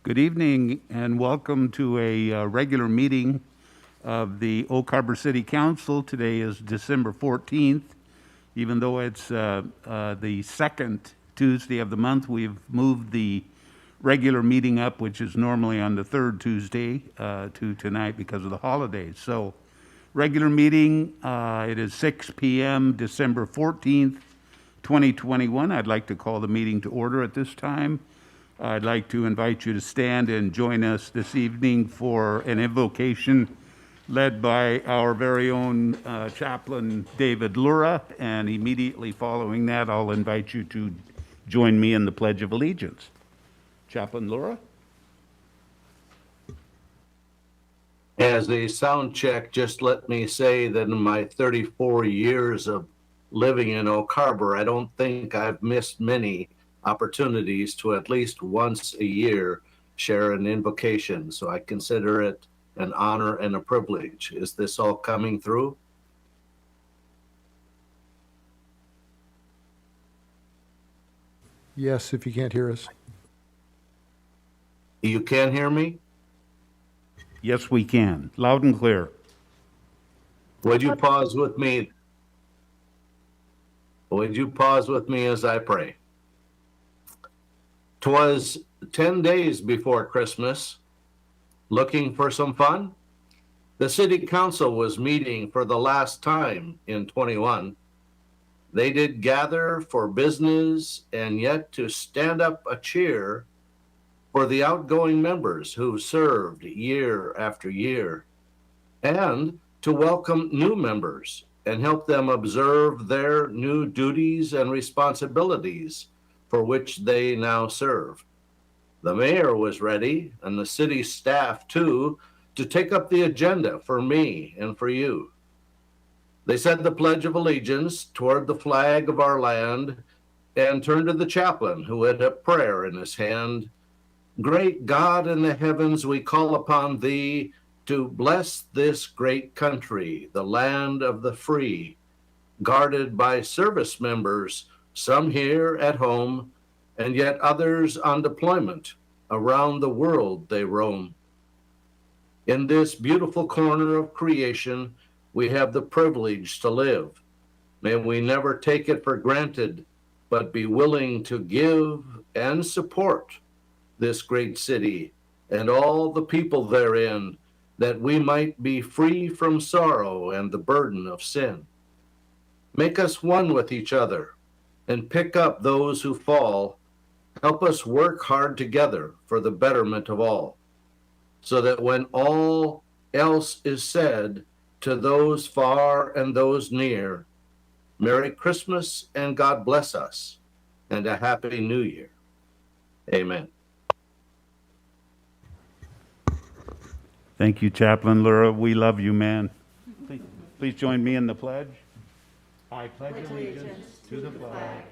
Good evening and welcome to a regular meeting of the Oak Harbor City Council. Today is December 14th. Even though it's the second Tuesday of the month, we've moved the regular meeting up, which is normally on the third Tuesday, to tonight because of the holidays. So regular meeting, it is 6 p.m., December 14th, 2021. I'd like to call the meeting to order at this time. I'd like to invite you to stand and join us this evening for an invocation led by our very own Chaplain David Lura, and immediately following that, I'll invite you to join me in the Pledge of Allegiance. Chaplain Lura? As a sound check, just let me say that in my 34 years of living in Oak Harbor, I don't think I've missed many opportunities to at least once a year share an invocation. So I consider it an honor and a privilege. Is this all coming through? Yes, if you can't hear us. You can hear me? Yes, we can. Loud and clear. Would you pause with me? Would you pause with me as I pray? 'Twas 10 days before Christmas. Looking for some fun? The city council was meeting for the last time in 21. They did gather for business and yet to stand up a cheer for the outgoing members who served year after year, and to welcome new members and help them observe their new duties and responsibilities for which they now serve. The mayor was ready, and the city staff too, to take up the agenda for me and for you. They said the Pledge of Allegiance toward the flag of our land and turned to the chaplain, who had a prayer in his hand. Great God in the heavens, we call upon thee to bless this great country, the land of the free, guarded by service members, some here at home, and yet others on deployment. Around the world they roam. In this beautiful corner of creation, we have the privilege to live. May we never take it for granted, but be willing to give and support this great city and all the people therein, that we might be free from sorrow and the burden of sin. Make us one with each other and pick up those who fall. Help us work hard together for the betterment of all, so that when all else is said, to those far and those near, Merry Christmas and God bless us, and a Happy New Year. Amen. Thank you, Chaplain Lura. We love you, man. Please join me in the pledge. I pledge allegiance to the flag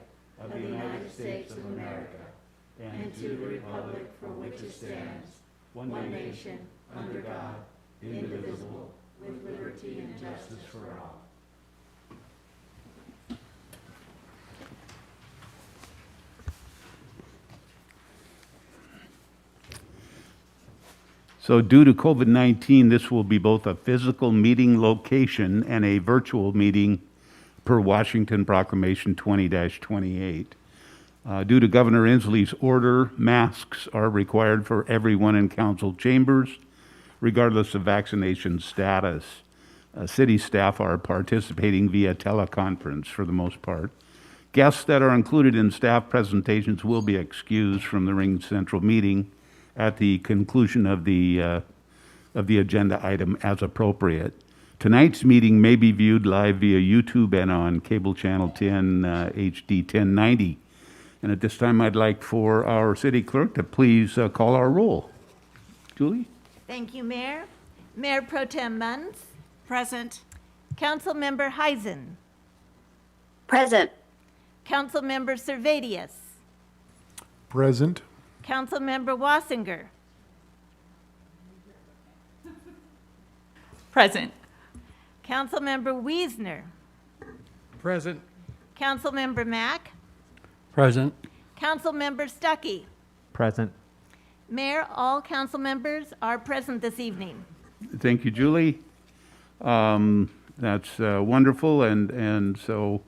of the United States of America and to the republic for which it stands, one nation, under God, indivisible, with liberty and justice for all. So due to COVID-19, this will be both a physical meeting location and a virtual meeting per Washington Proclamation 20-28. Due to Governor Inslee's order, masks are required for everyone in council chambers, regardless of vaccination status. City staff are participating via teleconference for the most part. Guests that are included in staff presentations will be excused from the Ring Central meeting at the conclusion of the agenda item as appropriate. Tonight's meeting may be viewed live via YouTube and on cable channel 10 HD 1090. And at this time, I'd like for our city clerk to please call our roll. Julie? Thank you, Mayor. Mayor Pro Tem Munns. Present. Councilmember Heisen. Present. Councilmember Servadius. Present. Councilmember Wassinger. Present. Councilmember Wiesner. Present. Councilmember Mack. Present. Councilmember Stuckey. Present. Mayor, all council members are present this evening. Thank you, Julie. That's wonderful, and so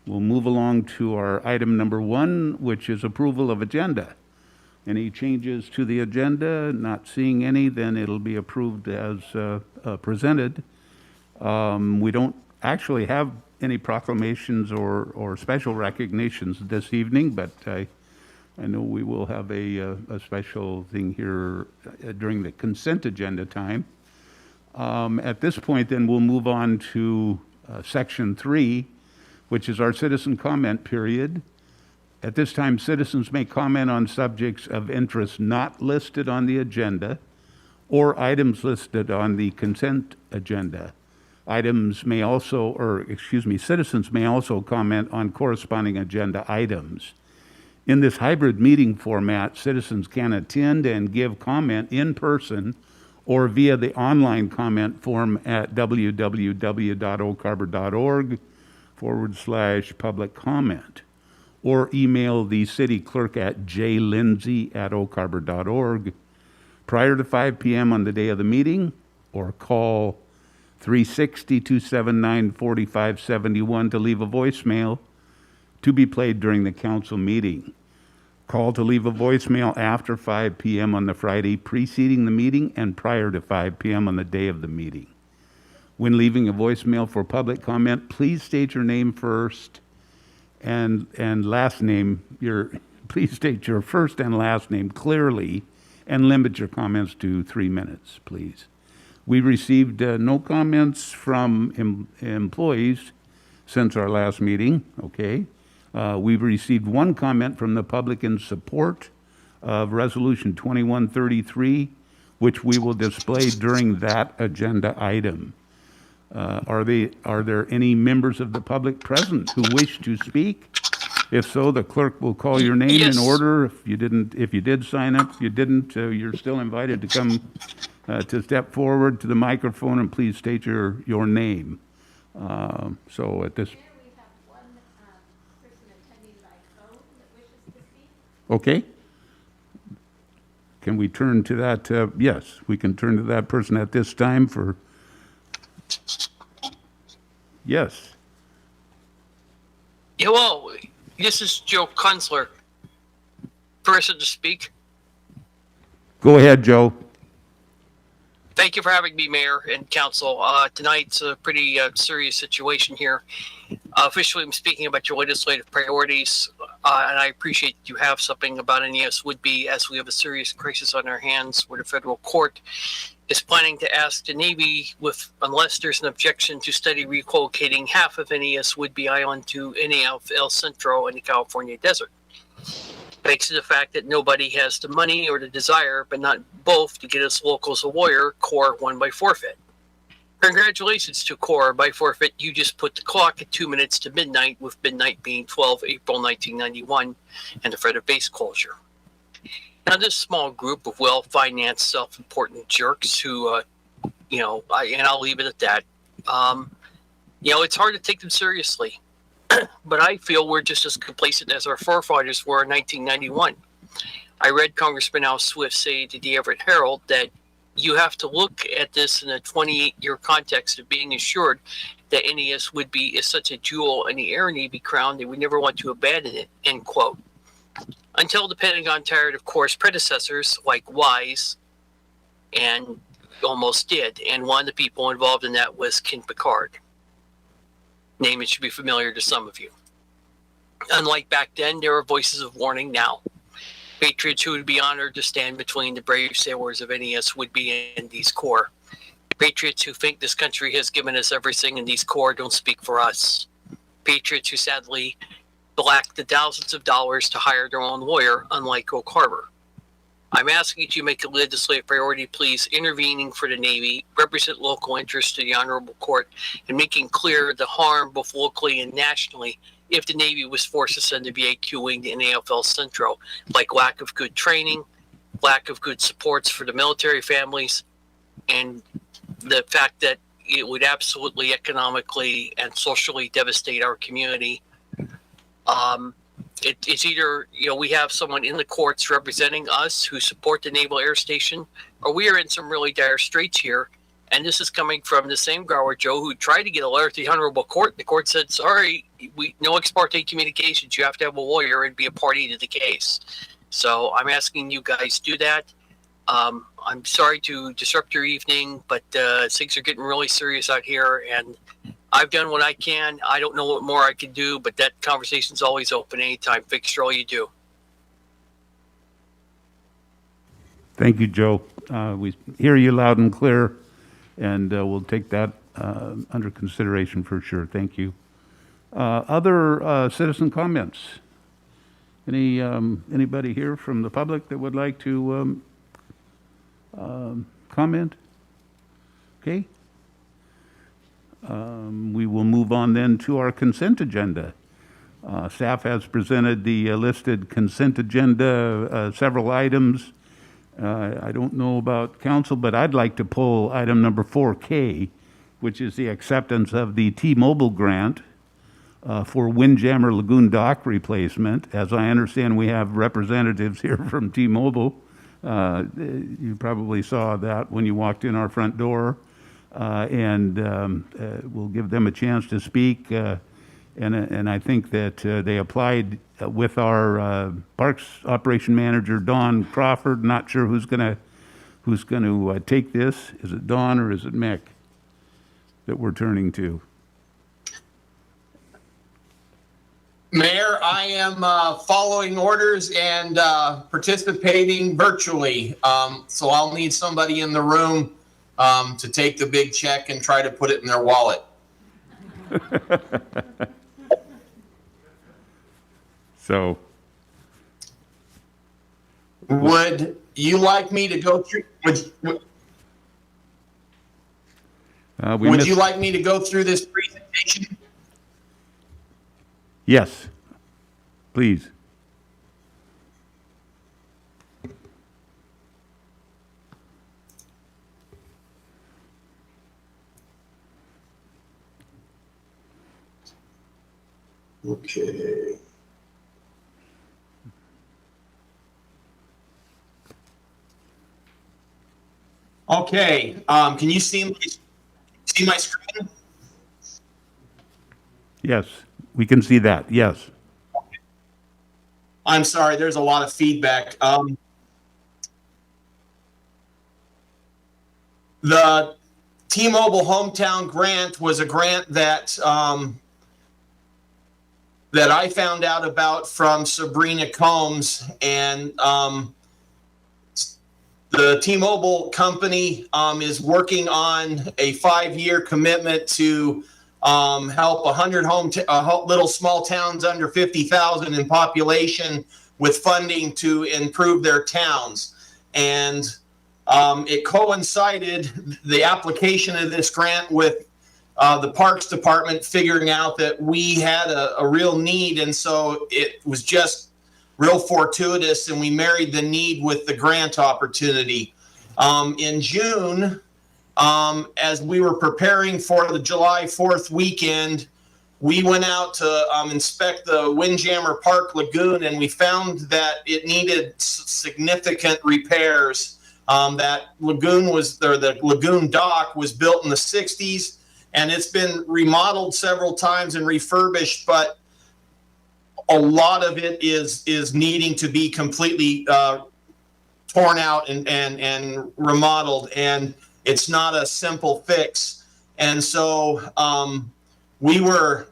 we'll move along to our item number 1, which is approval of agenda. Any changes to the agenda? Not seeing any, then it'll be approved as presented. We don't actually have any proclamations or special recognitions this evening, but I know we will have a special thing here during the consent agenda time. At this point, then, we'll move on to Section 3, which is our citizen comment period. At this time, citizens may comment on subjects of interest not listed on the agenda or items listed on the consent agenda. Citizens may also comment on corresponding agenda items. In this hybrid meeting format, citizens can attend and give comment in person or via the online comment form at www.oakarbor.org/public comment, or email the city clerk at jlindsay@oakarbor.org prior to 5 p.m. on the day of the meeting, or call 360-279-4571 to leave a voicemail to be played during the council meeting. Call to leave a voicemail after 5 p.m. on the Friday preceding the meeting and prior to 5 p.m. on the day of the meeting. When leaving a voicemail for public comment, please state your name first and last name. Please state your first and last name clearly and limit your comments to 3 minutes, please. We received no comments from employees since our last meeting, okay? We've received one comment from the public in support of Resolution 2133, which we will display during that agenda item. Are there any members of the public present who wish to speak? If so, the clerk will call your name in order. If you did sign up, if you didn't, you're still invited to come to step forward to the microphone and please state your name. So at this. We have one person attending by phone that wishes to speak. Okay. Can we turn to that? Yes, we can turn to that person at this time for. Yes. Hello, this is Joe Kunzler. Person to speak. Go ahead, Joe. Thank you for having me, Mayor and Council. Tonight's a pretty serious situation here. Officially, I'm speaking about your legislative priorities, and I appreciate you have something about NES Woodby, as we have a serious crisis on our hands where the federal court is planning to ask the Navy, unless there's an objection, to study relocating half of NES Woodby Island to El Centro in the California desert. Thanks to the fact that nobody has the money or the desire, but not both, to get us locals a lawyer, Kerr won by forfeit. Congratulations to Kerr. By forfeit, you just put the clock at 2 minutes to midnight, with midnight being 12 April 1991 and the threat of base closure. Now, this small group of well-financed, self-important jerks who, and I'll leave it at that, it's hard to take them seriously. But I feel we're just as complacent as our forefathers were in 1991. I read Congressman Al Swift say to the Everett Herald that you have to look at this in a 28-year context of being assured that NES Woodby is such a jewel in the Air Navy crown that we never want to abandon it, end quote. Until the Pentagon tired of Kerr's predecessors like Wise, and almost did, and one of the people involved in that was Ken Picard. Name it should be familiar to some of you. Unlike back then, there are voices of warning now. Patriots who would be honored to stand between the brave sailors of NES Woodby and these Kerr. Patriots who think this country has given us everything and these Kerr don't speak for us. Patriots who sadly lack the thousands of dollars to hire their own lawyer, unlike Oak Harbor. I'm asking you to make a legislative priority, please, intervening for the Navy, represent local interests to the Honorable Court, and making clear the harm both locally and nationally if the Navy was forced to send a VAQ wing to NAFL Centro, like lack of good training, lack of good supports for the military families, and the fact that it would absolutely economically and socially devastate our community. It's either, we have someone in the courts representing us who support the Naval Air Station, or we are in some really dire straits here. And this is coming from the same Grower Joe who tried to get a letter to the Honorable Court. The court said, sorry, no ex parte communications. You have to have a lawyer and be a party to the case. So I'm asking you guys to do that. I'm sorry to disrupt your evening, but things are getting really serious out here, and I've done what I can. I don't know what more I can do, but that conversation's always open anytime. Fixture, all you do. Thank you, Joe. We hear you loud and clear, and we'll take that under consideration for sure. Thank you. Other citizen comments? Anybody here from the public that would like to comment? Okay. We will move on then to our consent agenda. Staff has presented the listed consent agenda, several items. I don't know about council, but I'd like to pull item number 4K, which is the acceptance of the T-Mobile grant for Windjammer Lagoon dock replacement. As I understand, we have representatives here from T-Mobile. You probably saw that when you walked in our front door. And we'll give them a chance to speak. And I think that they applied with our Parks Operation Manager, Don Crawford. Not sure who's going to take this. Is it Don or is it Mick that we're turning to? Mayor, I am following orders and participating virtually. So I'll need somebody in the room to take the big check and try to put it in their wallet. So, would you like me to go through? Would you like me to go through this presentation? Yes, please. Okay. Okay. Can you see my screen? Yes, we can see that. Yes. I'm sorry. There's a lot of feedback. The T-Mobile Hometown Grant was a grant that that I found out about from Sabrina Combs, and the T-Mobile company is working on a 5-year commitment to help 100 little small towns under 50,000 in population with funding to improve their towns. And it coincided, the application of this grant, with the Parks Department figuring out that we had a real need. And so it was just real fortuitous, and we married the need with the grant opportunity. In June, as we were preparing for the July 4th weekend, we went out to inspect the Windjammer Park Lagoon, and we found that it needed significant repairs. That lagoon the lagoon dock was built in the 60s, and it's been remodeled several times and refurbished, but a lot of it is needing to be completely torn out and remodeled, and it's not a simple fix. And so we were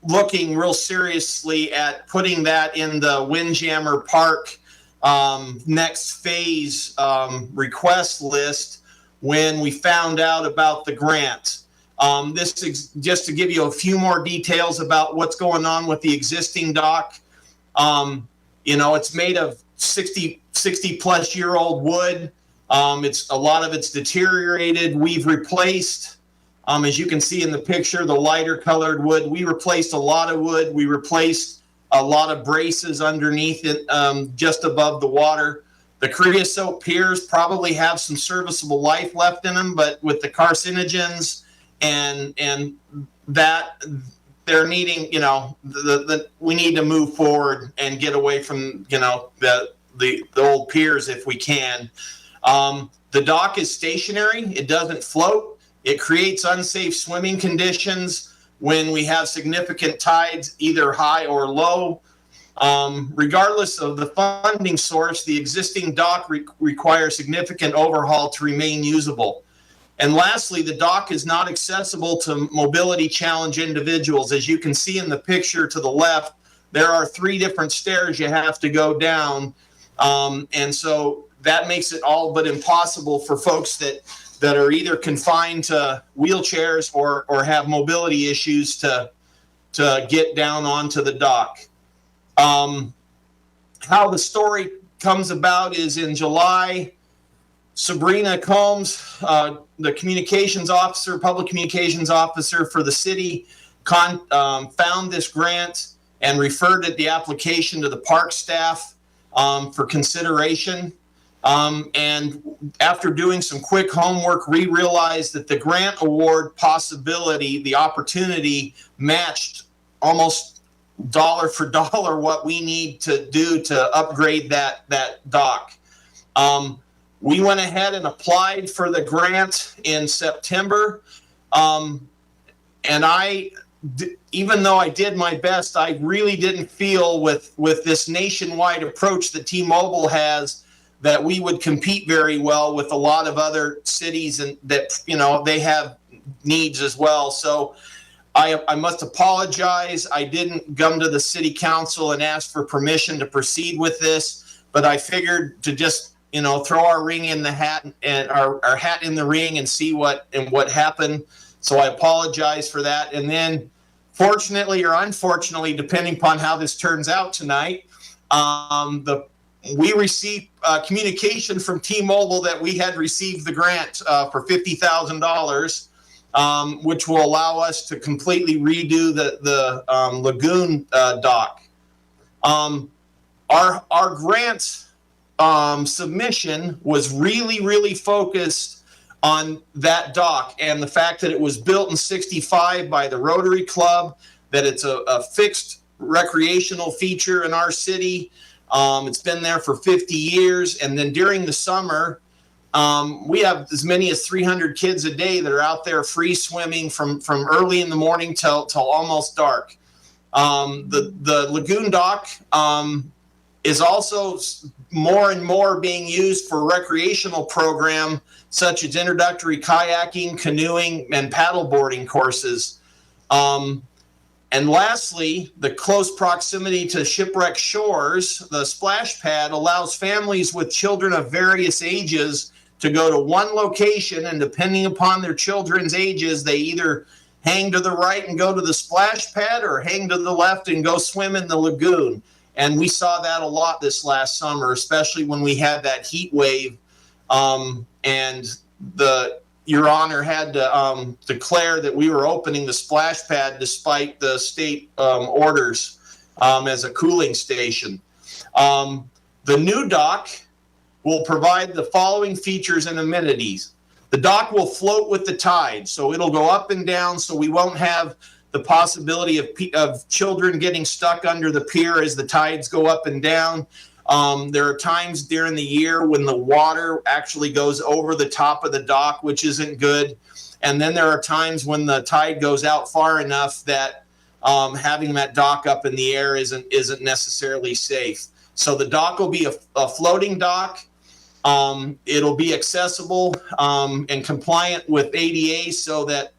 looking real seriously at putting that in the Windjammer Park next phase request list when we found out about the grant. This is just to give you a few more details about what's going on with the existing dock. It's made of 60 plus year old wood. It's a lot of it's deteriorated. We've replaced, as you can see in the picture, the lighter colored wood. We replaced a lot of wood. We replaced a lot of braces underneath it, just above the water. The creosote piers probably have some serviceable life left in them, but with the carcinogens and that they're needing, we need to move forward and get away from, the old piers if we can. The dock is stationary. It doesn't float. It creates unsafe swimming conditions when we have significant tides, either high or low. Regardless of the funding source, the existing dock requires significant overhaul to remain usable. And lastly, the dock is not accessible to mobility challenge individuals. As you can see in the picture to the left, there are 3 different stairs you have to go down. And so that makes it all but impossible for folks that are either confined to wheelchairs or have mobility issues to get down onto the dock. How the story comes about is in July, Sabrina Combs, the communications officer, public communications officer for the city, found this grant and referred the application to the park staff for consideration. And after doing some quick homework, we realized that the grant award possibility, the opportunity, matched almost dollar for dollar what we need to do to upgrade that dock. We went ahead and applied for the grant in September. And even though I did my best, I really didn't feel with this nationwide approach that T-Mobile has that we would compete very well with a lot of other cities, and that, they have needs as well. So I must apologize. I didn't come to the city council and ask for permission to proceed with this, but I figured to just, throw our ring in the hat and our hat in the ring and see what happened. So I apologize for that. And then fortunately or unfortunately, depending upon how this turns out tonight, we received communication from T-Mobile that we had received the grant for $50,000, which will allow us to completely redo the Lagoon dock. Our grant submission was really focused on that dock and the fact that it was built in '65 by the Rotary Club, that it's a fixed recreational feature in our city. It's been there for 50 years. And then during the summer, we have as many as 300 kids a day that are out there free swimming from early in the morning till almost dark. The Lagoon dock is also more and more being used for recreational program such as introductory kayaking, canoeing, and paddleboarding courses. And lastly, the close proximity to shipwreck shores, the splash pad allows families with children of various ages to go to one location, and depending upon their children's ages, they either hang to the right and go to the splash pad or hang to the left and go swim in the lagoon. And we saw that a lot this last summer, especially when we had that heat wave. And Your Honor had to declare that we were opening the splash pad despite the state orders as a cooling station. The new dock will provide the following features and amenities. The dock will float with the tide, so it'll go up and down, so we won't have the possibility of children getting stuck under the pier as the tides go up and down. There are times during the year when the water actually goes over the top of the dock, which isn't good. And then there are times when the tide goes out far enough that having that dock up in the air isn't necessarily safe. So the dock will be a floating dock. It'll be accessible and compliant with ADA, so that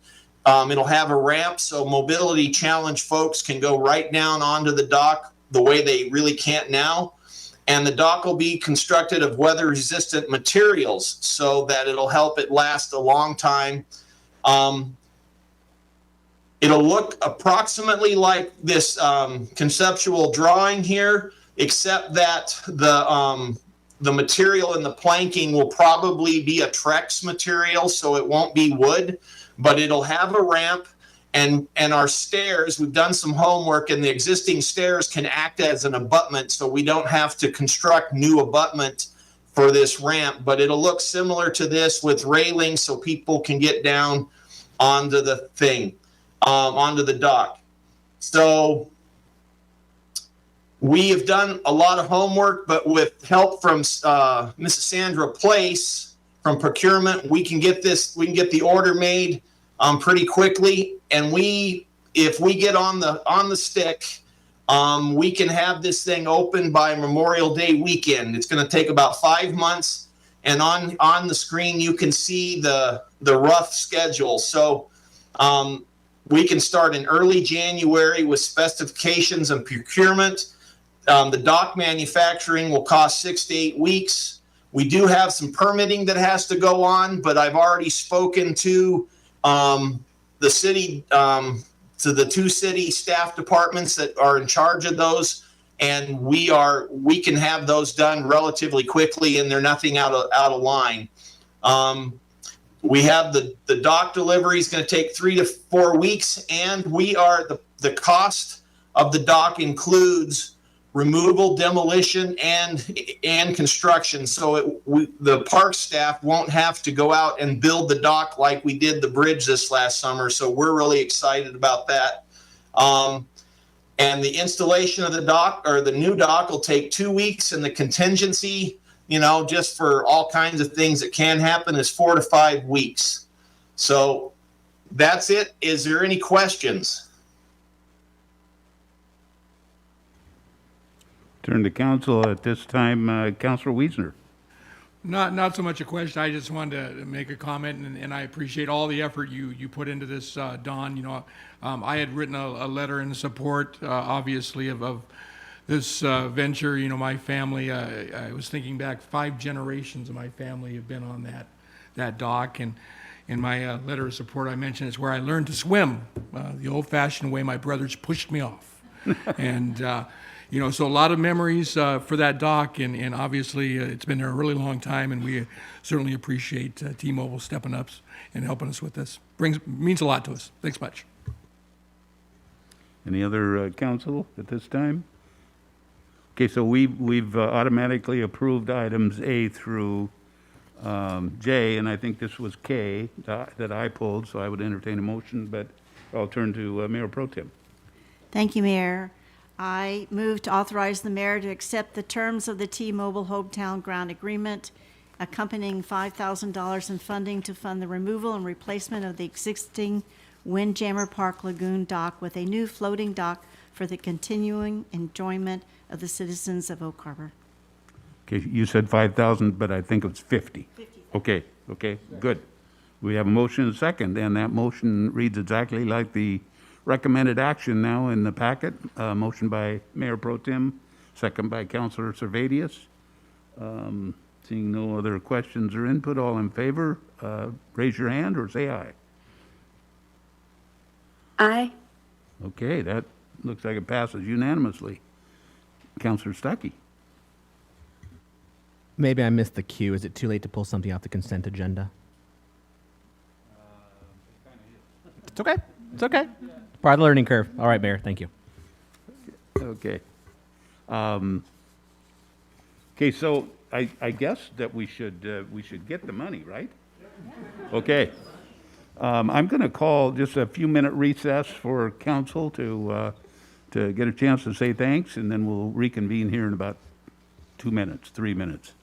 it'll have a ramp so mobility challenged folks can go right down onto the dock the way they really can't now. And the dock will be constructed of weather-resistant materials so that it'll help it last a long time. It'll look approximately like this conceptual drawing here, except that the material in the planking will probably be a Trex material, so it won't be wood, but it'll have a ramp. And our stairs, we've done some homework, and the existing stairs can act as an abutment, so we don't have to construct new abutment for this ramp, but it'll look similar to this with railings so people can get down onto the thing, onto the dock. So we have done a lot of homework, but with help from Mrs. Sandra Place from procurement, we can get the order made pretty quickly. And if we get on the stick, we can have this thing open by Memorial Day weekend. It's going to take about 5 months. And on the screen, you can see the rough schedule. So we can start in early January with specifications and procurement. The dock manufacturing will cost 6 to 8 weeks. We do have some permitting that has to go on, but I've already spoken to the city, to the 2 city staff departments that are in charge of those, and we can have those done relatively quickly, and they're nothing out of line. We have the dock delivery is going to take 3 to 4 weeks, and the cost of the dock includes removal, demolition, and construction. So the park staff won't have to go out and build the dock like we did the bridge this last summer. So we're really excited about that. And the installation of the dock, or the new dock, will take 2 weeks, and the contingency, just for all kinds of things that can happen, is 4 to 5 weeks. So that's it. Is there any questions? Turn to council at this time. Councilor Wiesner. Not so much a question. I just wanted to make a comment, and I appreciate all the effort you put into this, Don. I had written a letter in support, obviously, of this venture. My family, I was thinking back, 5 generations of my family have been on that dock, and in my letter of support, I mentioned it's where I learned to swim, the old-fashioned way my brothers pushed me off. And so a lot of memories for that dock, and obviously it's been there a really long time, and we certainly appreciate T-Mobile stepping up and helping us with this. Means a lot to us. Thanks much. Any other council at this time? Okay, so we've automatically approved items A through J, and I think this was K that I pulled, so I would entertain a motion, but I'll turn to Mayor Pro Tem. Thank you, Mayor. I move to authorize the mayor to accept the terms of the T-Mobile Hometown Ground Agreement, accompanying $5,000 in funding to fund the removal and replacement of the existing Windjammer Park Lagoon dock with a new floating dock for the continuing enjoyment of the citizens of Oak Harbor. Okay, you said 5,000, but I think it's 50. 50. Okay, good. We have a motion and a second, and that motion reads exactly like the recommended action now in the packet. Motion by Mayor Pro Tem, second by Councilor Servadius. Seeing no other questions or input, all in favor, raise your hand or say aye. Aye. Okay, that looks like it passes unanimously. Councilor Stuckey. Maybe I missed the cue. Is it too late to pull something off the consent agenda? It's okay. It's okay. Part of the learning curve. All right, Mayor. Thank you. Okay. Okay, so I guess that we should get the money, right? Okay. I'm going to call just a few-minute recess for council to get a chance to say thanks, and then we'll reconvene here in about 2 minutes, 3 minutes.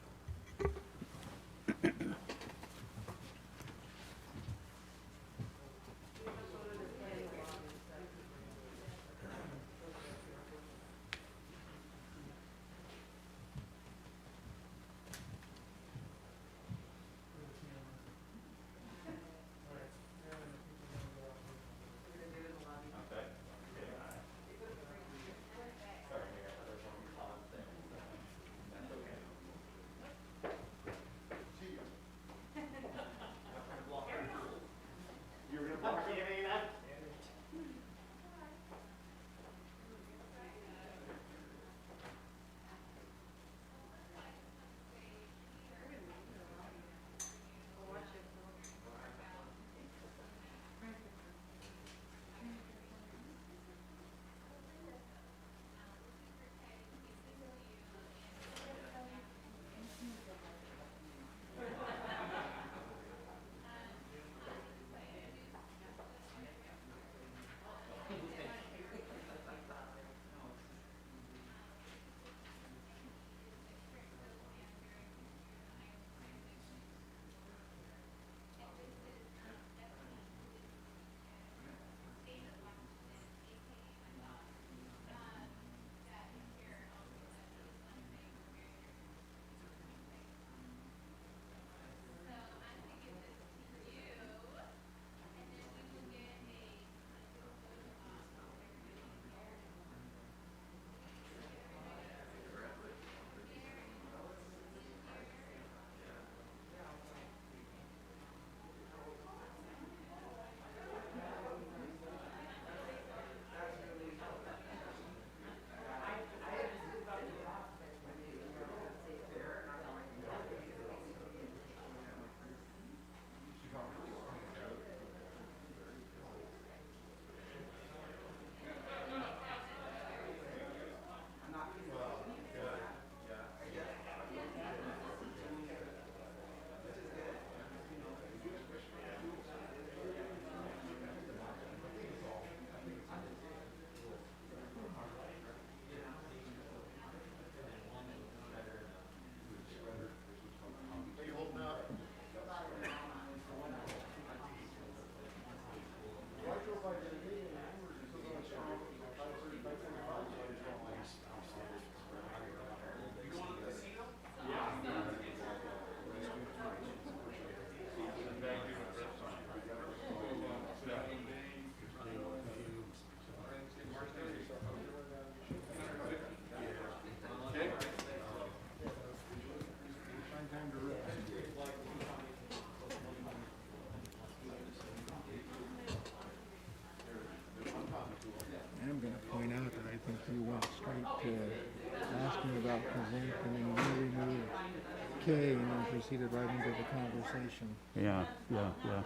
okay, and then proceeded right into the conversation. Yeah, yeah, yeah.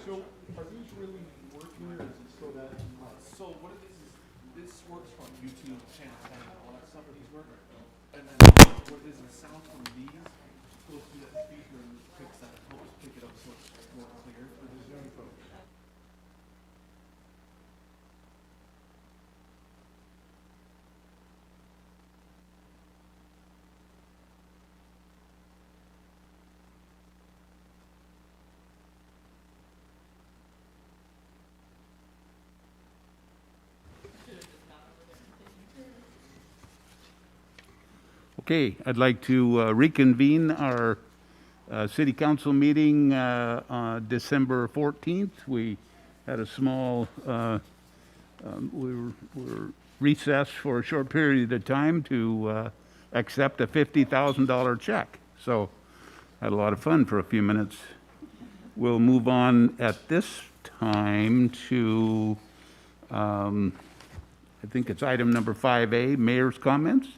So are these really working, or is it so that? So what it is this works from YouTube, channel 10, all that stuff. Are these work? And then what it is the sound from these goes through that speaker and picks that, helps pick it up so it's more clear for the Zoom folks. Okay, I'd like to reconvene our city council meeting on December 14th. We had a small, we were recessed for a short period of time to accept a $50,000 check. So had a lot of fun for a few minutes. We'll move on at this time to, I think it's item number 5A, mayor's comments.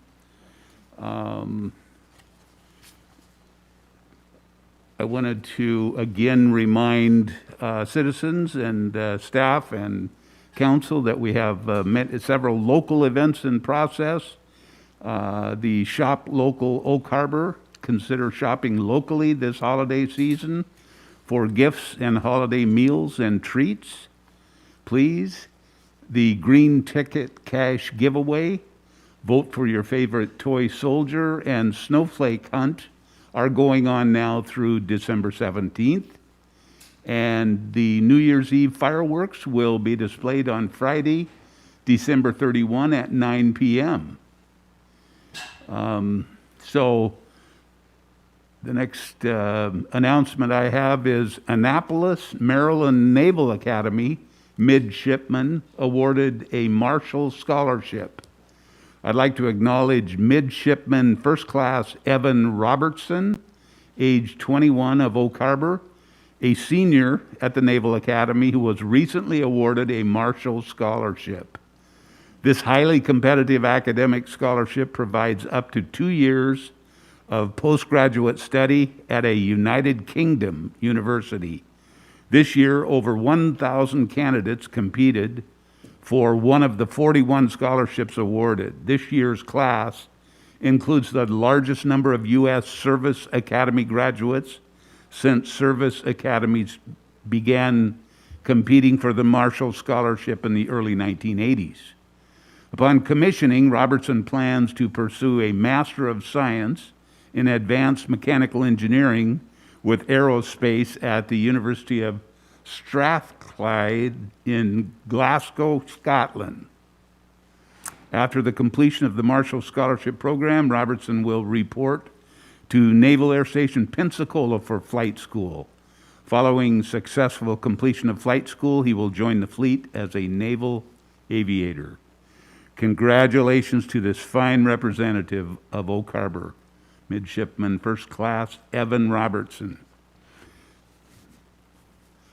I wanted to again remind citizens and staff and council that we have met at several local events in process. The Shop Local Oak Harbor, consider shopping locally this holiday season for gifts and holiday meals and treats. Please, the Green Ticket Cash Giveaway, Vote for Your Favorite Toy Soldier, and Snowflake Hunt are going on now through December 17th. And the New Year's Eve fireworks will be displayed on Friday, December 31 at 9 p.m. So the next announcement I have is Annapolis, Maryland Naval Academy midshipman awarded a Marshall Scholarship. I'd like to acknowledge Midshipman First Class Evan Robertson, age 21 of Oak Harbor, a senior at the Naval Academy who was recently awarded a Marshall Scholarship. This highly competitive academic scholarship provides up to 2 years of postgraduate study at a United Kingdom university. This year, over 1,000 candidates competed for one of the 41 scholarships awarded. This year's class includes the largest number of U.S. Service Academy graduates since service academies began competing for the Marshall Scholarship in the early 1980s. Upon commissioning, Robertson plans to pursue a Master of Science in Advanced Mechanical Engineering with Aerospace at the University of Strathclyde in Glasgow, Scotland. After the completion of the Marshall Scholarship Program, Robertson will report to Naval Air Station Pensacola for flight school. Following successful completion of flight school, he will join the fleet as a naval aviator. Congratulations to this fine representative of Oak Harbor, Midshipman First Class Evan Robertson.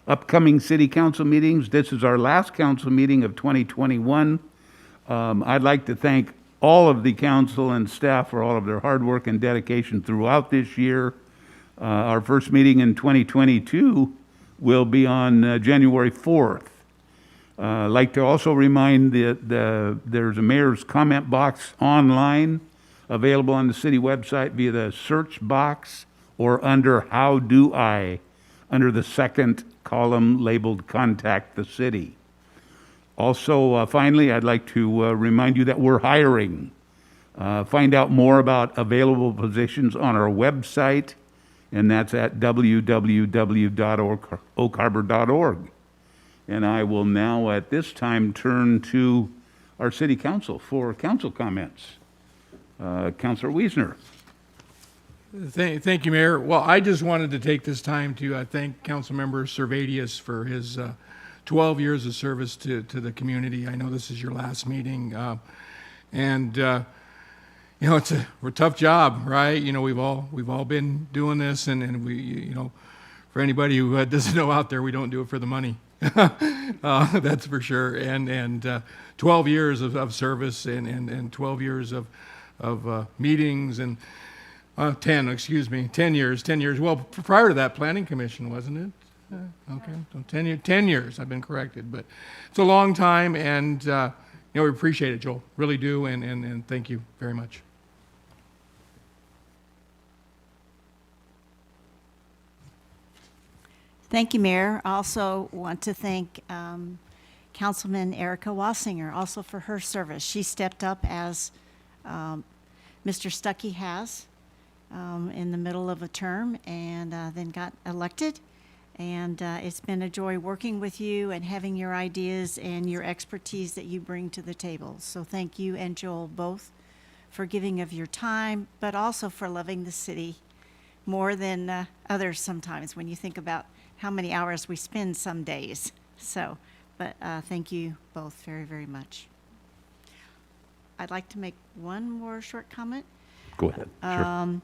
Upcoming city council meetings. This is our last council meeting of 2021. I'd like to thank all of the council and staff for all of their hard work and dedication throughout this year. Our first meeting in 2022 will be on January 4th. I'd like to also remind that there's a mayor's comment box online available on the city website via the search box or under How Do I, under the second column labeled Contact the City. Also, finally, I'd like to remind you that we're hiring. Find out more about available positions on our website, and that's at www.oakharbor.org. And I will now, at this time, turn to our city council for council comments. Councilor Wiesner. Thank you, Mayor. Well, I just wanted to take this time to thank Councilmember Servadius for his 12 years of service to the community. I know this is your last meeting, and you know, it's a tough job, right? You know, we've all been doing this, and we, you know, for anybody who doesn't know out there, we don't do it for the money. That's for sure. And 12 years of service and 12 years of meetings and 10 years. Well, prior to that, Planning Commission, wasn't it? Okay, so 10 years, I've been corrected, but it's a long time, and we appreciate it, Joel, really do, and thank you very much. Thank you, Mayor. I also want to thank Councilman Erica Wassinger also for her service. She stepped up as Mr. Stuckey has in the middle of a term and then got elected. And it's been a joy working with you and having your ideas and your expertise that you bring to the table. So thank you and Joel both for giving of your time, but also for loving the city more than others sometimes when you think about how many hours we spend some days. So, but thank you both very, very much. I'd like to make one more short comment. Go ahead. Sure.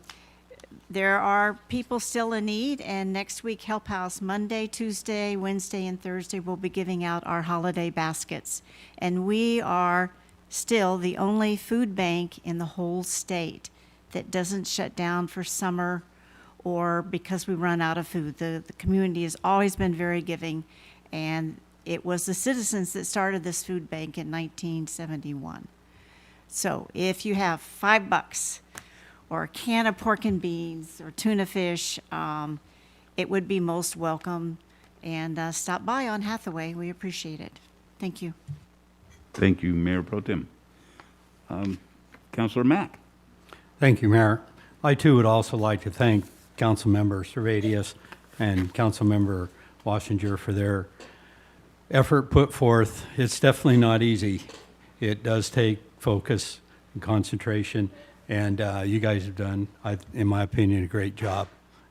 There are people still in need, and next week, Help House, Monday, Tuesday, Wednesday, and Thursday, we'll be giving out our holiday baskets. And we are still the only food bank in the whole state that doesn't shut down for summer or because we run out of food. The community has always been very giving, and it was the citizens that started this food bank in 1971. So if you have $5 or a can of pork and beans or tuna fish, it would be most welcome. And stop by on Hathaway. We appreciate it. Thank you. Thank you, Mayor Pro Tem. Councilor Mack. Thank you, Mayor. I too would also like to thank Councilmember Servatius and Councilmember Wassinger for their effort put forth. It's definitely not easy. It does take focus and concentration, and you guys have done, in my opinion, a great job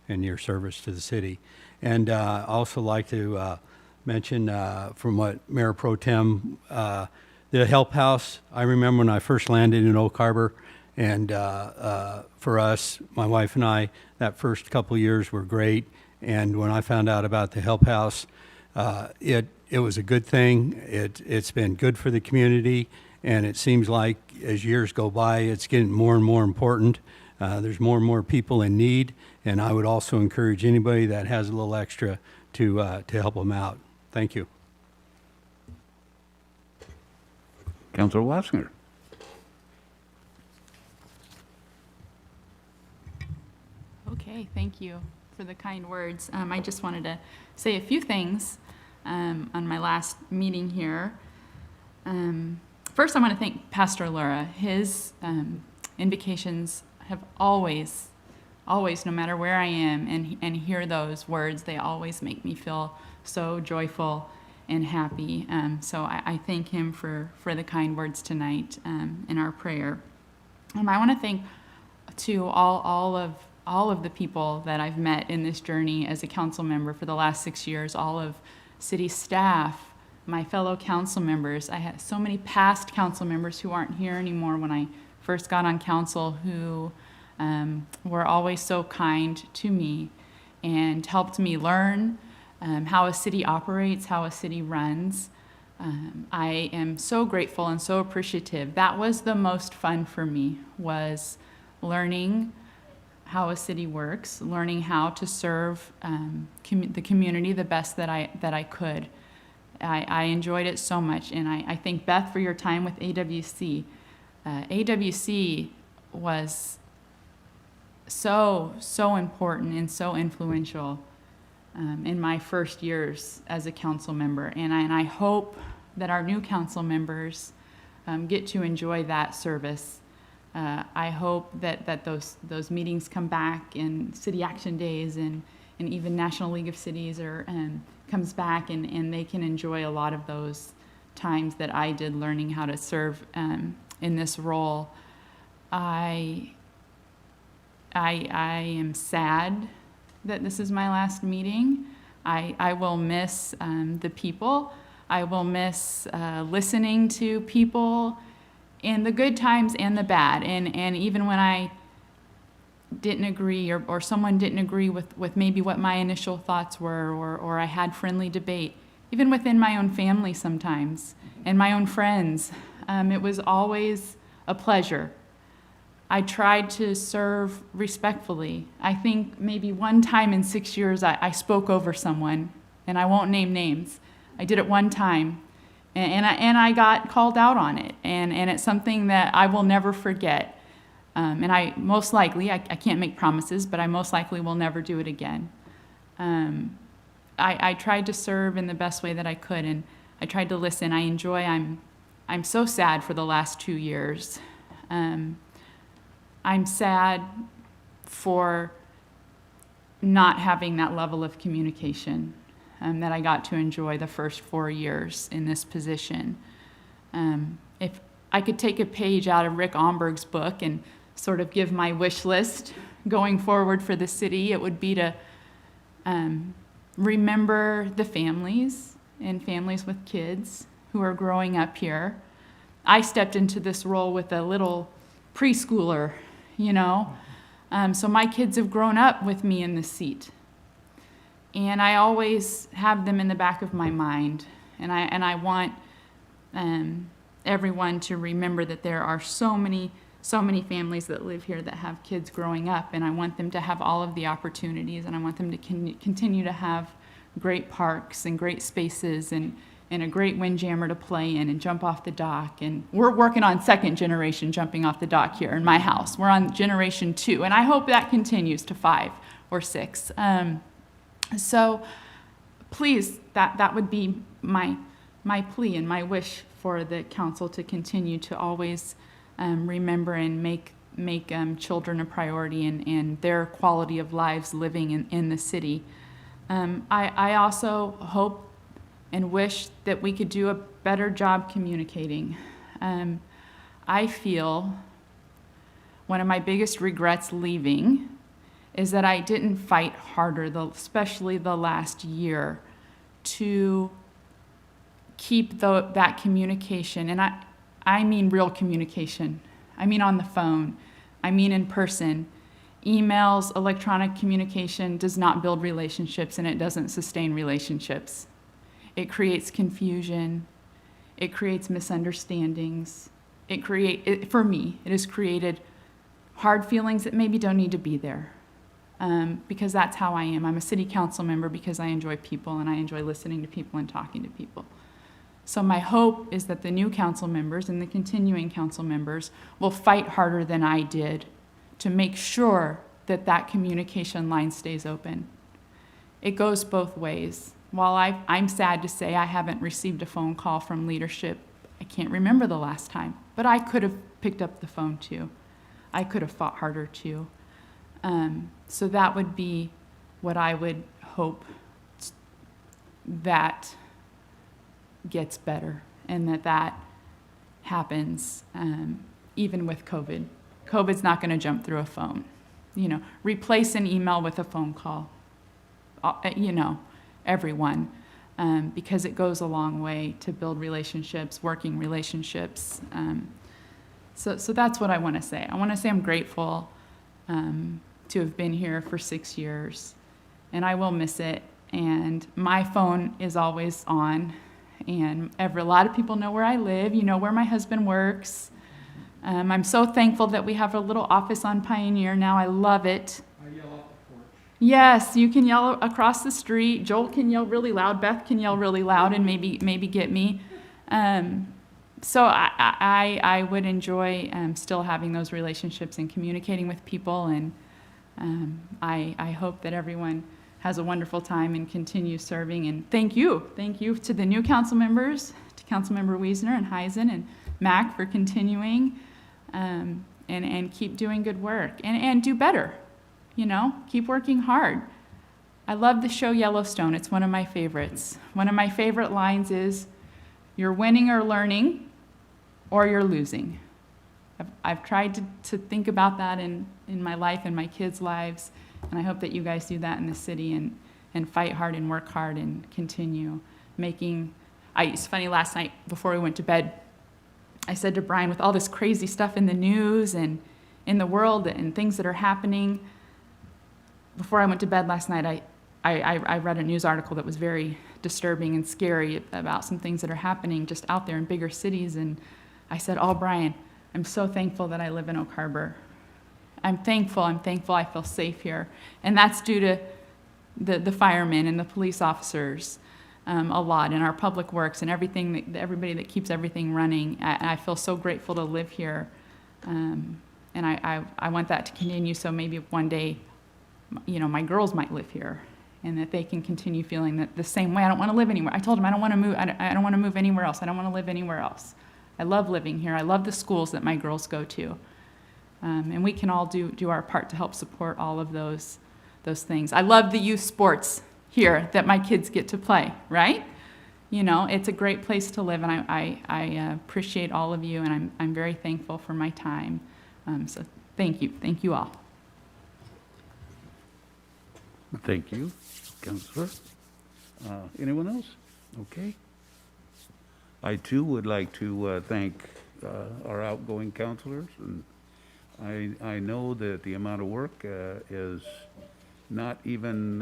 in your service to the city. And I also like to mention from what Mayor Pro Tem, the Help House, I remember when I first landed in Oak Harbor, and for us, my wife and I, that first couple of years were great. And when I found out about the Help House, it was a good thing. It's been good for the community. And it seems like as years go by, it's getting more and more important. There's more and more people in need. And I would also encourage anybody that has a little extra to help them out. Thank you. Councilor Wassinger. Okay, thank you for the kind words. I just wanted to say a few things on my last meeting here. First, I want to thank Pastor Lura. His invocations have always, no matter where I am and hear those words, they always make me feel so joyful and happy. So I thank him for the kind words tonight in our prayer. I want to thank to all of the people that I've met in this journey as a council member for the last 6 years, all of city staff, my fellow council members. I had so many past council members who aren't here anymore when I first got on council who were always so kind to me and helped me learn how a city operates, how a city runs. I am so grateful and so appreciative. That was the most fun for me, was learning how a city works, learning how to serve the community the best that I could. I enjoyed it so much, and I thank Beth for your time with AWC. AWC was so important and so influential in my first years as a council member, and I hope that our new council members get to enjoy that service. I hope that those meetings come back in city action days and even National League of Cities comes back and they can enjoy a lot of those times that I did learning how to serve in this role. I am sad that this is my last meeting. I will miss the people. I will miss listening to people in the good times and the bad. And even when I didn't agree or someone didn't agree with maybe what my initial thoughts were or I had friendly debate, even within my own family sometimes, and my own friends. It was always a pleasure. I tried to serve respectfully. I think maybe one time in 6 years I spoke over someone, and I won't name names. I did it one time, and I got called out on it, and it's something that I will never forget. And I most likely, I can't make promises, but I most likely will never do it again. I tried to serve in the best way that I could, and I tried to listen. I'm so sad for the last 2 years. I'm sad for not having that level of communication that I got to enjoy the first 4 years in this position. If I could take a page out of Rick Omberg's book and sort of give my wish list going forward for the city, it would be to remember the families and families with kids who are growing up here. I stepped into this role with a little preschooler, so my kids have grown up with me in the seat. And I always have them in the back of my mind. And I want everyone to remember that there are so many families that live here that have kids growing up, and I want them to have all of the opportunities, and I want them to continue to have great parks and great spaces and a great Windjammer to play in and jump off the dock. And we're working on second generation jumping off the dock here in my house. We're on generation 2, and I hope that continues to 5 or 6. So please, that would be my plea and my wish for the council to continue to always remember and make children a priority and their quality of lives living in the city. I also hope and wish that we could do a better job communicating. I feel one of my biggest regrets leaving is that I didn't fight harder, especially the last year, to keep that communication. And I mean real communication. I mean on the phone. I mean in person. Emails, electronic communication does not build relationships, and it doesn't sustain relationships. It creates confusion. It creates misunderstandings. For me, it has created hard feelings that maybe don't need to be there. Because that's how I am. I'm a city council member because I enjoy people and I enjoy listening to people and talking to people. So my hope is that the new council members and the continuing council members will fight harder than I did to make sure that communication line stays open. It goes both ways. While I'm sad to say I haven't received a phone call from leadership, I can't remember the last time, but I could have picked up the phone too. I could have fought harder too. So that would be what I would hope that gets better and that happens even with COVID. COVID's not going to jump through a phone. Replace an email with a phone call. Everyone, because it goes a long way to build relationships, working relationships. So that's what I want to say. I want to say I'm grateful to have been here for 6 years, and I will miss it. And my phone is always on, and a lot of people know where I live, where my husband works. I'm so thankful that we have a little office on Pioneer now. I love it. I yell off the porch. Yes, you can yell across the street. Joel can yell really loud. Beth can yell really loud and maybe get me. So I would enjoy still having those relationships and communicating with people, and I hope that everyone has a wonderful time and continues serving. And thank you to the new council members, to Councilmember Wiesner and Heisen and Mac for continuing and keep doing good work and do better. Keep working hard. I love the show Yellowstone. It's one of my favorites. One of my favorite lines is, "You're winning or learning, or you're losing." I've tried to think about that in my life and my kids' lives, and I hope that you guys do that in the city and fight hard and work hard and continue making. It's funny, last night before we went to bed, I said to Brian, with all this crazy stuff in the news and in the world and things that are happening, before I went to bed last night, I read a news article that was very disturbing and scary about some things that are happening just out there in bigger cities. And I said, oh, Brian, I'm so thankful that I live in Oak Harbor. I'm thankful I feel safe here. And that's due to the firemen and the police officers a lot, and our public works and everything, everybody that keeps everything running. I feel so grateful to live here. And I want that to continue, so maybe one day, you know, my girls might live here and that they can continue feeling that the same way. I don't want to live anywhere. I told them I don't want to move. I don't want to move anywhere else. I don't want to live anywhere else. I love living here. I love the schools that my girls go to. And we can all do our part to help support all of those things. I love the youth sports here that my kids get to play, right? You know, it's a great place to live, and I appreciate all of you, and I'm very thankful for my time. So thank you all. Thank you, Councillor. Anyone else? Okay. I too would like to thank our outgoing councillors, and I know that the amount of work is not even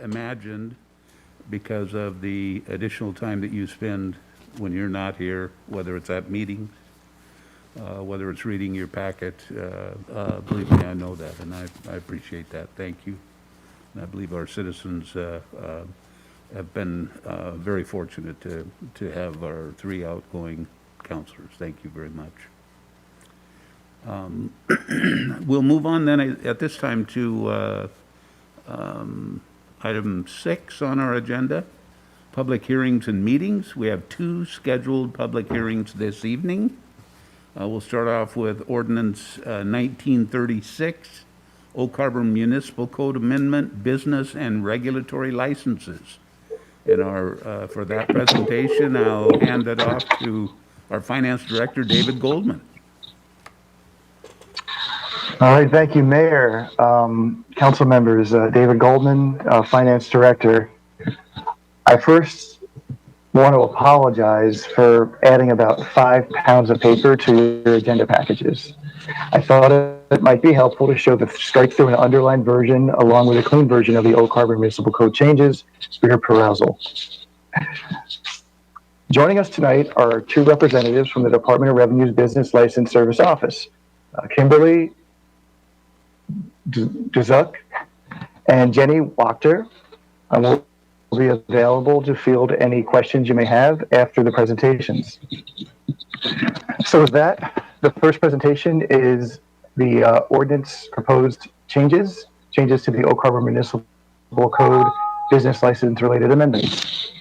imagined because of the additional time that you spend when you're not here, whether it's at meetings, whether it's reading your packet. Believe me, I know that, and I appreciate that. Thank you. And I believe our citizens have been very fortunate to have our 3 outgoing councillors. Thank you very much. We'll move on then at this time to item 6 on our agenda, public hearings and meetings. We have 2 scheduled public hearings this evening. We'll start off with Ordinance 1936, Oak Harbor Municipal Code Amendment, Business and Regulatory Licenses. And for that presentation, I'll hand it off to our Finance Director, David Goldman. All right, thank you, Mayor. Council members, David Goldman, Finance Director. I first want to apologize for adding about 5 pounds of paper to your agenda packages. I thought it might be helpful to show the strike-through and underlined version along with a clean version of the Oak Harbor Municipal Code changes for your perusal. Joining us tonight are 2 representatives from the Department of Revenue's Business License Service Office, Kimberly Duzuk and Jenny Wachter. Will be available to field any questions you may have after the presentations. So with that, the first presentation is the ordinance proposed changes to the Oak Harbor Municipal Code business license related amendments.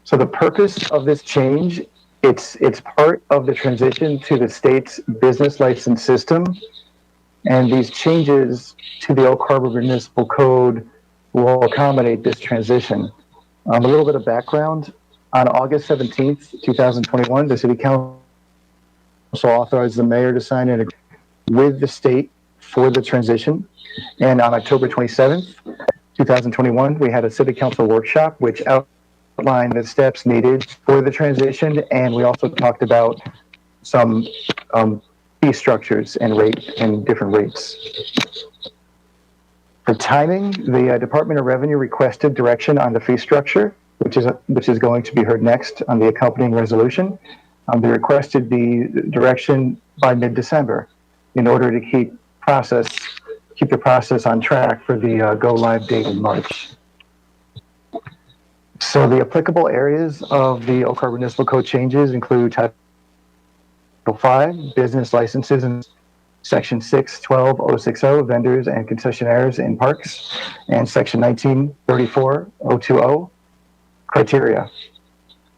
So the purpose of this change, it's part of the transition to the state's business license system. And these changes to the Oak Harbor Municipal Code will accommodate this transition. A little bit of background. On August 17th, 2021, the City Council authorized the mayor to sign an agreement with the state for the transition. And on October 27th, 2021, we had a City Council workshop which outlined the steps needed for the transition. And we also talked about some fee structures and different rates. For timing, the Department of Revenue requested direction on the fee structure, which is going to be heard next on the accompanying resolution. They requested the direction by mid-December in order to keep the process on track for the go live date in March. So the applicable areas of the Oak Harbor Municipal Code changes include Title 5, business licenses, and Section 612.060, vendors and concessionaires in parks, and Section 1934.020, criteria.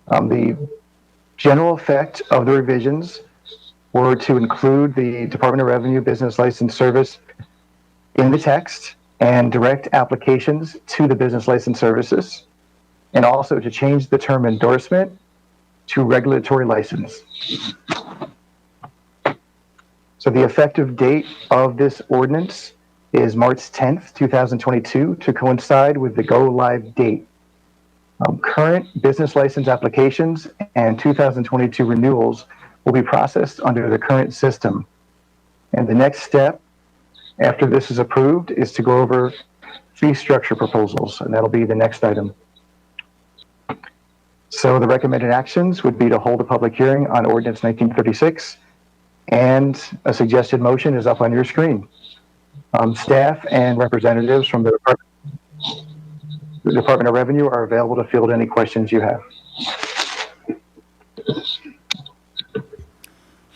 The general effect of the revisions were to include the Department of Revenue Business License Service in the text and direct applications to the business license services, and also to change the term endorsement to regulatory license. So the effective date of this ordinance is March 10th, 2022 to coincide with the go live date. Current business license applications and 2022 renewals will be processed under the current system. And the next step after this is approved is to go over fee structure proposals, and that'll be the next item. So the recommended actions would be to hold a public hearing on Ordinance 1936, and a suggested motion is up on your screen. Staff and representatives from the Department of Revenue are available to field any questions you have.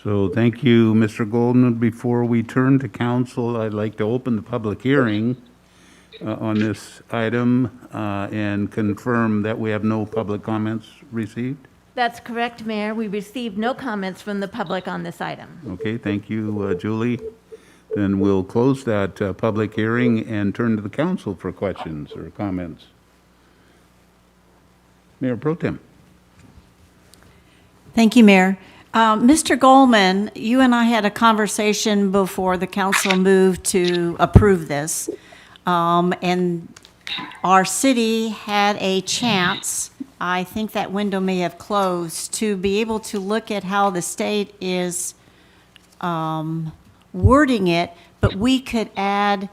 So thank you, Mr. Golden. Before we turn to council, I'd like to open the public hearing on this item and confirm that we have no public comments received. That's correct, Mayor. We received no comments from the public on this item. Okay, thank you, Julie. Then we'll close that public hearing and turn to the council for questions or comments. Mayor Pro Tem. Thank you, Mayor. Mr. Goldman, you and I had a conversation before the council moved to approve this. And our city had a chance, I think that window may have closed, to be able to look at how the state is wording it, but we could add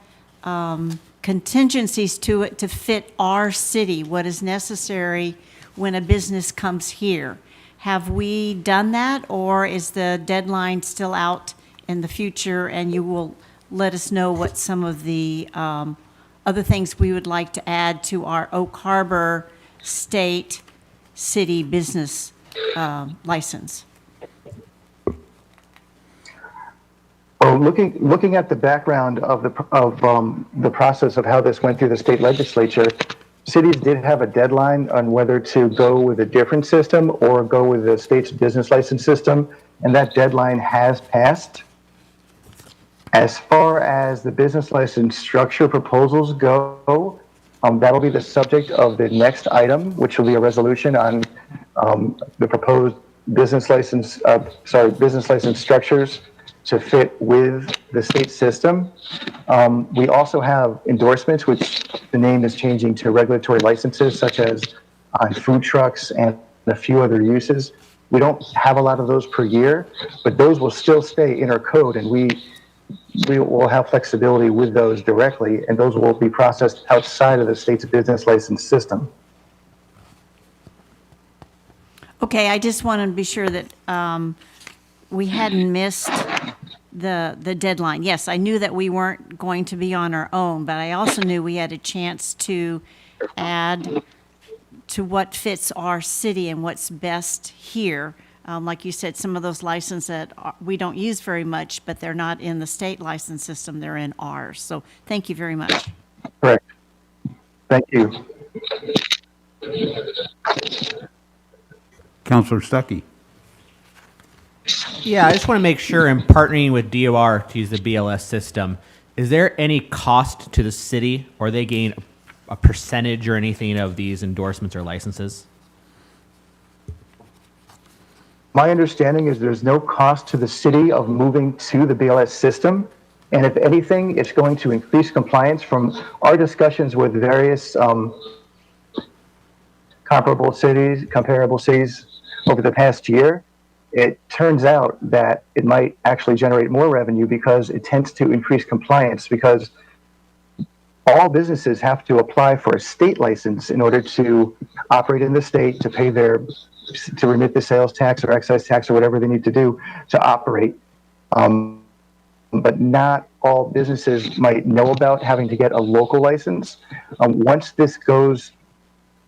contingencies to it to fit our city, what is necessary when a business comes here. Have we done that, or is the deadline still out in the future, and you will let us know what some of the other things we would like to add to our Oak Harbor State City business license? Well, looking at the background of the process of how this went through the state legislature, cities did have a deadline on whether to go with a different system or go with the state's business license system, and that deadline has passed. As far as the business license structure proposals go, that'll be the subject of the next item, which will be a resolution on the proposed business license structures to fit with the state system. We also have endorsements, which the name is changing to regulatory licenses, such as on food trucks and a few other uses. We don't have a lot of those per year, but those will still stay in our code, and we will have flexibility with those directly, and those will be processed outside of the state's business license system. Okay, I just wanted to be sure that we hadn't missed the deadline. Yes, I knew that we weren't going to be on our own, but I also knew we had a chance to add to what fits our city and what's best here. Like you said, some of those licenses that we don't use very much, but they're not in the state license system, they're in ours. So thank you very much. Correct. Thank you. Councilor Stuckey. Yeah, I just want to make sure in partnering with DOR to use the BLS system, is there any cost to the city, or are they getting a percentage or anything of these endorsements or licenses? My understanding is there's no cost to the city of moving to the BLS system. And if anything, it's going to increase compliance. From our discussions with various comparable cities over the past year, it turns out that it might actually generate more revenue because it tends to increase compliance, because all businesses have to apply for a state license in order to operate in the state, to pay to remit the sales tax or excise tax or whatever they need to do to operate. But not all businesses might know about having to get a local license. Once this goes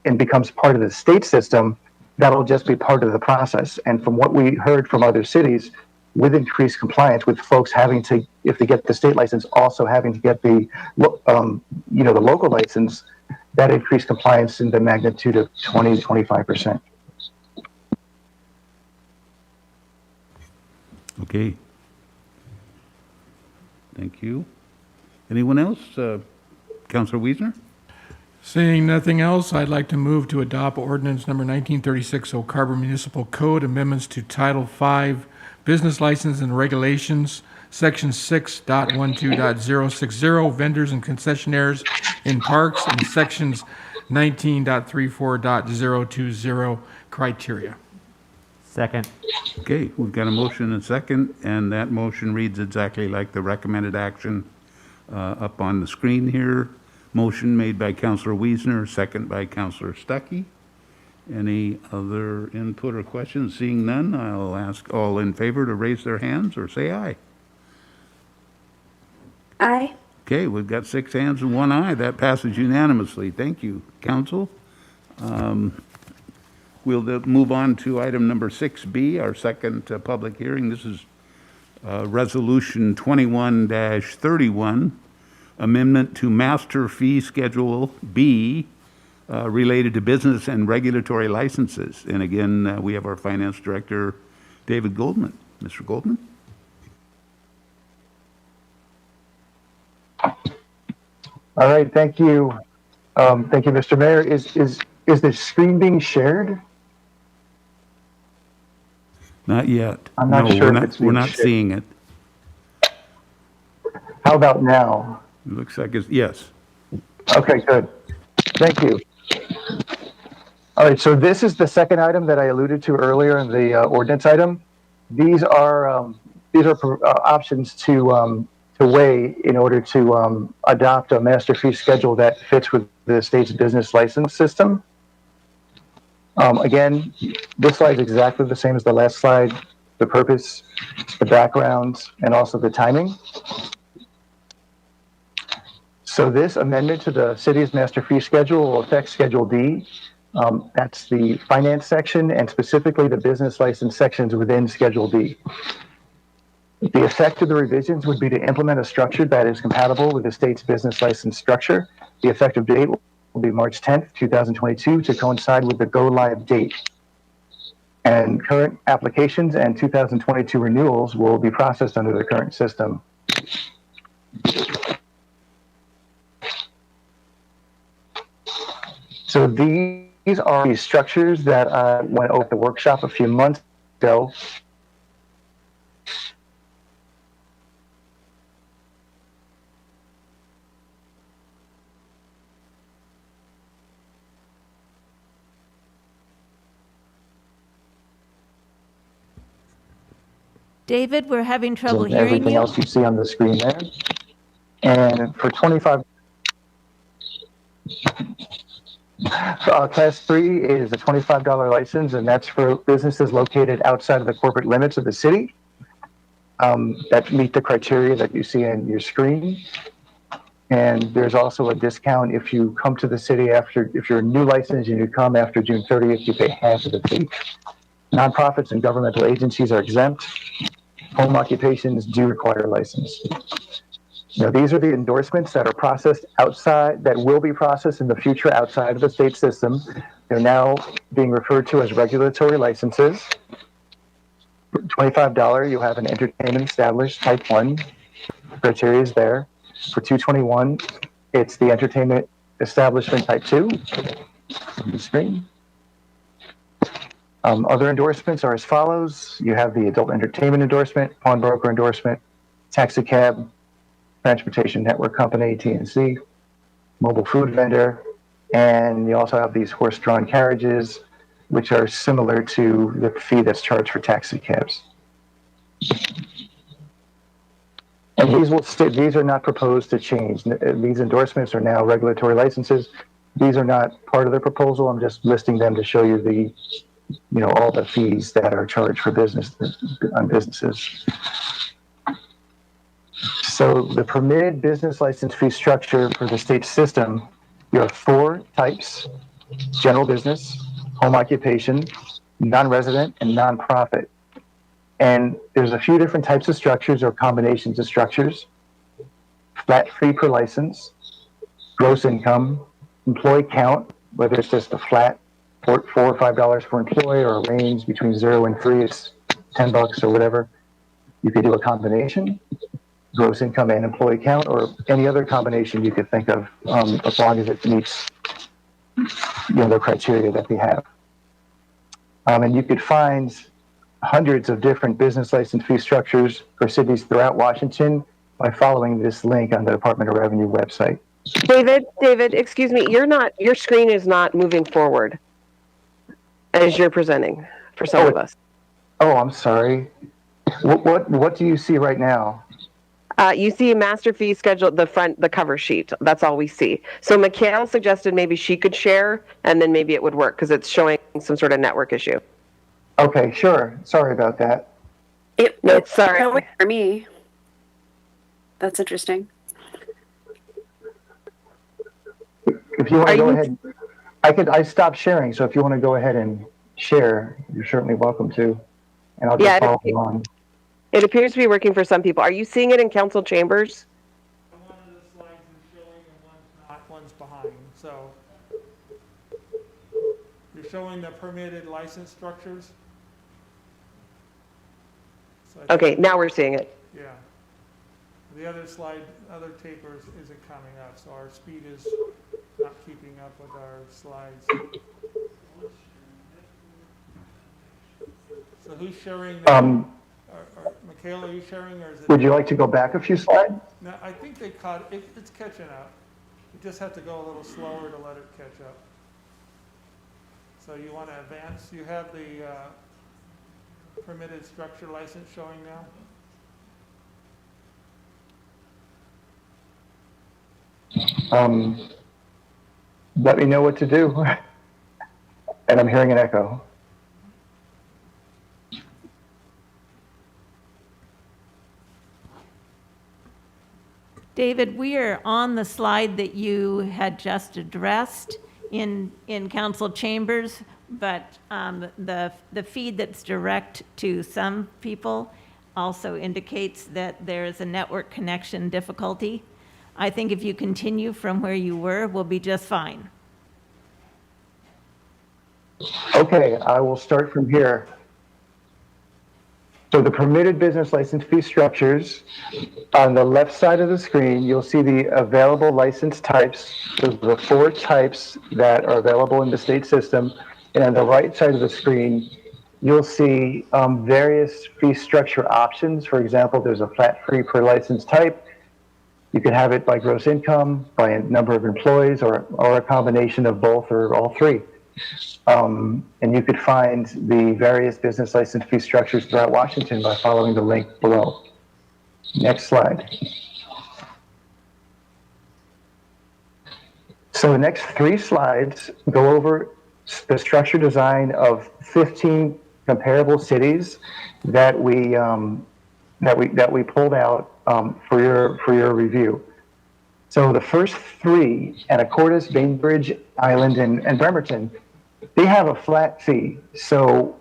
and becomes part of the state system, that'll just be part of the process. And from what we heard from other cities, with increased compliance, with folks having to, if they get the state license, also having to get the local license, that increased compliance in the magnitude of 20 to 25%. Okay. Thank you. Anyone else? Councilor Wiesner? Seeing nothing else, I'd like to move to adopt ordinance number 1936, Oak Harbor Municipal Code, amendments to Title V, Business License and Regulations, Section 6.12.060, vendors and concessionaires in parks, and Sections 19.34.020, criteria. Second. Okay, we've got a motion and a second, and that motion reads exactly like the recommended action up on the screen here. Motion made by Councillor Wiesner, second by Councillor Stuckey. Any other input or questions? Seeing none, I'll ask all in favor to raise their hands or say aye. Aye. Okay, we've got 6 hands and 1 aye. That passes unanimously. Thank you, Council. We'll move on to item number 6B, our second public hearing. This is Resolution 21-31, Amendment to Master Fee Schedule B related to business and regulatory licenses. And again, we have our Finance Director, David Goldman. Mr. Goldman? All right, thank you. Thank you, Mr. Mayor. Is the screen being shared? Not yet. I'm not No, sure if it's we're being not shared. seeing it. How about now? It looks like it's, yes. Okay, good. Thank you. All right, so this is the second item that I alluded to earlier in the ordinance item. These are options to weigh in order to adopt a master fee schedule that fits with the state's business license system. Again, this slide is exactly the same as the last slide, the purpose, the background, and also the timing. So this amendment to the city's master fee schedule will affect Schedule D. That's the finance section and specifically the business license sections within Schedule D. The effect of the revisions would be to implement a structure that is compatible with the state's business license structure. The effective date will be March 10th, 2022 to coincide with the go-live date. And current applications and 2022 renewals will be processed under the current system. So these are the structures that went over the workshop a few months ago. David, we're having trouble And hearing everything you. else you see on the screen there. And for 25, Class 3 is a $25 license, and that's for businesses located outside of the corporate limits of the city that meet the criteria that you see on your screen. And there's also a discount if you come to the city if you're a new license and you come after June 30th, you pay half of the fee. Nonprofits and governmental agencies are exempt. Home occupations do require a license. Now, these are the endorsements that are processed outside, that will be processed in the future outside of the state system. They're now being referred to as regulatory licenses. For $25, you have an entertainment established type 1. Criteria is there. For $221, it's the entertainment establishment type 2. On the screen. Other endorsements are as follows. You have the adult entertainment endorsement, pawnbroker endorsement, taxi cab, transportation network company, TNC, mobile food vendor, and you also have these horse-drawn carriages, which are similar to the fee that's charged for taxi cabs. And these are not proposed to change. These endorsements are now regulatory licenses. These are not part of the proposal. I'm just listing them to show you all the fees that are charged for businesses. So the permitted business license fee structure for the state system, you have 4 types: general business, home occupation, non-resident, and nonprofit. And there's a few different types of structures or combinations of structures: flat fee per license, gross income, employee count, whether it's just a flat $4 or $5 per employee or a range between 0 and 3, it's $10 or whatever. You could do a combination, gross income and employee count, or any other combination you could think of, as long as it meets the criteria that we have. And you could find hundreds of different business license fee structures for cities throughout Washington by following this link on the Department of Revenue website. David, excuse me, your screen is not moving forward as you're presenting for some of us. Oh, I'm sorry. What do you see right now? You see master fee schedule, the cover sheet. That's all we see. So Mikhail suggested maybe she could share, and then maybe it would work because it's showing some sort of network issue. Okay, sure. Sorry about that. No, sorry. Showing for me. That's interesting. If you want to go ahead, I stopped sharing, so if you want to go ahead and share, you're certainly welcome to. And I'll just follow along. It appears to be working for some people. Are you seeing it in council chambers? One of the slides is showing and one's not, one's behind, so. You're showing the permitted license structures? So Okay, now we're seeing it. Yeah. The other slide, other tapers isn't coming up, so our speed is not keeping up with our slides. So who's sharing now? Michaela, are you sharing, or is it? Would you like to go back a few slides? No, I think they caught it. It's catching up. You just have to go a little slower to let it catch up. So you want to advance? You have the permitted structure license showing now? Let me know what to do. And I'm hearing an echo. David, we are on the slide that you had just addressed in council chambers, but the feed that's direct to some people also indicates that there is a network connection difficulty. I think if you continue from where you were, we'll be just fine. Okay, I will start from here. So the permitted business license fee structures, on the left side of the screen, you'll see the available license types. Those are the 4 types that are available in the state system. And on the right side of the screen, you'll see various fee structure options. For example, there's a flat fee per license type. You can have it by gross income, by a number of employees, or a combination of both or all 3. And you could find the various business license fee structures throughout Washington by following the link below. Next slide. So the next 3 slides go over the structure design of 15 comparable cities that we pulled out for your review. So the first 3, Anacortes, Bainbridge Island, and Bremerton, they have a flat fee. So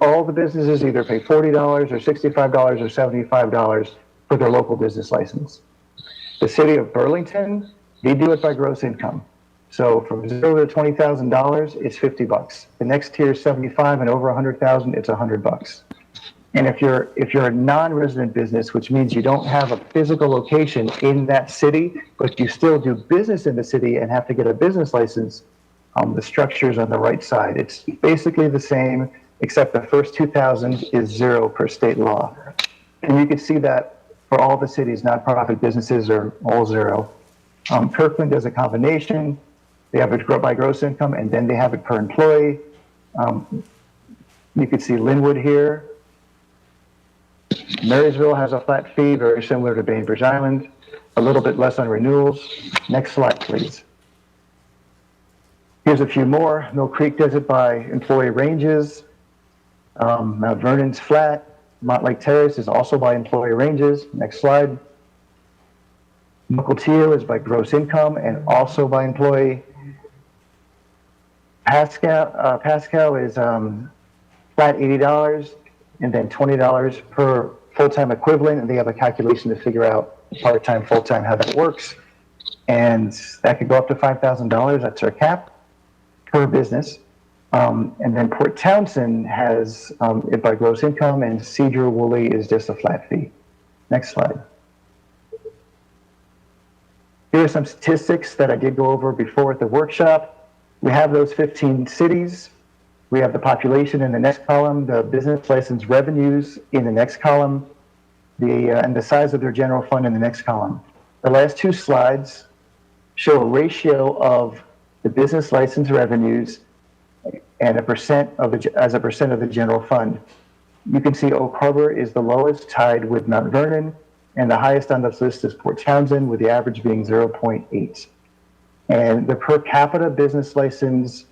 all the businesses either pay $40 or $65 or $75 for their local business license. The city of Burlington, they do it by gross income. So from $0 to $20,000, it's $50. The next tier is $75, and over $100,000, it's $100. And if you're a non-resident business, which means you don't have a physical location in that city, but you still do business in the city and have to get a business license, the structure's on the right side. It's basically the same, except the first 2,000 is 0 per state law. And you can see that for all the cities, nonprofit businesses are all 0. Kirkland does a combination. They have it by gross income, and then they have it per employee. You can see Linwood here. Marysville has a flat fee, very similar to Bainbridge Island, a little bit less on renewals. Next slide, please. Here's a few more. Mill Creek does it by employee ranges. Mount Vernon's flat. Montlake Terrace is also by employee ranges. Next slide. Mukilteo is by gross income and also by employee. Pascal is flat $80 and then $20 per full-time equivalent, and they have a calculation to figure out part-time, full-time, how that works. And that could go up to $5,000. That's our cap per business. And then Port Townsend has it by gross income, and Cedar Woolley is just a flat fee. Next slide. Here are some statistics that I did go over before at the workshop. We have those 15 cities. We have the population in the next column, the business license revenues in the next column, and the size of their general fund in the next column. The last 2 slides show a ratio of the business license revenues and as a percent of the general fund. You can see Oak Harbor is the lowest, tied with Mount Vernon, And the highest on this list is Port Townsend, with the average being 0.8. And the per capita business license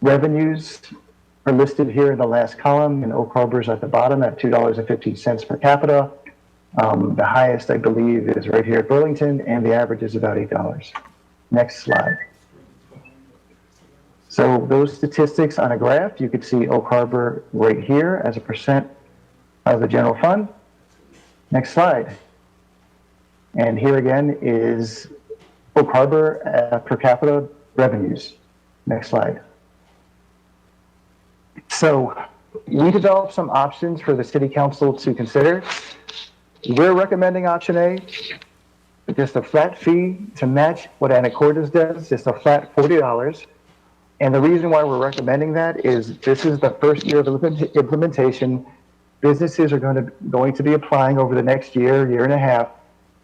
revenues are listed here in the last column, and Oak Harbor's at the bottom at $2.15 per capita. The highest, I believe, is right here at Burlington, and the average is about $8. Next slide. So those statistics on a graph, you could see Oak Harbor right here as a percent of the general fund. Next slide. And here again is Oak Harbor per capita revenues. Next slide. So we developed some options for the city council to consider. We're recommending option A, just a flat fee to match what Anacortes does, just a flat $40. And the reason why we're recommending that is this is the first year of implementation. Businesses are going to be applying over the next year and a half.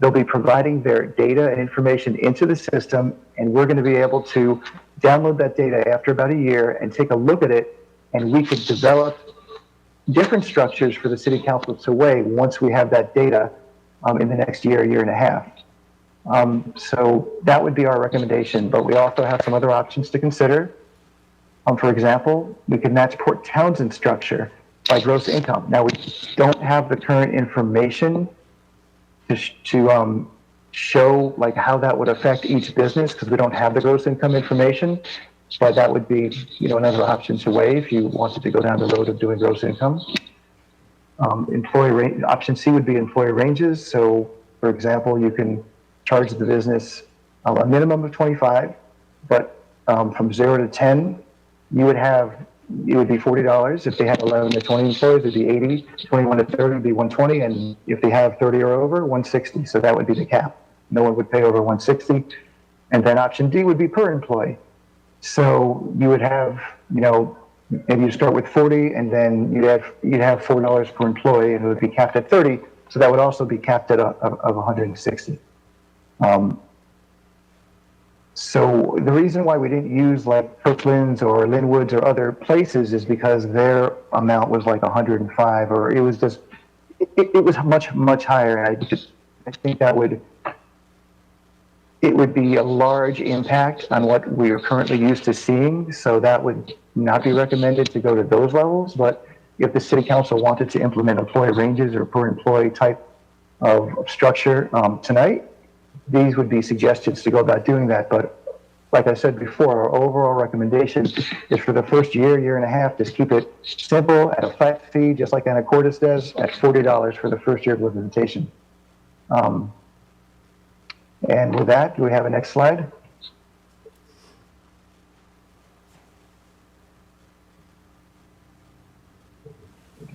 They'll be providing their data and information into the system, and we're going to be able to download that data after about a year and take a look at it, and we could develop different structures for the city council to weigh once we have that data in the next year and a half. So that would be our recommendation, but we also have some other options to consider. For example, we could match Port Townsend structure by gross income. Now, we don't have the current information to show like how that would affect each business because we don't have the gross income information, but that would be, another option to weigh if you wanted to go down the road of doing gross income. Option C would be employee ranges. So, for example, you can charge the business a minimum of 25, but from 0 to 10, it would be $40. If they have 11 to 20 employees, it'd be 80. 21 to 30 would be 120, and if they have 30 or over, 160. So that would be the cap. No one would pay over 160. And then option D would be per employee. So you would have, maybe you start with 40, and then you'd have $4 per employee, and it would be capped at 30. So that would also be capped at of 160. So the reason why we didn't use like Kirkland's or Linwood's or other places is because their amount was like 105, or it was just, it was much higher. And I think it would be a large impact on what we are currently used to seeing. So that would not be recommended to go to those levels. But if the city council wanted to implement employee ranges or per employee type of structure tonight, these would be suggestions to go about doing that. But like I said before, our overall recommendation is for the first year and a half, just keep it simple at a flat fee, just like Anacortes does, at $40 for the first year of implementation. And with that, do we have a next slide?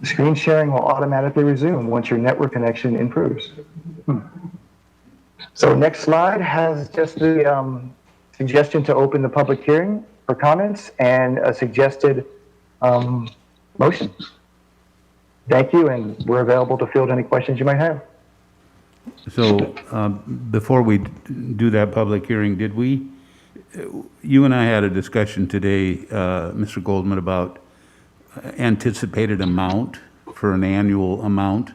Screen sharing will automatically resume once your network connection improves. So next slide has just the suggestion to open the public hearing for comments and a suggested motion. Thank you, and we're available to field any questions you might have. So before we do that public hearing, you and I had a discussion today, Mr. Goldman, about anticipated amount for an annual amount.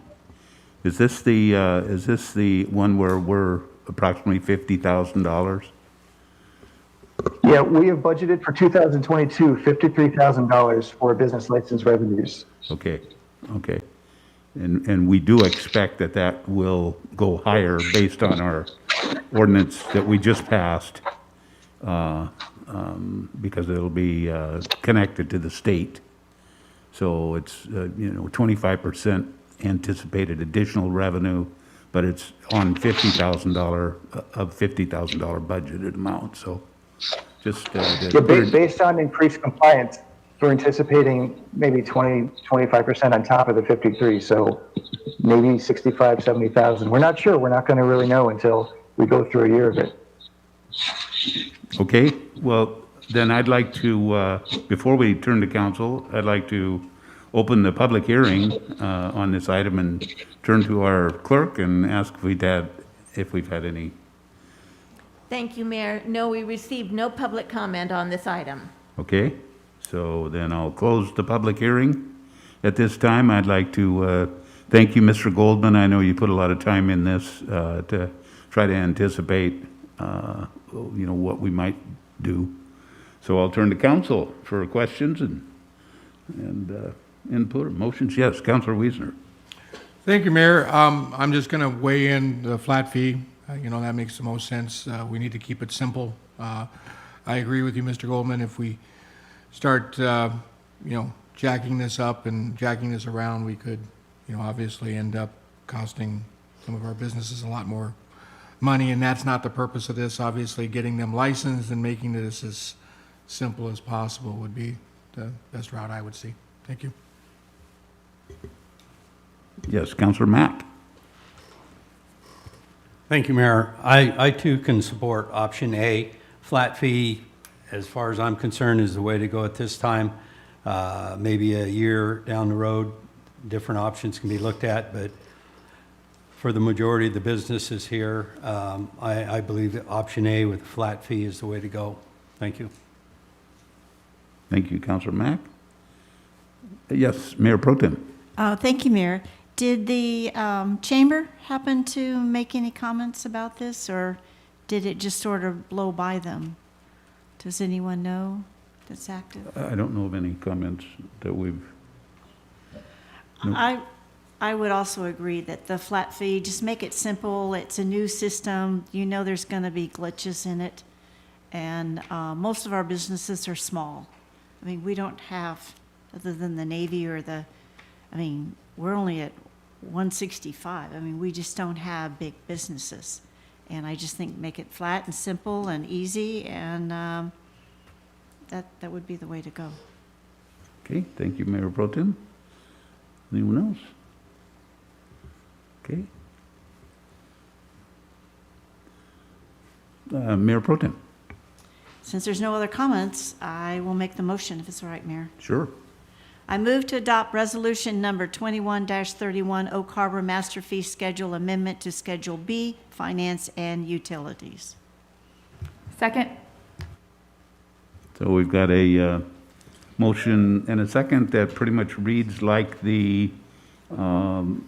Is this the one where we're approximately $50,000? Yeah, we have budgeted for 2022 $53,000 for business license revenues. Okay. And we do expect that will go higher based on our ordinance that we just passed, because it'll be connected to the state. So it's 25% anticipated additional revenue, but it's on $50,000 of $50,000 budgeted amount. So just based on increased compliance, we're anticipating maybe 25% on top of the 53. So maybe 65, 70,000. We're not sure. We're not going to really know until we go through a year of it. Okay. Well, then I'd like to, before we turn to council, I'd like to open the public hearing on this item and turn to our clerk and ask if we've had any. Thank you, Mayor. No, we received no public comment on this item. Okay. So then I'll close the public hearing. At this time, I'd like to Thank you, Mr. Goldman. I know you put a lot of time in this to try to anticipate, what we might do. So I'll turn to council for questions and input or motions. Yes, Councilor Wiesner. Thank you, Mayor. I'm just going to weigh in the flat fee. That makes the most sense. We need to keep it simple. I agree with you, Mr. Goldman. If we start, jacking this up and jacking this around, we could, obviously end up costing some of our businesses a lot more money, and that's not the purpose of this. Obviously, getting them licensed and making this as simple as possible would be the best route I would see. Thank you. Yes, Councilor Mack. Thank you, Mayor. I too can support option A. Flat fee, as far as I'm concerned, is the way to go at this time. Maybe a year down the road, different options can be looked at, but for the majority of the businesses here, I believe that option A with a flat fee is the way to go. Thank you. Thank you, Councilor Mack. Yes, Mayor Pro Tem. Thank you, Mayor. Did the chamber happen to make any comments about this, or did it just sort of blow by them? Does anyone know that's active? I don't know of any comments that we've... I would also agree that the flat fee, just make it simple. It's a new system. There's going to be glitches in it. And most of our businesses are small. I mean, we don't have, other than the Navy or we're only at 165. I mean, we just don't have big businesses. And I just think make it flat and simple and easy, and that would be the way to go. Okay, thank you, Mayor Pro Tem. Anyone else? Okay. Mayor Pro Tem. Since there's no other comments, I will make the motion, if it's all right, Mayor. Sure. I move to adopt resolution number 21-31 Oak Harbor Master Fee Schedule Amendment to Schedule B, Finance and Utilities. Second. So we've got a motion and a second that pretty much reads like the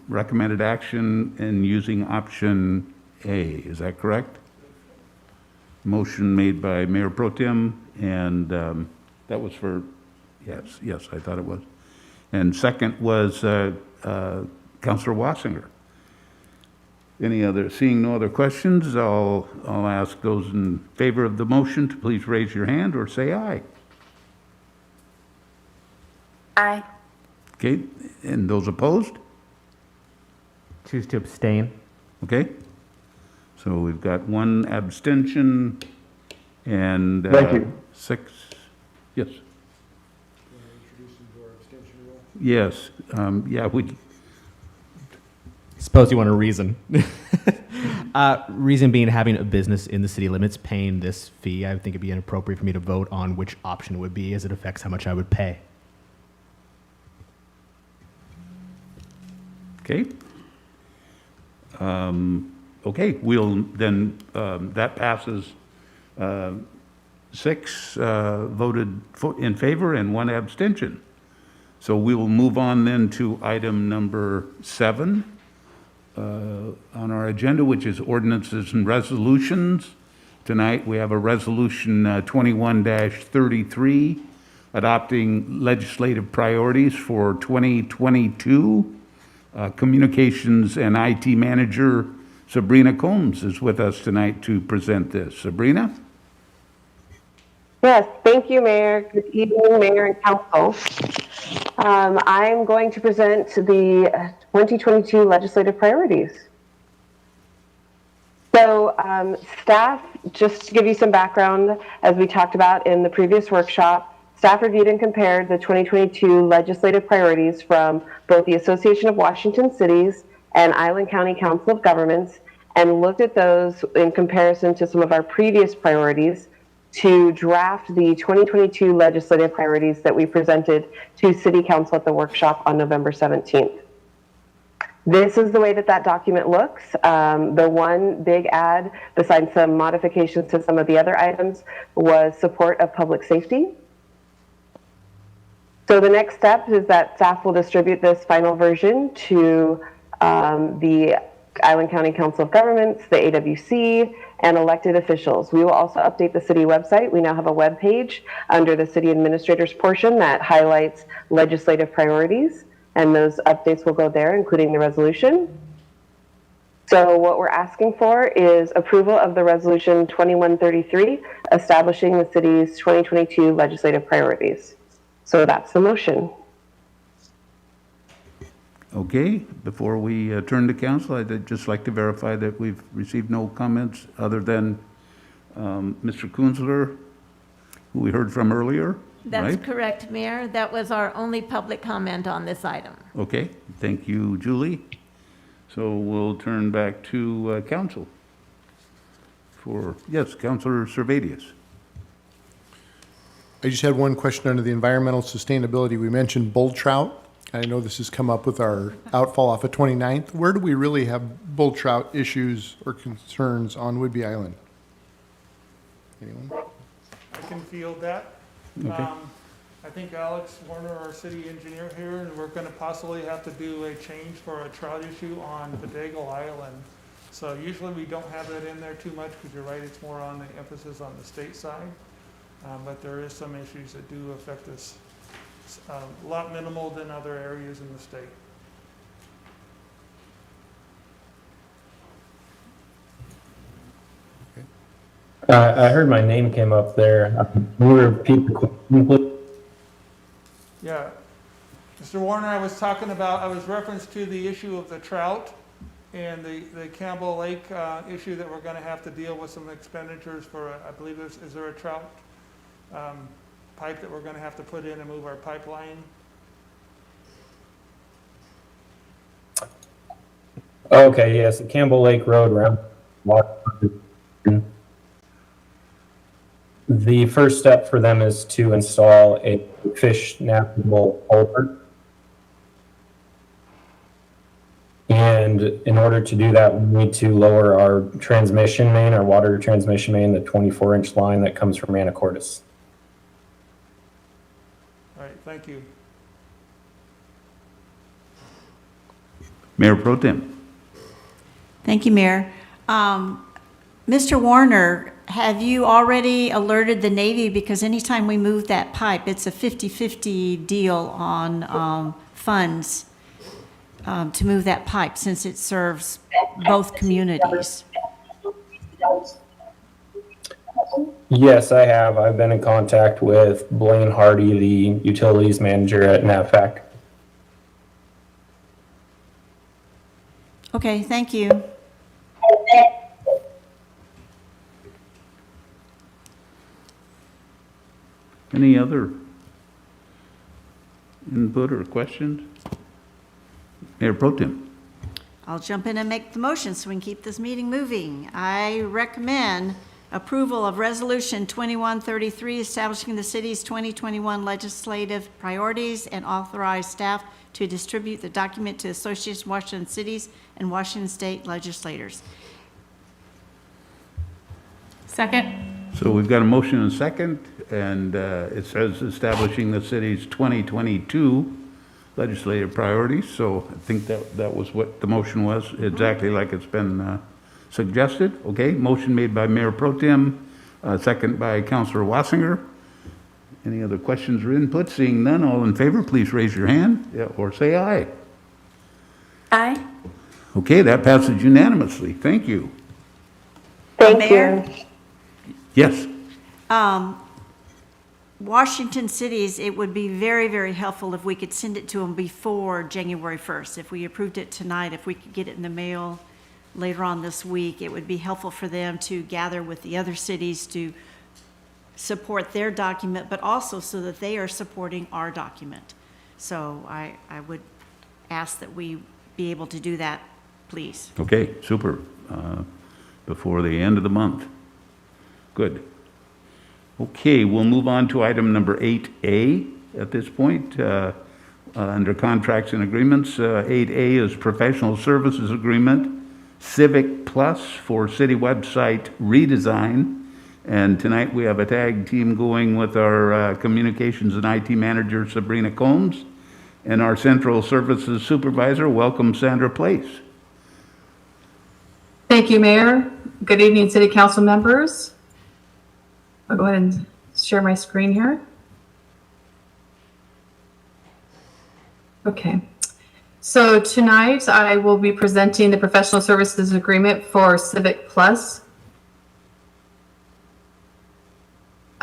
recommended action in using option A. Is that correct? Motion made by Mayor Pro Tem, and that was for, yes, I thought it was. And second was Councilor Wassinger. Seeing no other questions, I'll ask those in favor of the motion to please raise your hand or say aye. Aye. Okay, and those opposed? Choose to abstain. Okay. So we've got one abstention and Thank you. 6, yes. Yes, we, Suppose you want a reason. Reason being, having a business in the city limits paying this fee, I would think it'd be inappropriate for me to vote on which option it would be, as it affects how much I would pay. okay. Okay, we'll then, that passes 6 voted in favor and 1 abstention. So we will move on then to item number 7 on our agenda, which is ordinances and resolutions. Tonight we have a resolution 21-33 adopting legislative priorities for 2022. Communications and IT Manager Sabrina Combs is with us tonight to present this. Sabrina? Yes, thank you, Mayor. Good evening, Mayor and Council. I'm going to present the 2022 legislative priorities. So staff, just to give you some background, as we talked about in the previous workshop, staff reviewed and compared the 2022 legislative priorities from both the Association of Washington Cities and Island County Council of Governments, and looked at those in comparison to some of our previous priorities to draft the 2022 legislative priorities that we presented to City Council at the workshop on November 17th. This is the way that document looks. The one big add, besides some modifications to some of the other items, was support of public safety. So the next step is that staff will distribute this final version to the Island County Council of Governments, the AWC, and elected officials. We will also update the city website. We now have a web page under the city administrators portion that highlights legislative priorities, and those updates will go there, including the resolution. So what we're asking for is approval of the resolution 2133, establishing the city's 2022 legislative priorities. So that's the motion. Okay, before we turn to council, I'd just like to verify that we've received no comments other than Mr. Kunzler, who we heard from earlier, That's right? correct, Mayor. That was our only public comment on this item. Okay, thank you, Julie. So we'll turn back to council for, yes, Councilor Servadius. I just had one question under the environmental sustainability. We mentioned bull trout. I know this has come up with our outfall off of 29th. Where do we really have bull trout issues or concerns on Whidbey Island? Anyone? I can field that. Okay. I think Alex Warner, our city engineer here, and we're gonna possibly have to do a change for a trout issue on Fdoc Island. So usually we don't have that in there too much, because you're right, it's more on the emphasis on the state side. But there is some issues that do affect us, a lot minimal than other areas in the state. I heard my name came up there. Can you repeat the question, please? Yeah. Mr. Warner, I was reference to the issue of the trout and the Campbell Lake issue that we're going to have to deal with some expenditures for, I believe is there a trout pipe that we're going to have to put in and move our pipeline? Okay, yes, the Campbell Lake Road around. The first step for them is to install a fish navigable culvert. And in order to do that, we need to lower our transmission main, our water transmission main, the 24-inch line that comes from Anacortes. All right, thank you. Mayor Pro Tem. Thank you, Mayor. Mr. Warner, have you already alerted the Navy? Because anytime we move that pipe, it's a 50-50 deal on funds to move that pipe, since it serves both communities. Yes, I have. I've been in contact with Blaine Hardy, the utilities manager at NAVFAC. Okay, thank you. Any other input or questions? Mayor Pro Tem. I'll jump in and make the motion so we can keep this meeting moving. I recommend approval of Resolution 2133, establishing the city's 2021 legislative priorities, and authorize staff to distribute the document to Association of Washington Cities and Washington State legislators. Second. So we've got a motion and a second, and it says establishing the city's 2022 legislative priorities. So I think that was what the motion was, exactly like it's been suggested. Okay, motion made by Mayor Pro Tem, second by Councilor Wassinger. Any other questions or input? Seeing none, all in favor, please raise your hand or say aye. Aye. Okay, that passes unanimously. Thank you. Thank Mayor? you. Yes. Washington cities, it would be very, very helpful if we could send it to them before January 1st. If we approved it tonight, if we could get it in the mail later on this week, it would be helpful for them to gather with the other cities to support their document, but also so that they are supporting our document. So I would ask that we be able to do that, please. Okay, super. Before the end of the month. Good. Okay, we'll move on to item number 8A at this point. Under contracts and agreements, 8A is professional services agreement, Civic Plus for city website redesign. And tonight we have a tag team going with our communications and IT manager, Sabrina Combs. And our Central Services Supervisor, welcome Sandra Place. Thank you, Mayor. Good evening, City Council members. I'll go ahead and share my screen here. Okay. So tonight I will be presenting the professional services agreement for Civic Plus.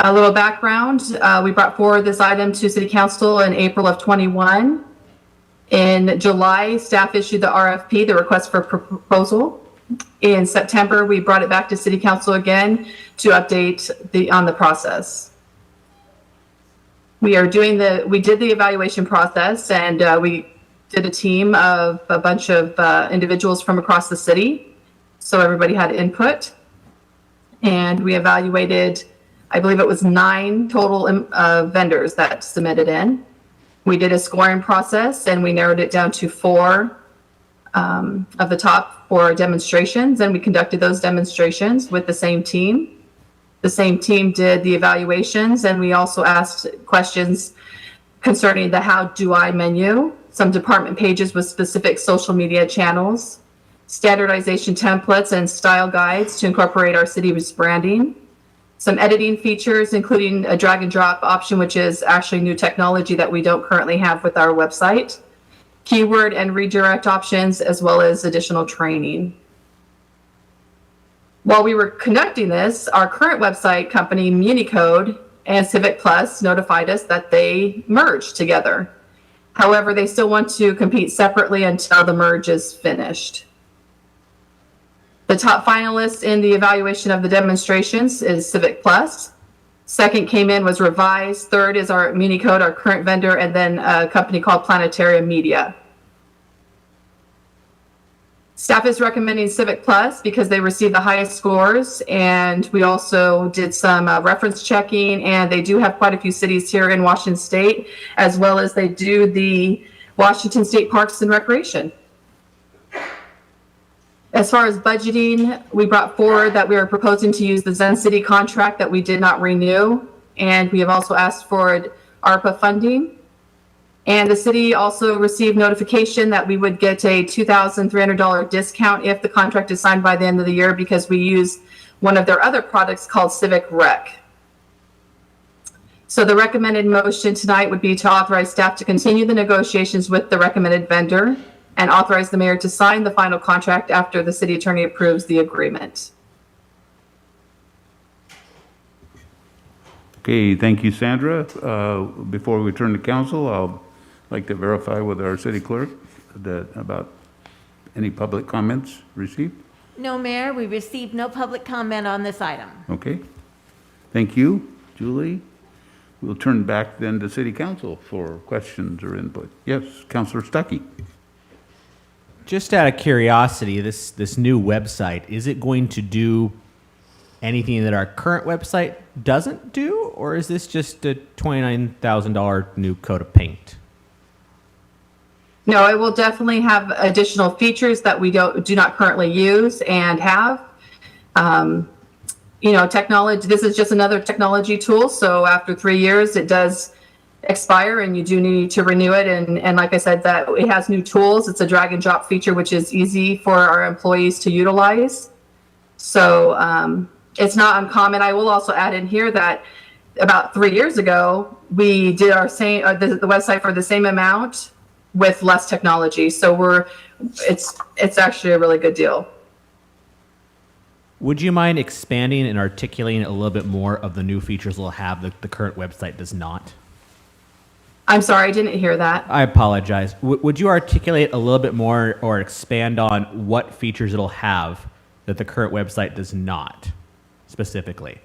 A little background, we brought forward this item to City Council in April of 21. In July, staff issued the RFP, the request for proposal. In September, we brought it back to City Council again to update on the process. We did the evaluation process, and we did a team of a bunch of individuals from across the city. So everybody had input, and we evaluated, I believe it was 9 total vendors that submitted in. We did a scoring process, and we narrowed it down to 4 of the top 4 demonstrations, and we conducted those demonstrations with the same team. The same team did the evaluations, and we also asked questions concerning the how do I menu, some department pages with specific social media channels, standardization templates and style guides to incorporate our city's branding, some editing features, including a drag and drop option, which is actually new technology that we don't currently have with our website, keyword and redirect options, as well as additional training. While we were conducting this, our current website company, Municode, and Civic Plus notified us that they merged together. However, they still want to compete separately until the merge is finished. The top finalist in the evaluation of the demonstrations is Civic Plus. Second came in was Revise. Third is our Municode, our current vendor, and then a company called Planetarium Media. Staff is recommending Civic Plus because they received the highest scores, and we also did some reference checking, and they do have quite a few cities here in Washington State, as well as they do the Washington State Parks and Recreation. As far as budgeting, we brought forward that we are proposing to use the Zen City contract that we did not renew, and we have also asked for ARPA funding. And the city also received notification that we would get a $2,300 discount if the contract is signed by the end of the year, because we use one of their other products called Civic Rec. So the recommended motion tonight would be to authorize staff to continue the negotiations with the recommended vendor and authorize the mayor to sign the final contract after the city attorney approves the agreement. Okay, thank you, Sandra. Before we turn to council, I'll like to verify with our city clerk about any public comments received. No, Mayor, we received no public comment on this item. Okay, thank you, Julie. We'll turn back then to city council for questions or input. Yes, Councilor Stuckey. Just out of curiosity, this new website, is it going to do anything that our current website doesn't do, or is this just a $29,000 new coat of paint? No, it will definitely have additional features that we do not currently use and have. Technology, this is just another technology tool. So after 3 years, it does expire and you do need to renew it. And like I said, that it has new tools. It's a drag and drop feature, which is easy for our employees to utilize. So it's not uncommon. I will also add in here that about 3 years ago, we did our same the website for the same amount with less technology. So it's actually a really good deal. Would you mind expanding and articulating a little bit more of the new features it'll have that the current website does not? I'm sorry, I didn't hear that. I apologize. Would you articulate a little bit more or expand on what features it'll have that the current website does not, specifically?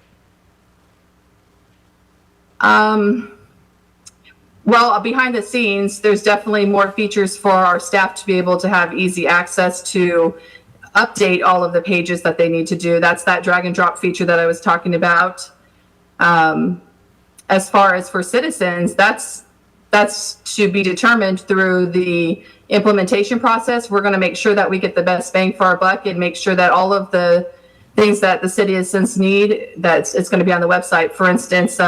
Well, behind the scenes, there's definitely more features for our staff to be able to have easy access to update all of the pages that they need to do. That's that drag and drop feature that I was talking about. As far as for citizens, that's to be determined through the implementation process. We're going to make sure that we get the best bang for our buck and make sure that all of the things that the citizens need, it's going to be on the website. For instance,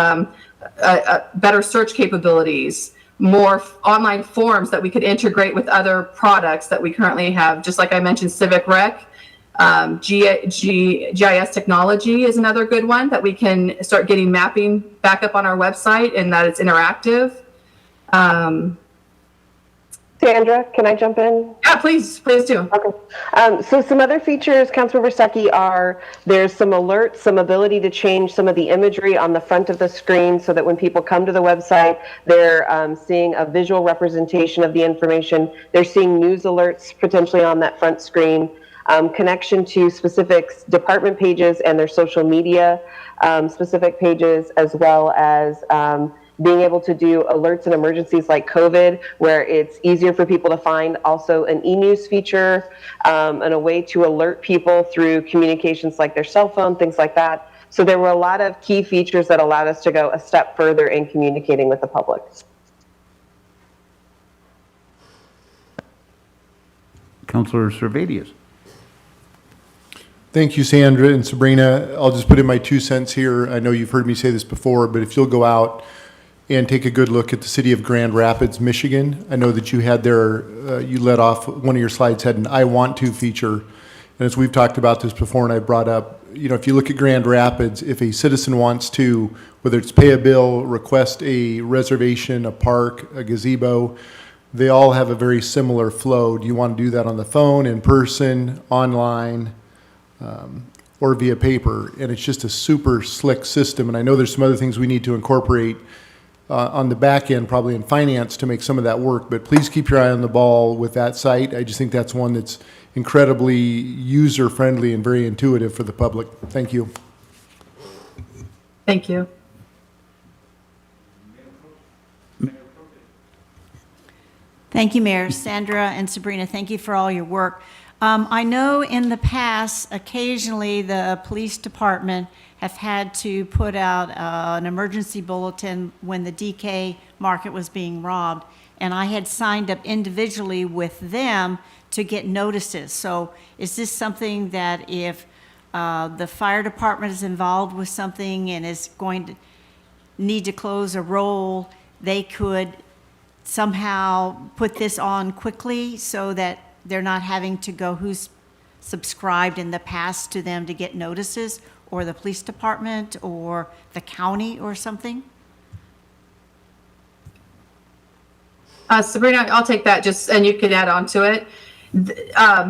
better search capabilities, more online forms that we could integrate with other products that we currently have. Just like I mentioned, Civic Rec, GIS technology is another good one that we can start getting mapping back up on our website and that it's interactive. Sandra, can I jump in? Yeah, please do. Okay. So some other features, Councilmember Stuckey, are there's some alerts, some ability to change some of the imagery on the front of the screen so that when people come to the website, they're seeing a visual representation of the information. They're seeing news alerts potentially on that front screen. Connection to specific department pages and their social media specific pages, as well as being able to do alerts and emergencies like COVID, where it's easier for people to find. Also an e-news feature and a way to alert people through communications like their cell phone, things like that. So there were a lot of key features that allowed us to go a step further in communicating with the public. Councilor Servadius. Thank you, Sandra and Sabrina. I'll just put in my 2 cents here. I know you've heard me say this before, but if you'll go out and take a good look at the city of Grand Rapids, Michigan. I know that you had there, you led off, one of your slides had an I want to feature. And as we've talked about this before, and I brought up, you know, if you look at Grand Rapids, if a citizen wants to, whether it's pay a bill, request a reservation, a park, a gazebo, they all have a very similar flow. Do you want to do that on the phone, in person, online, or via paper? And it's just a super slick system. And I know there's some other things we need to incorporate on the back end, probably in finance, to make some of that work. But please keep your eye on the ball with that site. I just think that's one that's incredibly user-friendly and very intuitive for the public. Thank you. Thank you. Thank you, Mayor. Sandra and Sabrina, thank you for all your work. I know in the past, occasionally the police department have had to put out an emergency bulletin when the DK market was being robbed, and I had signed up individually with them to get notices. So is this something that if the fire department is involved with something and is going to need to close a roll, they could somehow put this on quickly so that they're not having to go who's subscribed in the past to them to get notices, or the police department or the county or something? Sabrina, I'll take that just, and you can add on to it.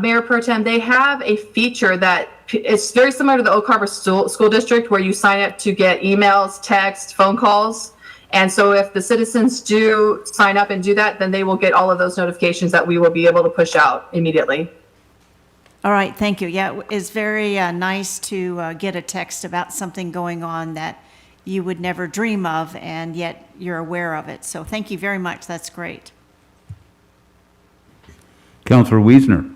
Mayor Pro Tem, they have a feature that it's very similar to the Oak Harbor School District, where you sign up to get emails, text, phone calls. And so if the citizens do sign up and do that, then they will get all of those notifications that we will be able to push out immediately. All right, thank you. Yeah, it's very nice to get a text about something going on that you would never dream of, and yet you're aware of it. So thank you very much. That's great. Councilor Wiesner.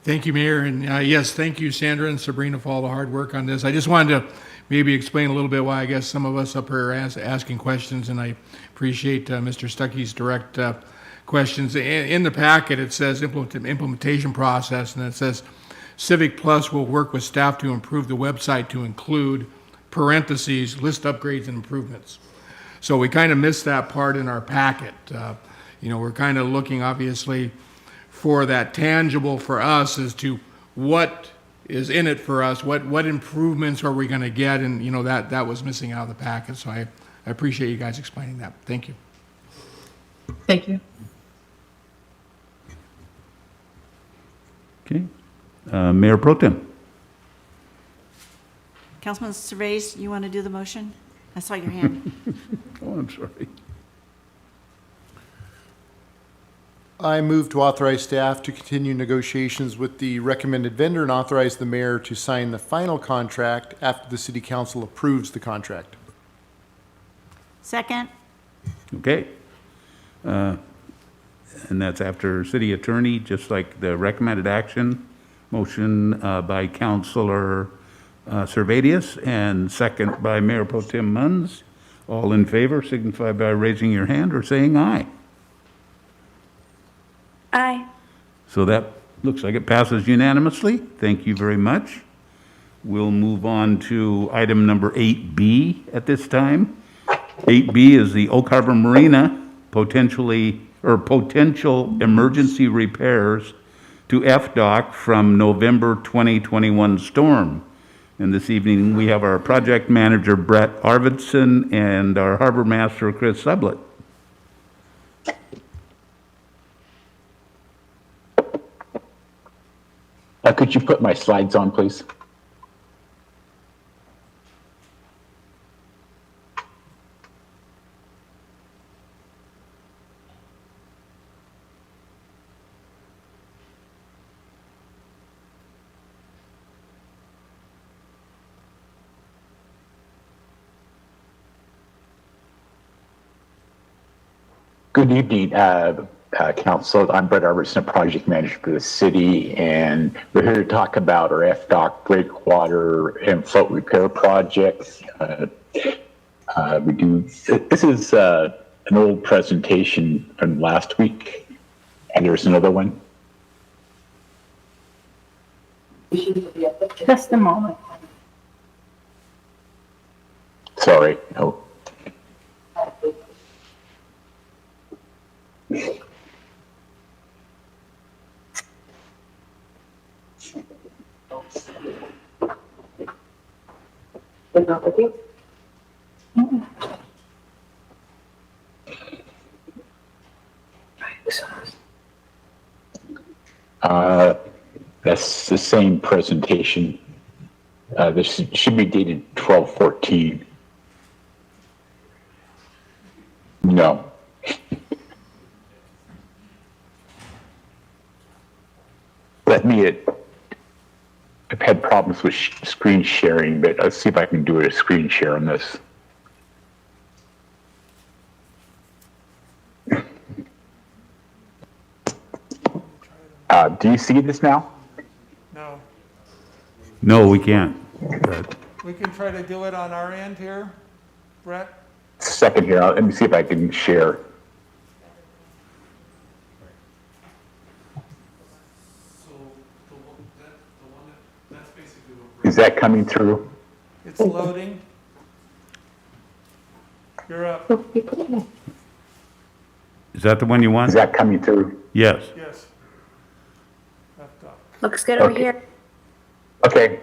Thank you, Mayor. And yes, thank you, Sandra and Sabrina, for all the hard work on this. I just wanted to maybe explain a little bit why I guess some of us up here are asking questions, and I appreciate Mr. Stuckey's direct questions. In the packet, it says implementation process, and it says Civic Plus will work with staff to improve the website to include parentheses, list upgrades and improvements. So we kind of missed that part in our packet. You know, we're kind of looking, obviously, for that tangible for us as to what is in it for us, what improvements are we going to get, and you know that was missing out of the packet. So I appreciate you guys explaining that. Thank you. Thank you. Okay. Mayor Pro Tem. Councilman Servais, you want to do the motion? I saw your hand. Oh, I'm sorry. I move to authorize staff to continue negotiations with the recommended vendor and authorize the mayor to sign the final contract after the city council approves the contract. Second. Okay. And that's after city attorney, just like the recommended action. Motion by Councilor Servadius and second by Mayor Pro Tem Munns. All in favor signify by raising your hand or saying aye. Aye. So that looks like it passes unanimously. Thank you very much. We'll move on to item number 8B at this time. 8B is the Oak Harbor Marina potential emergency repairs to Fdoc from November 2021 storm. And this evening, we have our project manager, Brett Arvidsson, and our harbor master, Chris Sublett. Could you put my slides on, please? Good evening, Council. I'm Brett Arvidsson, Project Manager for the city, and we're here to talk about our Fdoc breakwater and float repair project. This is an old presentation from last week, and there's another one. Just a moment. Sorry. Oh. That's the same presentation. This should be dated 12/14. No. I've had problems with screen sharing, but let's see if I can do a screen share on this. Do you see this now? No. No, we can't. We can try to do it on our end here, Brett. Second here, let me see if I can share. Is that coming through? It's loading. You're up. Is that the one you want? Is that coming through? Yes. Yes. Looks good over here. Okay,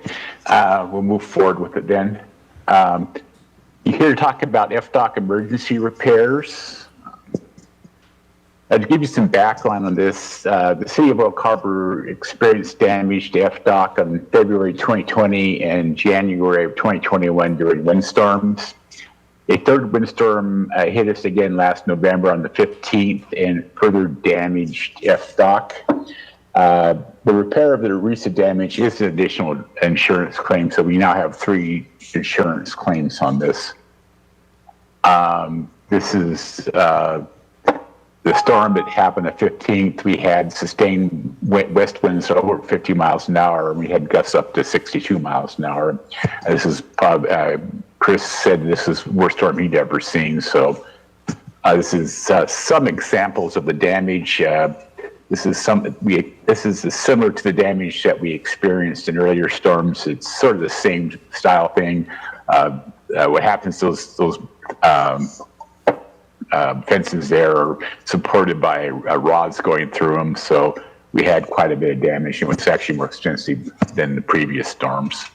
we'll move forward with it then. You're here to talk about Fdoc emergency repairs. To give you some background on this, the City of Oak Harbor experienced damage to Fdoc on February 2020 and January of 2021 during windstorms. A third windstorm hit us again last November on the 15th and further damaged Fdoc. The repair of the recent damage is an additional insurance claim, so we now have 3 insurance claims on this. This is the storm that happened the 15th. We had sustained west winds over 50 miles an hour, and we had gusts up to 62 miles an hour. This is probably, Chris said this is the worst storm he'd ever seen. So this is some examples of the damage. This is similar to the damage that we experienced in earlier storms. It's sort of the same style thing. What happens? Those fences there are supported by rods going through them, so we had quite a bit of damage, and it's actually more extensive than the previous storms.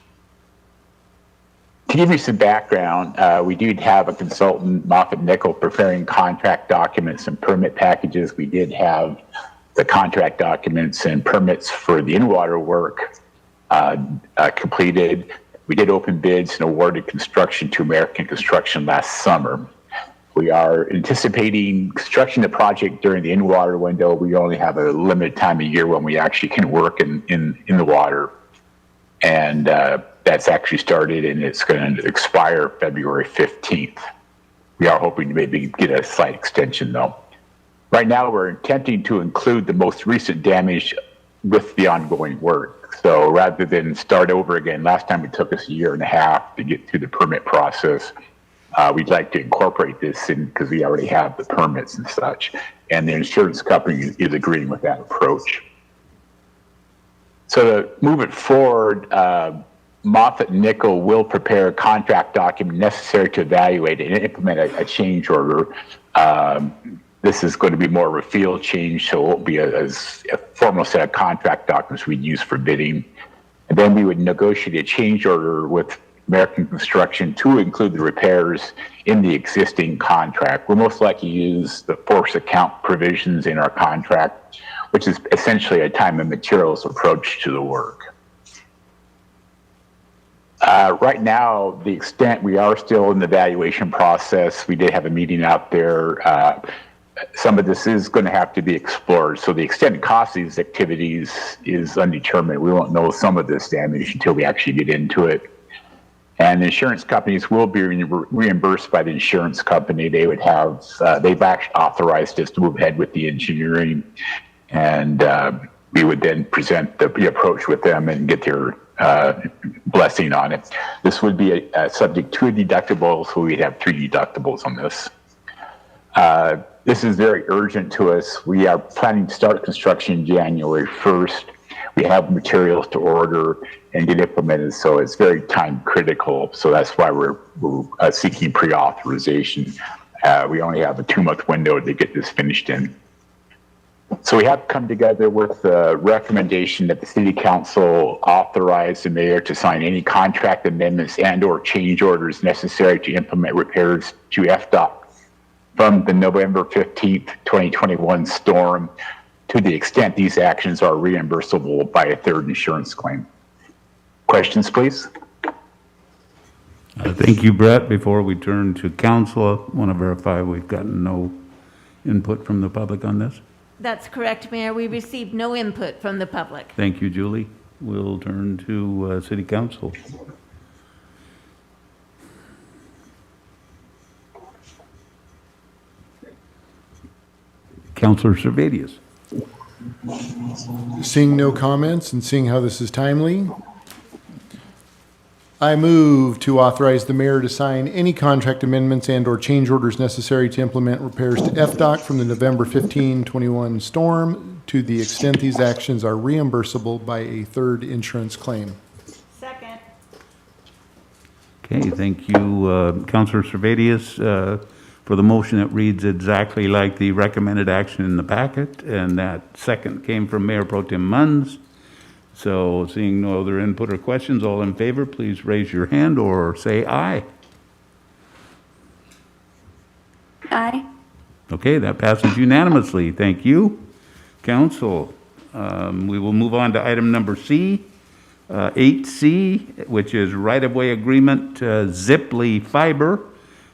To give you some background, we did have a consultant, Moffett Nickel, preparing contract documents and permit packages. We did have the contract documents and permits for the in-water work completed. We did open bids and awarded construction to American Construction last summer. We are anticipating construction of the project during the in-water window. We only have a limited time of year when we actually can work in the water. And that's actually started, and it's going to expire February 15th. We are hoping to maybe get a slight extension, though. Right now, we're attempting to include the most recent damage with the ongoing work. So rather than start over again, last time it took us 1.5 years to get through the permit process. We'd like to incorporate this in because we already have the permits and such. And the insurance company is agreeing with that approach. So to move it forward, Moffett Nickel will prepare a contract document necessary to evaluate and implement a change order. This is going to be more of a field change, so it won't be a formal set of contract documents we'd use for bidding. And then we would negotiate a change order with American Construction to include the repairs in the existing contract. We'll most likely use the force account provisions in our contract, which is essentially a time and materials approach to the work. Right now, the extent we are still in the evaluation process, we did have a meeting out there. Some of this is going to have to be explored. So the extent and cost of these activities is undetermined. We won't know some of this damage until we actually get into it. And insurance companies will be reimbursed by the insurance company. They would have, they've actually authorized us to move ahead with the engineering, and we would then present the approach with them and get their blessing on it. This would be subject to a deductible, so we'd have 3 deductibles on this. This is very urgent to us. We are planning to start construction January 1st. We have materials to order and get implemented, so it's very time critical. So that's why we're seeking pre-authorization. We only have a 2-month window to get this finished in. So we have come together with the recommendation that the City Council authorize the mayor to sign any contract amendments and/or change orders necessary to implement repairs to Fdoc from the November 15th, 2021 storm, to the extent these actions are reimbursable by a third insurance claim. Questions, please? Thank you, Brett. Before we turn to council, I want to verify we've gotten no input from the public on this. That's correct, Mayor. We received no input from the public. Thank you, Julie. We'll turn to city council. Councilor Servadius. Seeing no comments and seeing how this is timely, I move to authorize the mayor to sign any contract amendments and/or change orders necessary to implement repairs to Fdoc from the November 15, 21 storm, to the extent these actions are reimbursable by a third insurance claim. Second. Okay, thank you, Councilor Servadius, for the motion that reads exactly like the recommended action in the packet, and that second came from Mayor Pro Tem Munns. So seeing no other input or questions, all in favor, please raise your hand or say aye. Aye. Okay, that passes unanimously. Thank you, Council. We will move on to item number C, 8C, which is right-of-way agreement Zipley Fiber.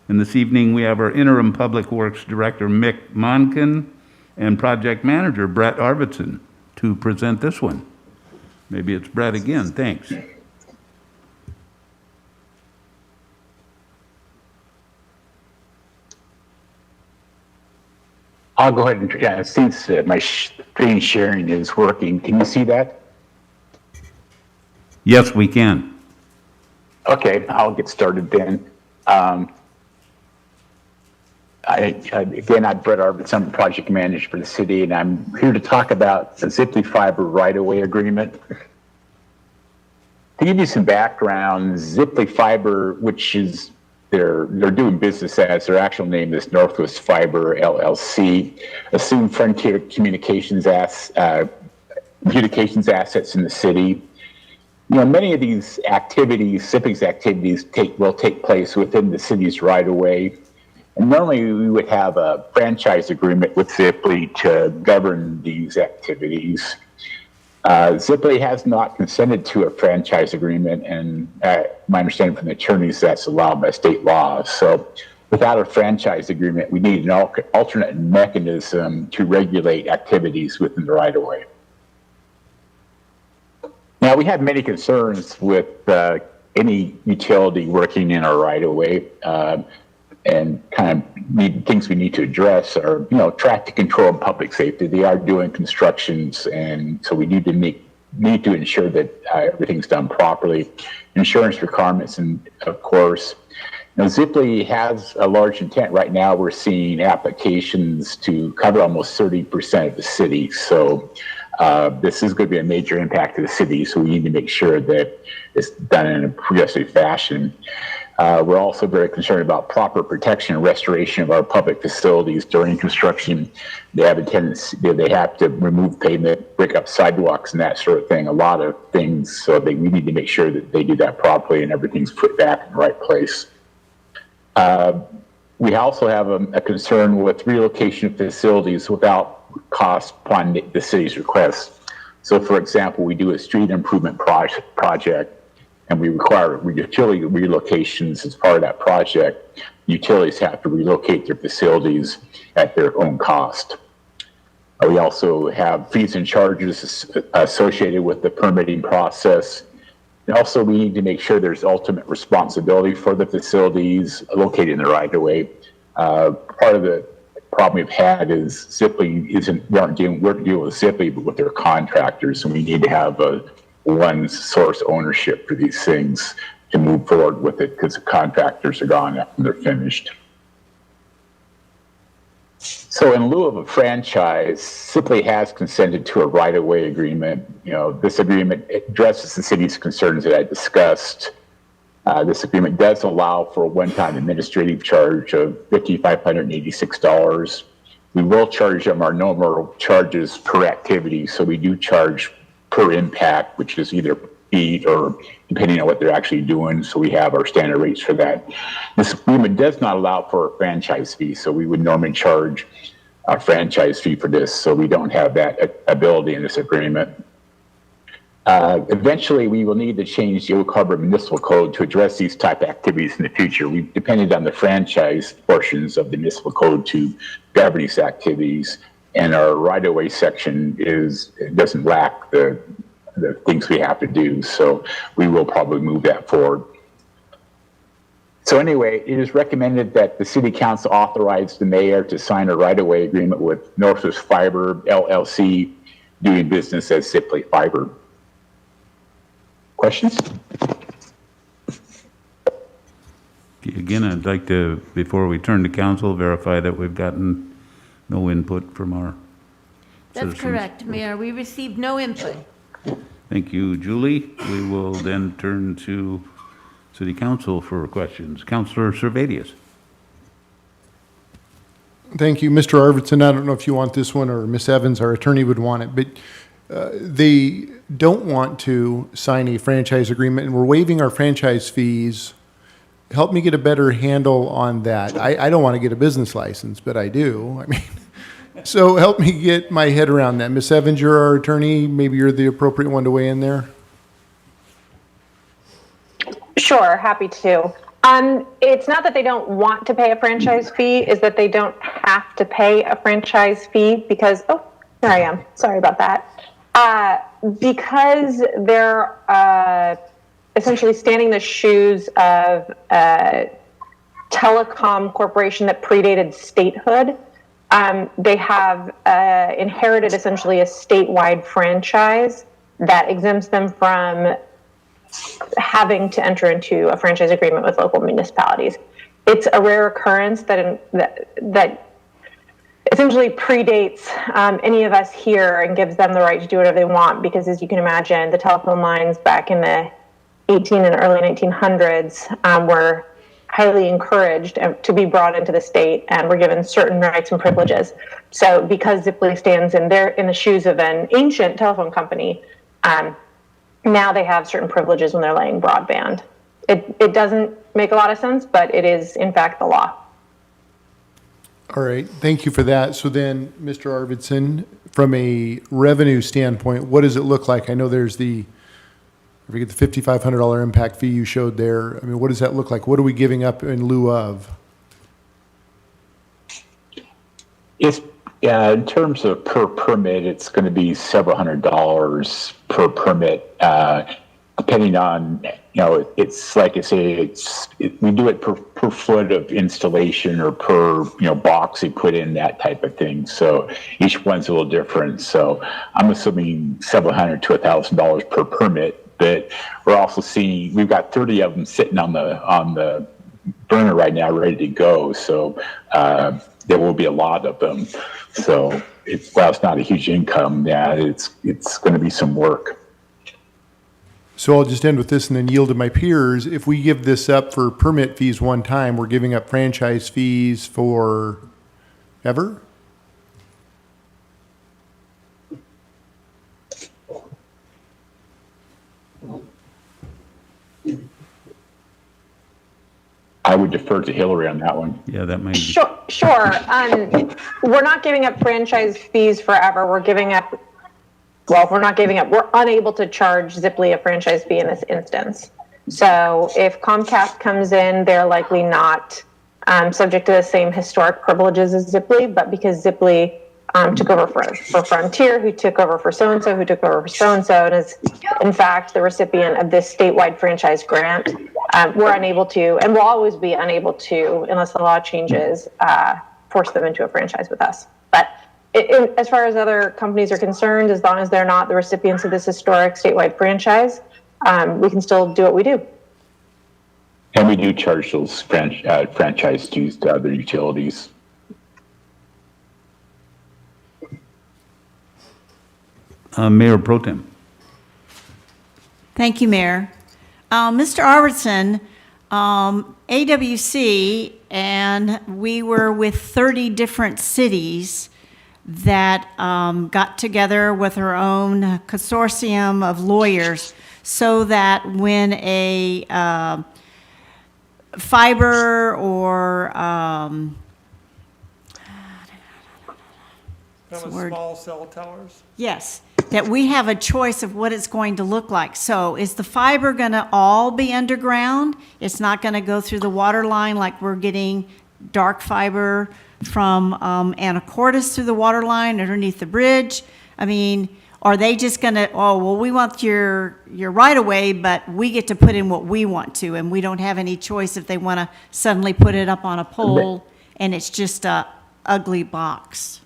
And this evening, we have our interim Public Works Director, Mick Monken, and Project Manager, Brett Arvidsson, to present this one. Maybe it's Brett again. Thanks. I'll go ahead and, since my screen sharing is working, can you see that? Yes, we can. Okay, I'll get started then. Again, I'm Brett Arvidsson, I'm project manager for the city, and I'm here to talk about the Zipley Fiber right-of-way agreement. To give you some background, Zipley Fiber, which is they're doing business as, their actual name is Northwest Fiber LLC, assumed Frontier Communications assets in the city. You know, many of these activities, Zipley's activities, will take place within the city's right-of-way. And normally we would have a franchise agreement with Zipley to govern these activities. Zipley has not consented to a franchise agreement, and my understanding from the attorneys, that's allowed by state law. So without a franchise agreement, we need an alternate mechanism to regulate activities within the right-of-way. Now, we have many concerns with any utility working in our right-of-way. And kind of things we need to address are, you know, traffic control and public safety. They are doing constructions, and so we need to ensure that everything's done properly. Insurance requirements, and of course, you know, Zipley has a large intent right now. We're seeing applications to cover almost 30% of the city. So this is going to be a major impact to the city. So we need to make sure that it's done in a progressive fashion. We're also very concerned about proper protection and restoration of our public facilities during construction. They have a tendency, they have to remove pavement, break up sidewalks and that sort of thing, a lot of things. So we need to make sure that they do that properly and everything's put back in the right place. We also have a concern with relocation of facilities without cost upon the city's request. So for example, we do a street improvement project and we require utility relocations as part of that project. Utilities have to relocate their facilities at their own cost. We also have fees and charges associated with the permitting process. And also, we need to make sure there's ultimate responsibility for the facilities located in the right-of-way. Part of the problem we've had is we're dealing with Zipley, but with their contractors, and we need to have one source ownership for these things to move forward with it because the contractors are gone after they're finished. So in lieu of a franchise, Zipley has consented to a right-of-way agreement. This agreement addresses the city's concerns that I discussed. This agreement does allow for a one-time administrative charge of $5,586. We will charge them our normal charges per activity, so we do charge per impact, which is either feet or depending on what they're actually doing. So we have our standard rates for that. This agreement does not allow for a franchise fee, so we would normally charge a franchise fee for this, so we don't have that ability in this agreement. Eventually, we will need to change the Oak Harbor Municipal Code to address these type of activities in the future. We've depended on the franchise portions of the Municipal Code to govern these activities, and our right-of-way section doesn't lack the things we have to do, so we will probably move that forward. So anyway, it is recommended that the City Council authorize the mayor to sign a right-of-way agreement with Northwest Fiber, LLC, doing business as Zipley Fiber. Questions? Again, I'd like to, before we turn to council, verify that we've gotten no input from our That's citizens. correct, Mayor. We received no input. Thank you, Julie. We will then turn to City Council for questions. Councilor Servadius. Thank you, Mr. Arvidsson. I don't know if you want this one or Ms. Evans, our attorney, would want it, but they don't want to sign a franchise agreement, and we're waiving our franchise fees. Help me get a better handle on that. I don't want to get a business license, but I do. I mean, so help me get my head around that. Ms. Evans, you're our attorney. Maybe you're the appropriate one to weigh in there. Sure, happy to. It's not that they don't want to pay a franchise fee, is that they don't have to pay a franchise fee because, oh, there I am. Sorry about that. Because they're essentially standing the shoes of a telecom corporation that predated statehood. They have inherited essentially a statewide franchise that exempts them from having to enter into a franchise agreement with local municipalities. It's a rare occurrence that essentially predates any of us here and gives them the right to do whatever they want, because as you can imagine, the telephone lines back in the 18 and early 1900s were highly encouraged to be brought into the state and were given certain rights and privileges. So because Zipley stands in the shoes of an ancient telephone company, now they have certain privileges when they're laying broadband. It doesn't make a lot of sense, but it is in fact the law. All right, thank you for that. So then, Mr. Arvidsson, from a revenue standpoint, what does it look like? I know there's I forget the $5,500 impact fee you showed there. I mean, what does that look like? What are we giving up in lieu of? In terms of per permit, it's going to be several $100s per permit, depending on, it's like I say, we do it per foot of installation or per, box you put in, that type of thing. So each one's a little different. So I'm assuming several $100 to $1,000 per permit. But we're also seeing, we've got 30 of them sitting on the burner right now, ready to go. So there will be a lot of them. So while it's not a huge income, yeah, it's going to be some work. So I'll just end with this and then yield to my peers. If we give this up for permit fees one time, we're giving up franchise fees for ever? I would defer to Hillary on that one. Yeah, that might be. Sure. We're not giving up franchise fees forever. We're unable to charge Ziply a franchise fee in this instance. So if Comcast comes in, they're likely not subject to the same historic privileges as Ziply, but because Ziply took over for Frontier, who took over for so-and-so, who took over for so-and-so, and is in fact the recipient of this statewide franchise grant, we're unable to, and will always be unable to, unless the law changes, force them into a franchise with us. But as far as other companies are concerned, as long as they're not the recipients of this historic statewide franchise, we can still do what we do. And we do charge those franchise dues to other utilities. Mayor Pro Tem. Thank you, Mayor. Mr. Arvidsson, AWC, and we were with 30 different cities that got together with our own consortium of lawyers so that when a fiber or small cell towers? Yes, that we have a choice of what it's going to look like. So is the fiber going to all be underground? It's not going to go through the water line like we're getting dark fiber from Anacortes through the water line underneath the bridge? I mean, are they just going to, oh, well, we want your right of way, but we get to put in what we want to, and we don't have any choice if they want to suddenly put it up on a pole and it's just a ugly box?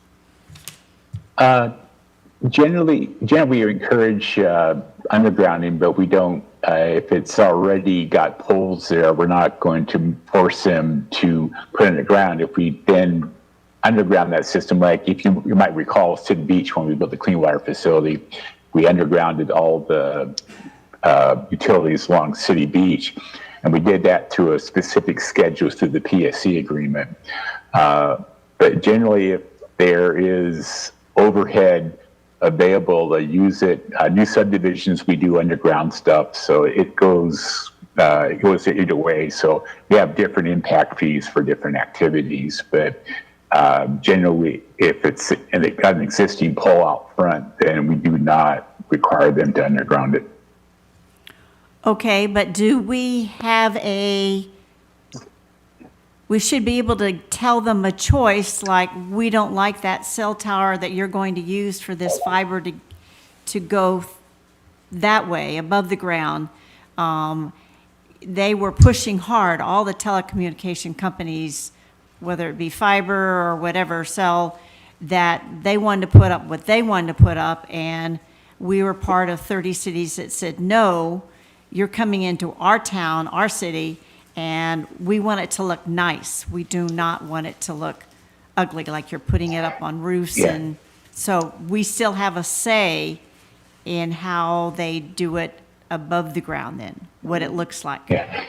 Generally, we encourage undergrounding, but we don't. If it's already got poles there, we're not going to force them to put it in the ground. If we then underground that system, like if you might recall, City Beach, when we built the clean water facility, we undergrounded all the utilities along City Beach, and we did that through a specific schedule through the PSC agreement. But generally, if there is overhead available to use it, new subdivisions, we do underground stuff, so it goes either way. So we have different impact fees for different activities, but generally, if it's got an existing pole out front, then we do not require them to underground it. Okay, but do we have we should be able to tell them a choice, like, we don't like that cell tower that you're going to use for this fiber to go that way, above the ground. They were pushing hard, all the telecommunication companies, whether it be fiber or whatever cell, that they wanted to put up what they wanted to put up, and we were part of 30 cities that said, no, you're coming into our town, our city, and we want it to look nice. We do not want it to look ugly, like you're putting it up on roofs. Yeah. And so we still have a say in how they do it above the ground then, what it looks like. Yeah.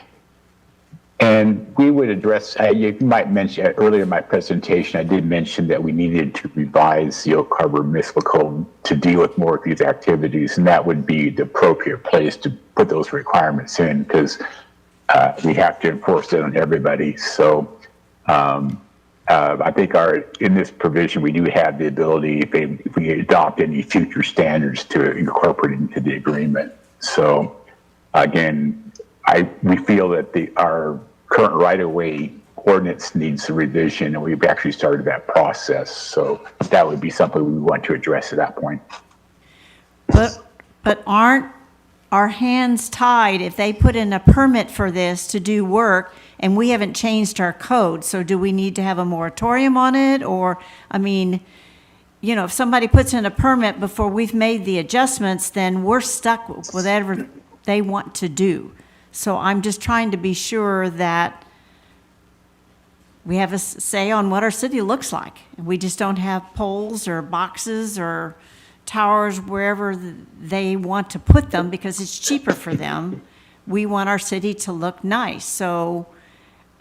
And we would address, you might mention, earlier in my presentation, I did mention that we needed to revise the Oak Harbor Municipal Code to deal with more of these activities, and that would be the appropriate place to put those requirements in, because we have to enforce it on everybody. So I think in this provision, we do have the ability, if we adopt any future standards, to incorporate it into the agreement. So again, we feel that our current right-of-way ordinance needs a revision, and we've actually started that process. So that would be something we want to address at that point. But aren't our hands tied if they put in a permit for this to do work and we haven't changed our code? So do we need to have a moratorium on it? Or, I mean, you know, if somebody puts in a permit before we've made the adjustments, then we're stuck with whatever they want to do. So I'm just trying to be sure that we have a say on what our city looks like. We just don't have poles or boxes or towers wherever they want to put them because it's cheaper for them. We want our city to look nice. So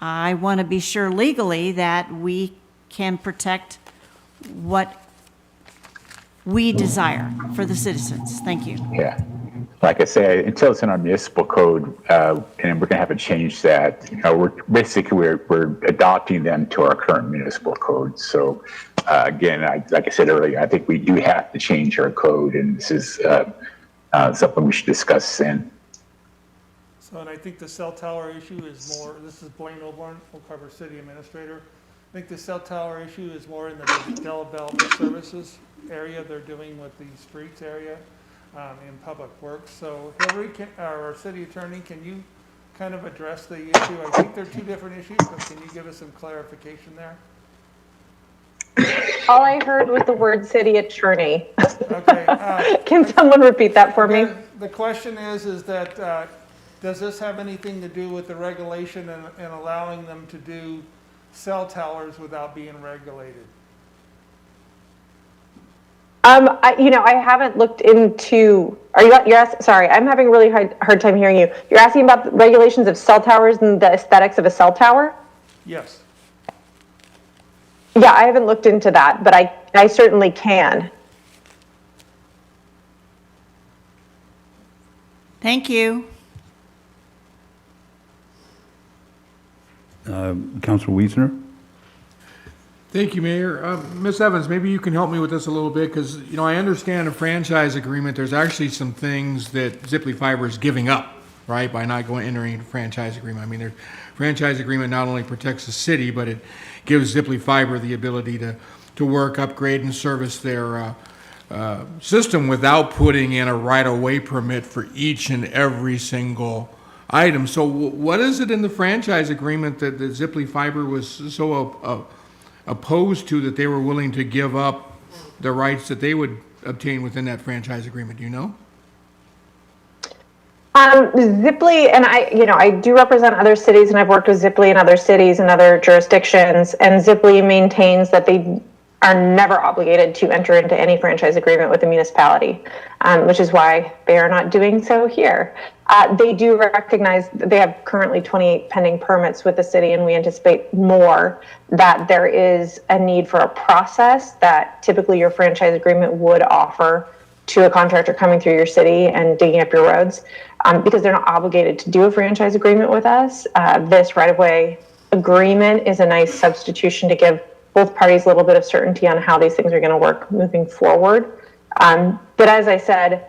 I want to be sure legally that we can protect what we desire for the citizens. Thank you. Yeah. Like I say, until it's in our municipal code, and we're going to have to change that. We're adopting them to our current municipal code. So again, like I said earlier, I think we do have to change our code, and this is something we should discuss then. So, and I think the cell tower issue is more, this is Blaine Oborn, Oak Harbor City Administrator. I think the cell tower issue is more in the development services area they're doing with the streets area in public works. So Hillary, our city attorney, can you kind of address the issue? I think they're two different issues, but can you give us some clarification there? All I heard was the word city attorney. Okay. Can someone repeat that for me? The question is that does this have anything to do with the regulation and allowing them to do cell towers without being regulated? I haven't looked into. Sorry, I'm having a really hard time hearing you. You're asking about the regulations of cell towers and the aesthetics of a cell tower? Yes. Yeah, I haven't looked into that, but I certainly can. Thank you. Councilor Wiesner? Thank you, Mayor. Ms. Evans, maybe you can help me with this a little bit, because, I understand a franchise agreement, there's actually some things that Ziply Fiber is giving up, right, by not entering a franchise agreement. I mean, their franchise agreement not only protects the city, but it gives Ziply Fiber the ability to work, upgrade, and service their system without putting in a right-of-way permit for each and every single item. So what is it in the franchise agreement that Ziply Fiber was so opposed to that they were willing to give up the rights that they would obtain within that franchise agreement? Do you know? Ziply, and I do represent other cities, and I've worked with Ziply in other cities and other jurisdictions, and Ziply maintains that they are never obligated to enter into any franchise agreement with the municipality, which is why they are not doing so here. They do recognize that they have currently 28 pending permits with the city, and we anticipate more, that there is a need for a process that typically your franchise agreement would offer to a contractor coming through your city and digging up your roads, because they're not obligated to do a franchise agreement with us. This right-of-way agreement is a nice substitution to give both parties a little bit of certainty on how these things are going to work moving forward. But as I said,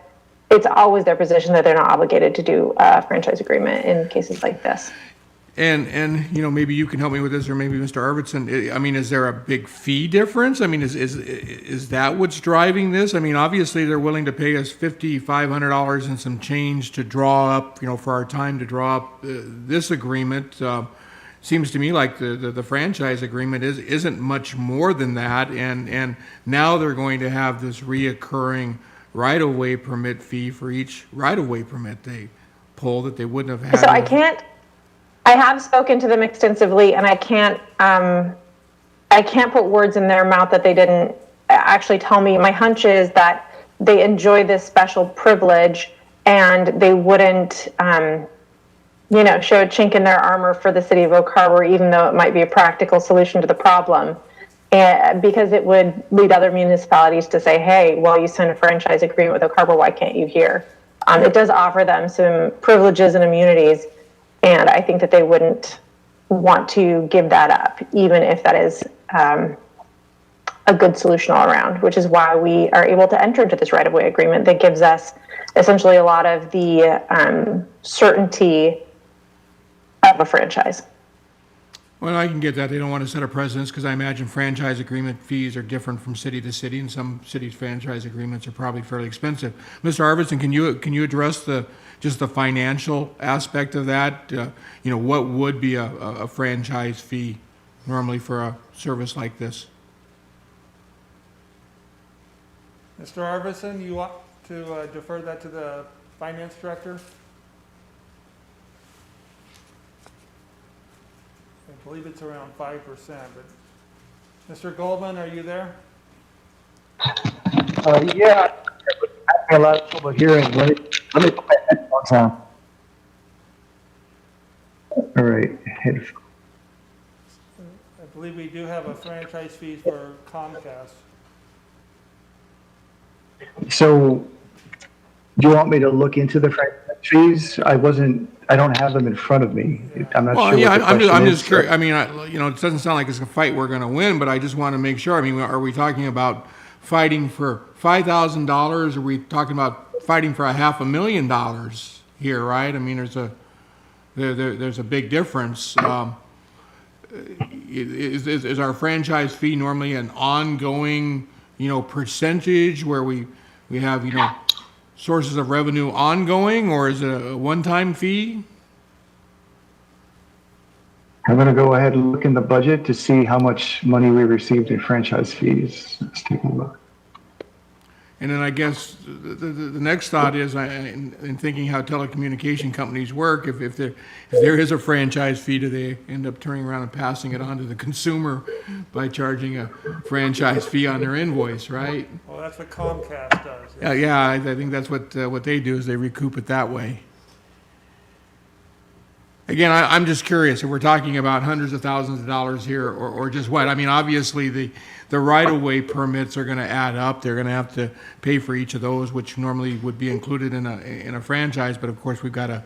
it's always their position that they're not obligated to do a franchise agreement in cases like this. And maybe you can help me with this, or maybe Mr. Arvidsson. I mean, is there a big fee difference? I mean, is that what's driving this? I mean, obviously they're willing to pay us $500 and some change to draw up, for our time to draw up this agreement. Seems to me like the franchise agreement isn't much more than that, and now they're going to have this reoccurring right-of-way permit fee for each right-of-way permit they pull that they wouldn't have had. So I have spoken to them extensively, and I can't put words in their mouth that they didn't actually tell me. My hunch is that they enjoy this special privilege, and they wouldn't show a chink in their armor for the city of Oak Harbor, even though it might be a practical solution to the problem, because it would lead other municipalities to say, hey, well, you signed a franchise agreement with Oak Harbor, why can't you here? It does offer them some privileges and immunities, and I think that they wouldn't want to give that up, even if that is a good solution all around, which is why we are able to enter into this right-of-way agreement that gives us essentially a lot of the certainty of a franchise. Well, I can get that. They don't want to set a precedence, because I imagine franchise agreement fees are different from city to city, and some cities' franchise agreements are probably fairly expensive. Mr. Arvidsson, can you address just the financial aspect of that? What would be a franchise fee normally for a service like this? Mr. Arvidsson, you want to defer that to the finance director? I believe it's around 5%, but Mr. Goldman, are you there? Yeah, a lot of trouble hearing. Let me put my headphones on. All right. I believe we do have a franchise fee for Comcast. So, do you want me to look into the franchise fees? I don't have them in front of me. I'm not Well, sure yeah, what the question I'm is. just curious. I mean, it doesn't sound like it's a fight we're going to win, but I just want to make sure. I mean, are we talking about fighting for $5,000? Are we talking about fighting for $500,000 here, right? I mean, there's a big difference. Is our franchise fee normally an ongoing, percentage where we have, sources of revenue ongoing, or is it a one-time fee? I'm going to go ahead and look in the budget to see how much money we received in franchise fees. Let's take a look. And then I guess the next thought is, in thinking how telecommunication companies work, if there is a franchise fee, do they end up turning around and passing it on to the consumer by charging a franchise fee on their invoice, right? Well, that's what Comcast does. Yeah, I think that's what they do, is they recoup it that way. Again, I'm just curious if we're talking about hundreds of thousands of dollars here, or just what. I mean, obviously the right-of-way permits are going to add up. They're going to have to pay for each of those, which normally would be included in a franchise. But of course, we've got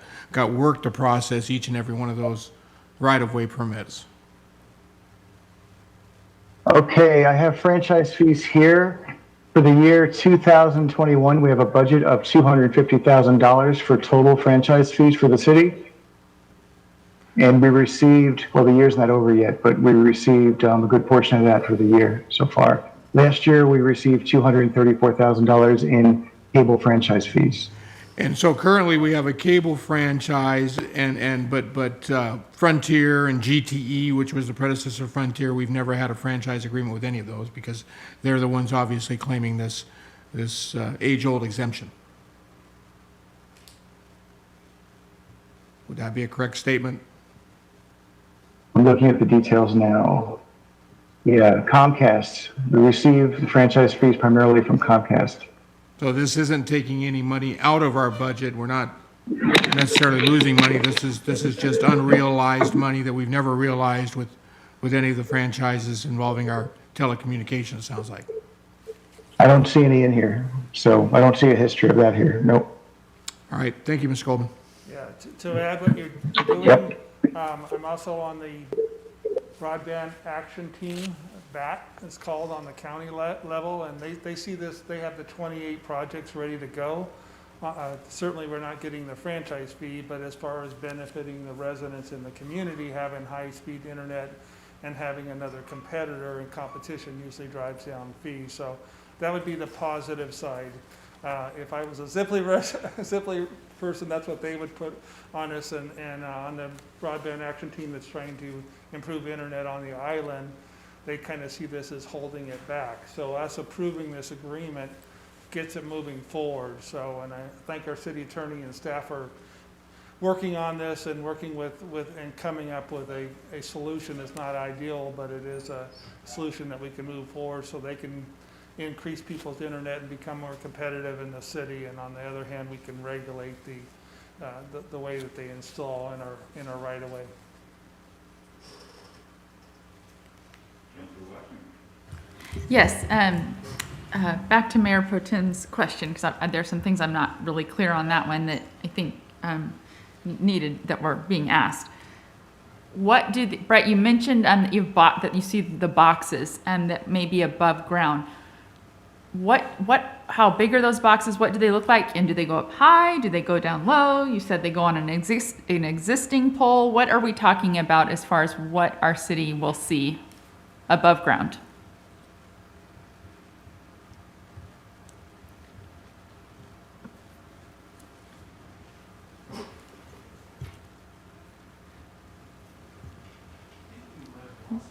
work to process each and every one of those right-of-way permits. Okay, I have franchise fees here. For the year 2021, we have a budget of $250,000 for total franchise fees for the city. And we received, well, the year's not over yet, but we received a good portion of that for the year so far. Last year, we received $234,000 in cable franchise fees. And so currently we have a cable franchise, but Frontier and GTE, which was the predecessor of Frontier, we've never had a franchise agreement with any of those because they're the ones obviously claiming this age-old exemption. Would that be a correct statement? I'm looking at the details now. Yeah, Comcast. We received the franchise fees primarily from Comcast. So this isn't taking any money out of our budget. We're not necessarily losing money. This is just unrealized money that we've never realized with any of the franchises involving our telecommunications, sounds like. I don't see any in here, so I don't see a history of that here. Nope. All right. Thank you, Ms. Goldman. Yeah, to add what you're doing, Yep. I'm also on the broadband action team, BAT it's called, on the county level, and they see this, they have the 28 projects ready to go. Certainly we're not getting the franchise fee, but as far as benefiting the residents in the community, having high-speed internet and having another competitor in competition usually drives down fees. So that would be the positive side. If I was a Ziply person, that's what they would put on us, and on the broadband action team that's trying to improve internet on the island, they kind of see this as holding it back. So us approving this agreement gets it moving forward. So, and I thank our city attorney and staff are working on this and working with and coming up with a solution that's not ideal, but it is a solution that we can move forward so they can increase people's internet and become more competitive in the city. And on the other hand, we can regulate the way that they install in our right of way. Yes, back to Mayor Pro Tem's question, because there's some things I'm not really clear on that one that I think needed, that were being asked. What do, Brett, you mentioned that that you see the boxes and that may be above ground. How big are those boxes? What do they look like? And do they go up high? Do they go down low? You said they go on an existing pole. What are we talking about as far as what our city will see above ground?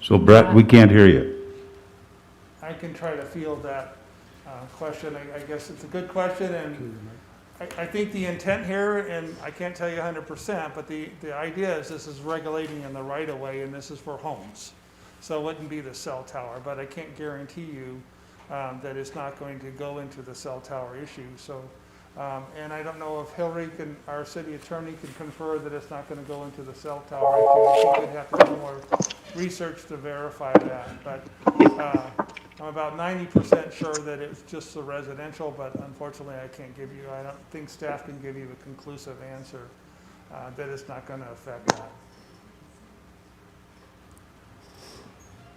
So Brett, we can't hear you. I can try to field that question. I guess it's a good question, and I think the intent here, and I can't tell you 100%, but the idea is this is regulating in the right of way, and this is for homes. So it wouldn't be the cell tower, but I can't guarantee you that it's not going to go into the cell tower issue. So And I don't know if Hillary can, our city attorney can confer that it's not going to go into the cell tower. She could have to do more research to verify that. But I'm about 90% sure that it's just the residential, but unfortunately I can't give you, I don't think staff can give you a conclusive answer that it's not going to affect that.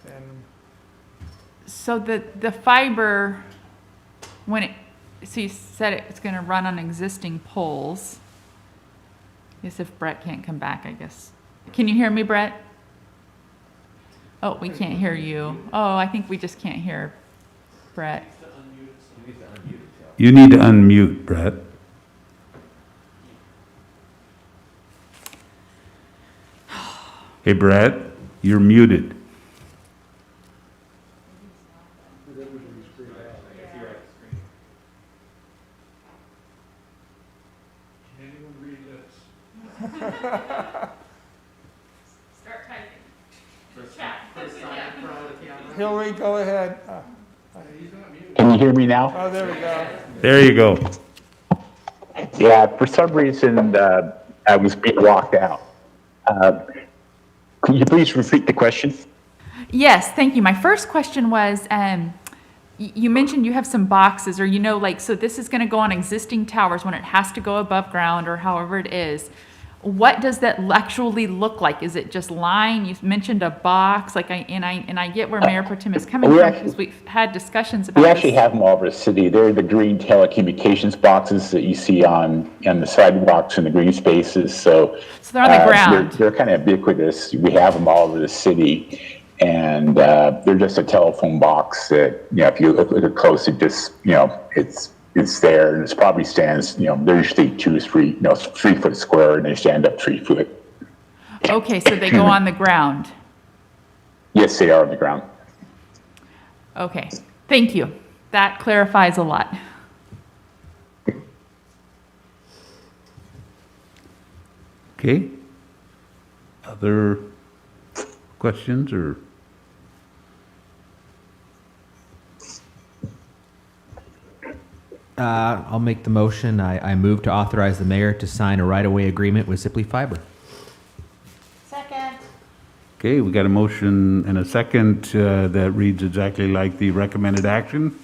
And So the fiber, when it, so you said it's going to run on existing poles. I guess if Brett can't come back, I guess. Can you hear me, Brett? Oh, we can't hear you. Oh, I think we just can't hear Brett. You need to unmute, Brett. Hey, Brett, you're muted. Start typing. Hillary, go ahead. Can you hear me now? Oh, there we go. There you go. Yeah, for some reason, I was being locked out. Can you please repeat the question? Yes, thank you. My first question was, you mentioned you have some boxes, or like, so this is going to go on existing towers when it has to go above ground, or however it is. What does that actually look like? Is it just line? You mentioned a box, like I get where Mayor Pro Tem is coming from, because we've had discussions about We actually this. have them all over the city. They're the green telecommunications boxes that you see on the sidewalks and the green spaces. So they're on the ground. They're kind of ubiquitous. We have them all over the city. And they're just a telephone box that, if you look at it close, it just, it's there, and it probably stands, they're usually 3 foot square, and they stand up 3 foot. Okay, so they go on the ground. Yes, they are on the ground. Okay, thank you. That clarifies a lot. Okay. Other questions or? I'll make the motion. I move to authorize the mayor to sign a right-of-way agreement with Simply Fiber. Second. Okay, we got a motion and a second that reads exactly like the recommended action.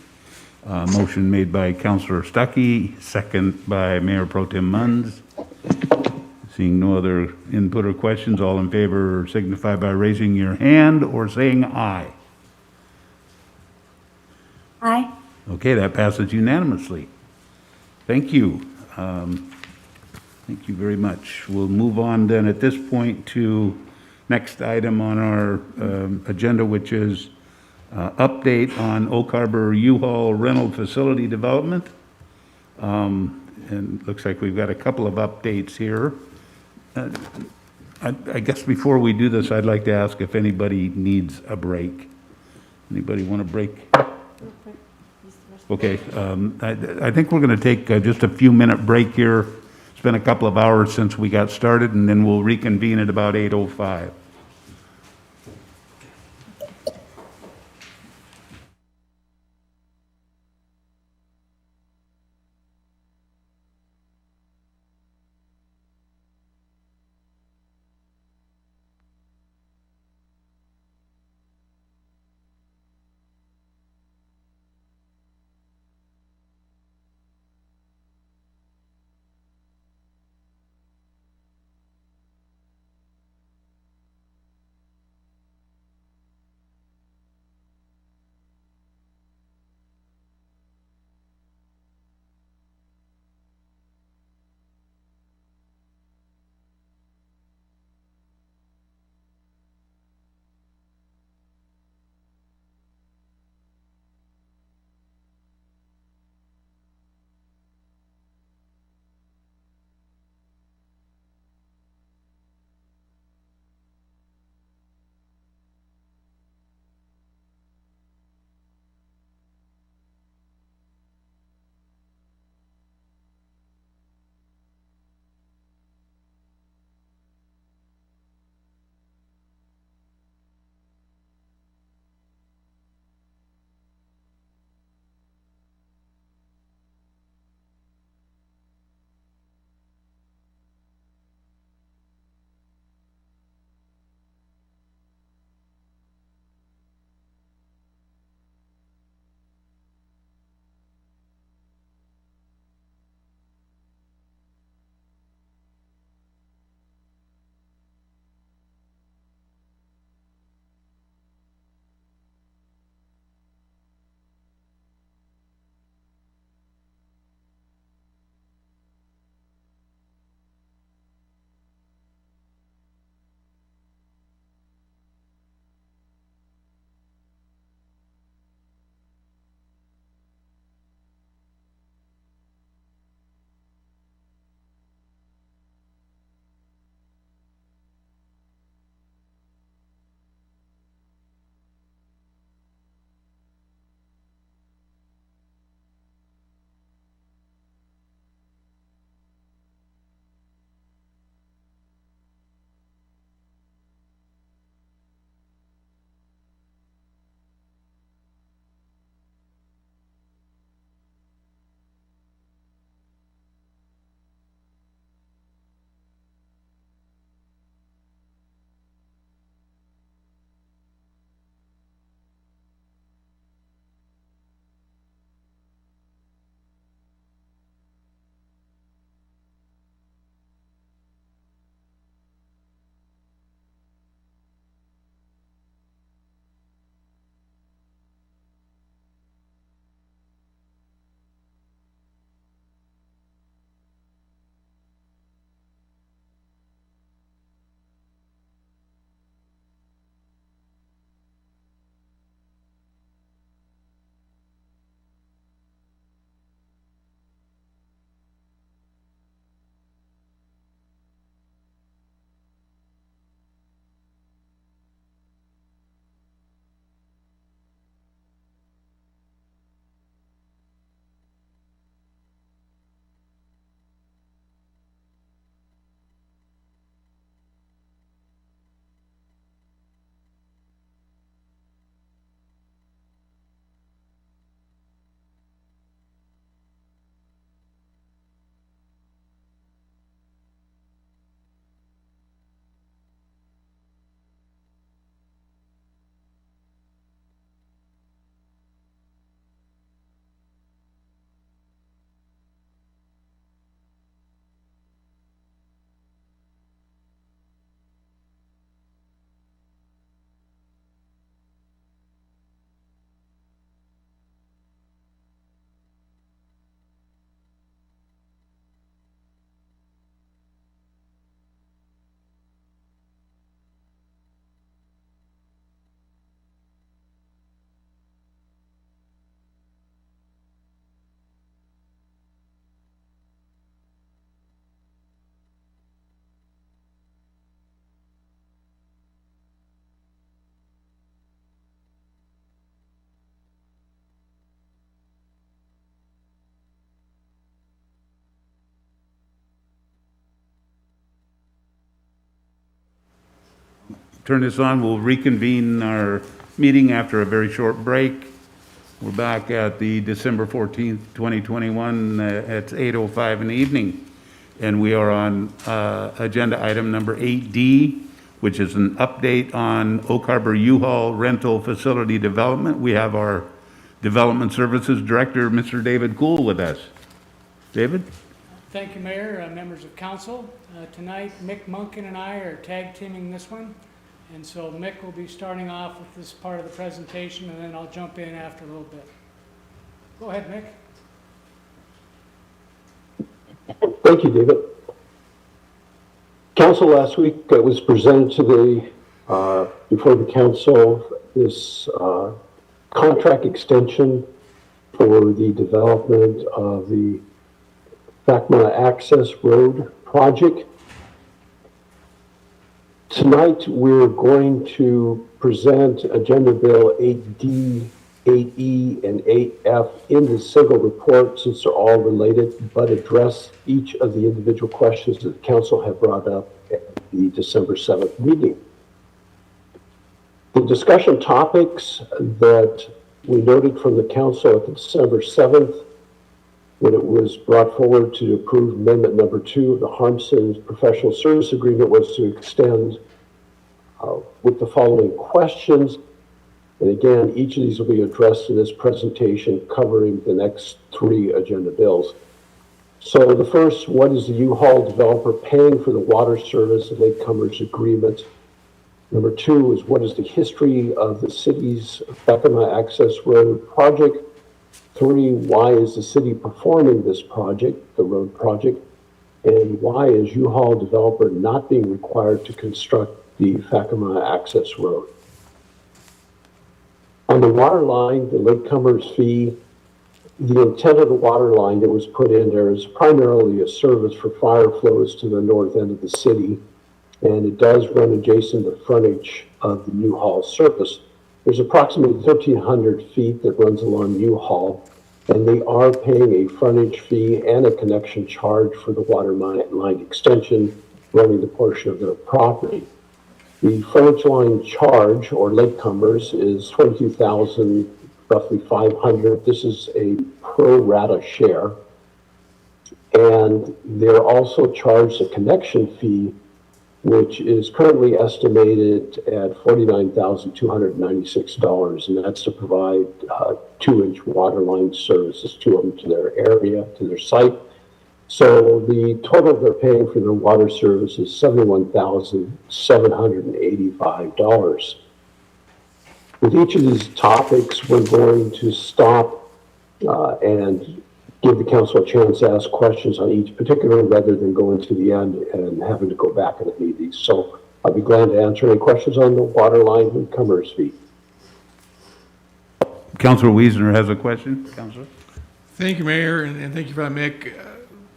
Motion made by Councilor Stuckey, second by Mayor Pro Tem Munns. Seeing no other input or questions, all in favor signify by raising your hand or saying aye. Aye. Okay, that passes unanimously. Thank you. Thank you very much. We'll move on then at this point to next item on our agenda, which is update on Oak Harbor U-Haul rental facility development. And looks like we've got a couple of updates here. I guess before we do this, I'd like to ask if anybody needs a break. Anybody want a break? Okay, I think we're going to take just a few minute break here. It's been a couple of hours since we got started, and then we'll reconvene at about 8:05. turn this on. We'll reconvene our meeting after a very short break. We're back at the December 14th, 2021 at 8:05 in the evening. And we are on agenda item number 8D, which is an update on Oak Harbor U-Haul rental facility development. We have our Development Services Director, Mr. David Gould, with us. David? Thank you, Mayor, members of council. Tonight, Mick Munkin and I are tag teaming this one. And so Mick will be starting off with this part of the presentation, and then I'll jump in after a little bit. Go ahead, Mick. Thank you, David. Council last week was presented to before the council this contract extension for the development of the FACMA Access Road project. Tonight, we're going to present Agenda Bill 8D, 8E, and 8F in the single report since they're all related, but address each of the individual questions that the council have brought up at the December 7th meeting. The discussion topics that we noted from the council at the December 7th when it was brought forward to approve amendment number 2 of the Harmson Professional Service Agreement was to extend with the following questions. And again, each of these will be addressed in this presentation covering the next 3 agenda bills. So the first, what is the U-Haul developer paying for the water service and latecomers agreement? Number 2 is what is the history of the city's FACMA Access Road project? 3, why is the city performing this project, the road project? And why is U-Haul developer not being required to construct the FACMA Access Road? On the water line, the latecomers fee, the intent of the water line that was put in there is primarily a service for fire flows to the north end of the city, and it does run adjacent to the frontage of the U-Haul service. There's approximately 1,300 feet that runs along U-Haul, and they are paying a frontage fee and a connection charge for the water line extension running the portion of their property. The frontage line charge, or latecomers, is $22,000, roughly $500. This is a pro rata share. And they're also charged a connection fee, which is currently estimated at $49,296, and that's to provide 2-inch water line services to them, to their area, to their site. So the total they're paying for their water service is $71,785. With each of these topics, we're going to stop and give the council a chance to ask questions on each particular rather than going to the end and having to go back and read these. So I'll be glad to answer any questions on the water line and commerce fee. Councilor Wiesner has a question. Councilor? Thank you, Mayor, and thank you for that, Mick.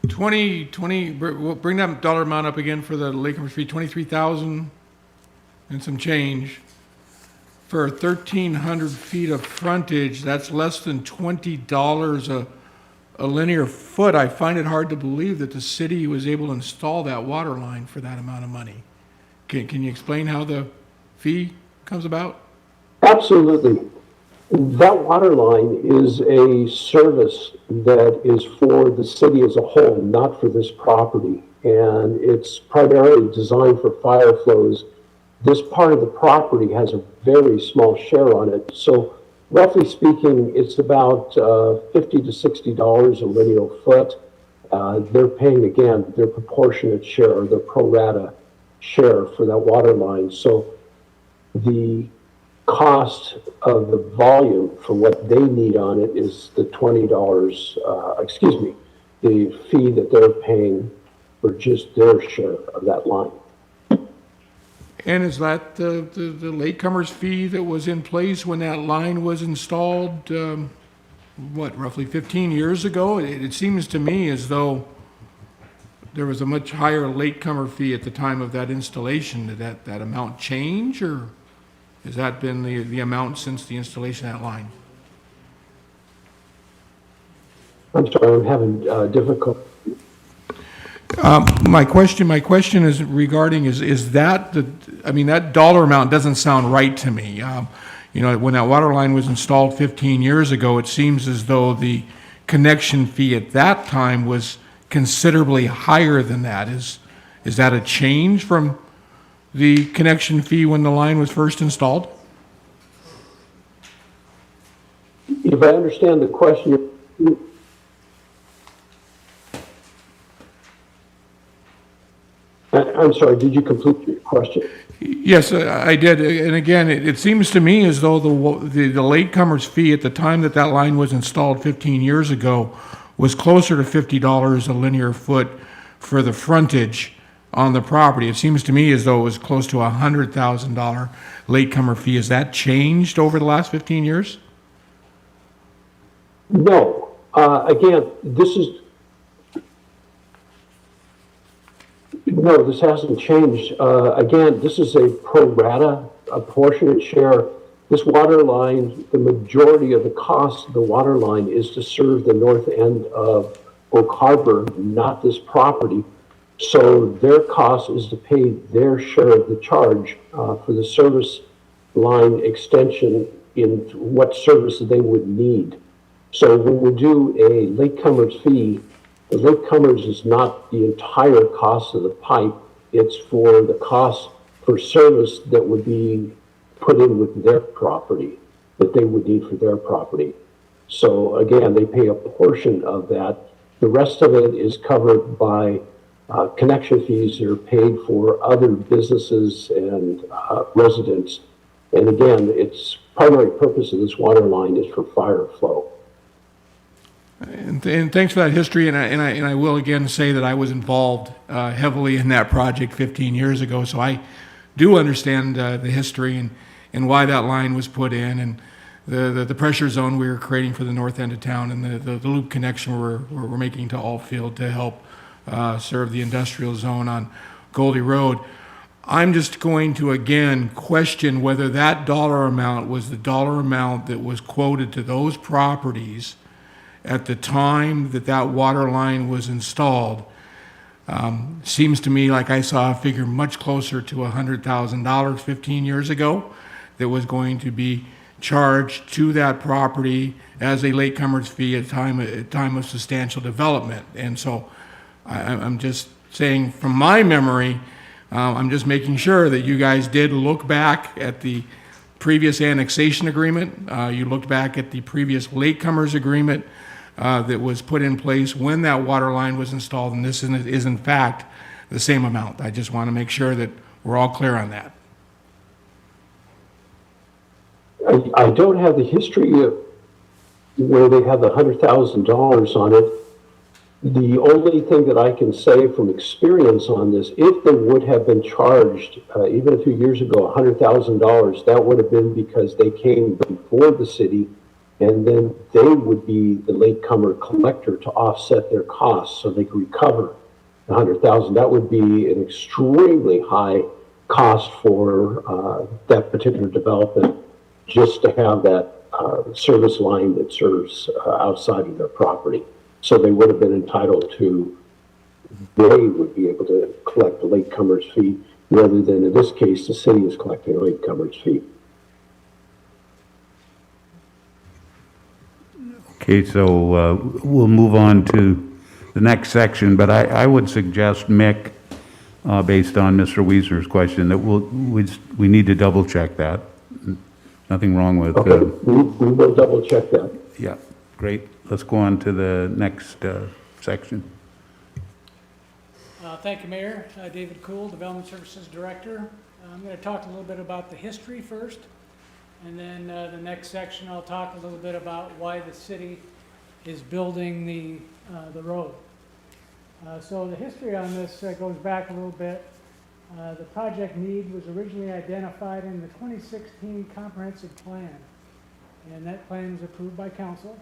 2020, we'll bring that dollar amount up again for the latecomers fee, $23,000 and some change. For 1,300 feet of frontage, that's less than $20 a linear foot. I find it hard to believe that the city was able to install that water line for that amount of money. Can you explain how the fee comes about? Absolutely. That water line is a service that is for the city as a whole, not for this property. And it's primarily designed for fire flows. This part of the property has a very small share on it. So roughly speaking, it's about $50 to $60 a linear foot. They're paying, again, their proportionate share, or their pro rata share for that water line. So the cost of the volume for what they need on it is the the fee that they're paying for just their share of that line. And is that the latecomers fee that was in place when that line was installed, roughly 15 years ago? It seems to me as though there was a much higher latecomer fee at the time of that installation. Did that amount change, or has that been the amount since the installation of that line? I'm sorry, I'm having difficulty. My question is regarding, is that I mean, that dollar amount doesn't sound right to me. You know, when that water line was installed 15 years ago, it seems as though the connection fee at that time was considerably higher than that. Is that a change from the connection fee when the line was first installed? If I understand the question, I'm sorry, did you complete your question? Yes, I did. And again, it seems to me as though the latecomer's fee at the time that that line was installed 15 years ago was closer to $50 a linear foot for the frontage on the property. It seems to me as though it was close to a $100,000 latecomer fee. Has that changed over the last 15 years? No. Again, no, this hasn't changed. Again, this is a pro rata, apportionate share. This water line, the majority of the cost of the water line is to serve the north end of Oak Harbor, not this property. So their cost is to pay their share of the charge for the service line extension in what service they would need. So when we do a latecomer's fee, the latecomer's is not the entire cost of the pipe. It's for the cost for service that would be put in with their property, that they would need for their property. So again, they pay a portion of that. The rest of it is covered by connection fees that are paid for other businesses and residents. And again, its primary purpose of this water line is for fire flow. And thanks for that history. And I will again say that I was involved heavily in that project 15 years ago. So I do understand the history and why that line was put in, and the pressure zone we were creating for the north end of town, and the loop connection we're making to Altfield to help serve the industrial zone on Goldie Road. I'm just going to again question whether that dollar amount was the dollar amount that was quoted to those properties at the time that that water line was installed. Seems to me like I saw a figure much closer to $100,000 15 years ago that was going to be charged to that property as a latecomer's fee at a time of substantial development. And so I'm just saying, from my memory, I'm just making sure that you guys did look back at the previous annexation agreement. You looked back at the previous latecomers agreement that was put in place when that water line was installed, and this is in fact the same amount. I just want to make sure that we're all clear on that. I don't have the history of where they have the $100,000 on it. The only thing that I can say from experience on this, if they would have been charged, even a few years ago, $100,000, that would have been because they came before the city, and then they would be the latecomer collector to offset their costs so they could recover the $100,000. That would be an extremely high cost for that particular development, just to have that service line that serves outside of their property. So they would have been entitled to, they would be able to collect the latecomer's fee, rather than in this case, the city is collecting a latecomer's fee. Okay, so we'll move on to the next section, but I would suggest, Mick, based on Mr. Weezer's question, that we need to double check that. Nothing wrong with... Okay, we will double check that. Yeah, great. Let's go on to the next section. Thank you, Mayor. David Cool, Development Services Director. I'm going to talk a little bit about the history first, and then the next section I'll talk a little bit about why the city is building the road. So the history on this goes back a little bit. The project need was originally identified in the 2016 comprehensive plan, and that plan was approved by council.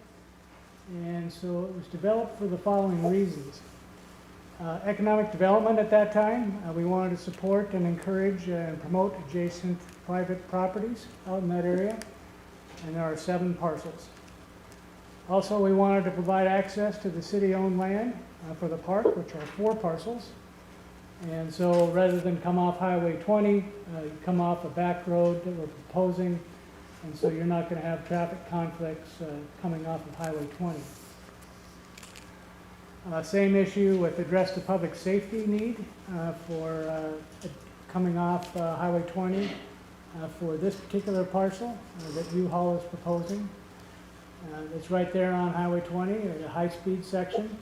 And so it was developed for the following reasons. Economic development at that time, we wanted to support and encourage and promote adjacent private properties out in that area, and there are 7 parcels. Also, we wanted to provide access to the city-owned land for the park, which are 4 parcels. And so rather than come off Highway 20, you come off a back road that we're proposing, and so you're not going to have traffic conflicts coming off of Highway 20. Same issue with address the public safety need for coming off Highway 20 for this particular parcel that U-Haul is proposing. It's right there on Highway 20 at a high-speed section.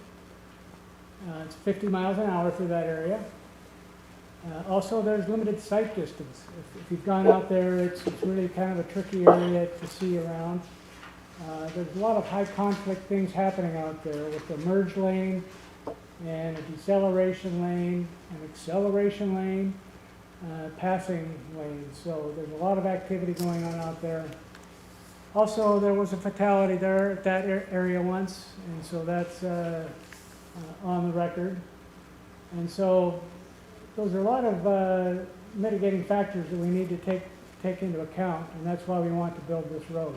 It's 50 miles an hour through that area. Also, there's limited sight distance. If you've gone out there, it's really kind of a tricky area to see around. There's a lot of high conflict things happening out there with the merge lane and a deceleration lane, an acceleration lane, passing lanes. So there's a lot of activity going on out there. Also, there was a fatality there at that area once, and so that's on the record. And so those are a lot of mitigating factors that we need to take into account, and that's why we want to build this road.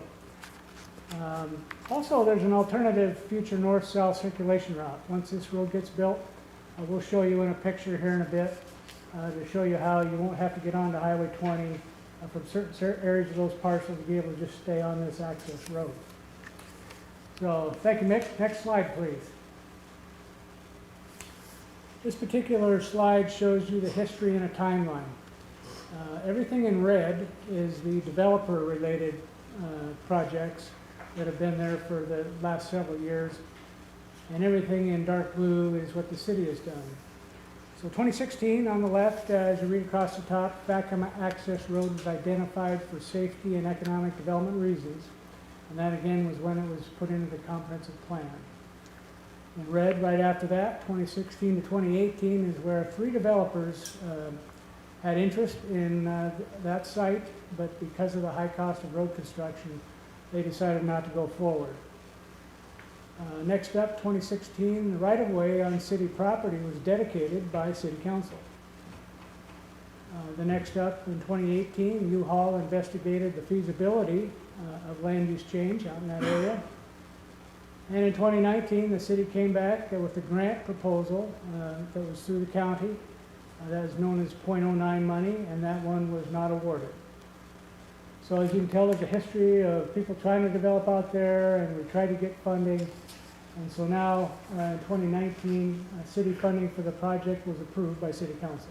Also, there's an alternative future north-south circulation route. Once this road gets built, we'll show you in a picture here in a bit to show you how you won't have to get onto Highway 20 from certain areas of those parcels to be able to just stay on this access road. So, thank you, Mick. Next slide, please. This particular slide shows you the history and a timeline. Everything in red is the developer-related projects that have been there for the last several years, and everything in dark blue is what the city has done. So 2016 on the left, as you read across the top, Fdoc Access Road was identified for safety and economic development reasons, and that again was when it was put into the comprehensive plan. In red, right after that, 2016 to 2018 is where 3 developers had interest in that site, but because of the high cost of road construction, they decided not to go forward. Next up, 2016, the right-of-way on city property was dedicated by City Council. The next up, in 2018, U-Haul investigated the feasibility of land use change out in that area. And in 2019, the city came back with a grant proposal that was through the county that is known as .09 money, and that one was not awarded. So as you can tell, there's a history of people trying to develop out there, and we tried to get funding. And so now, in 2019, city funding for the project was approved by City Council.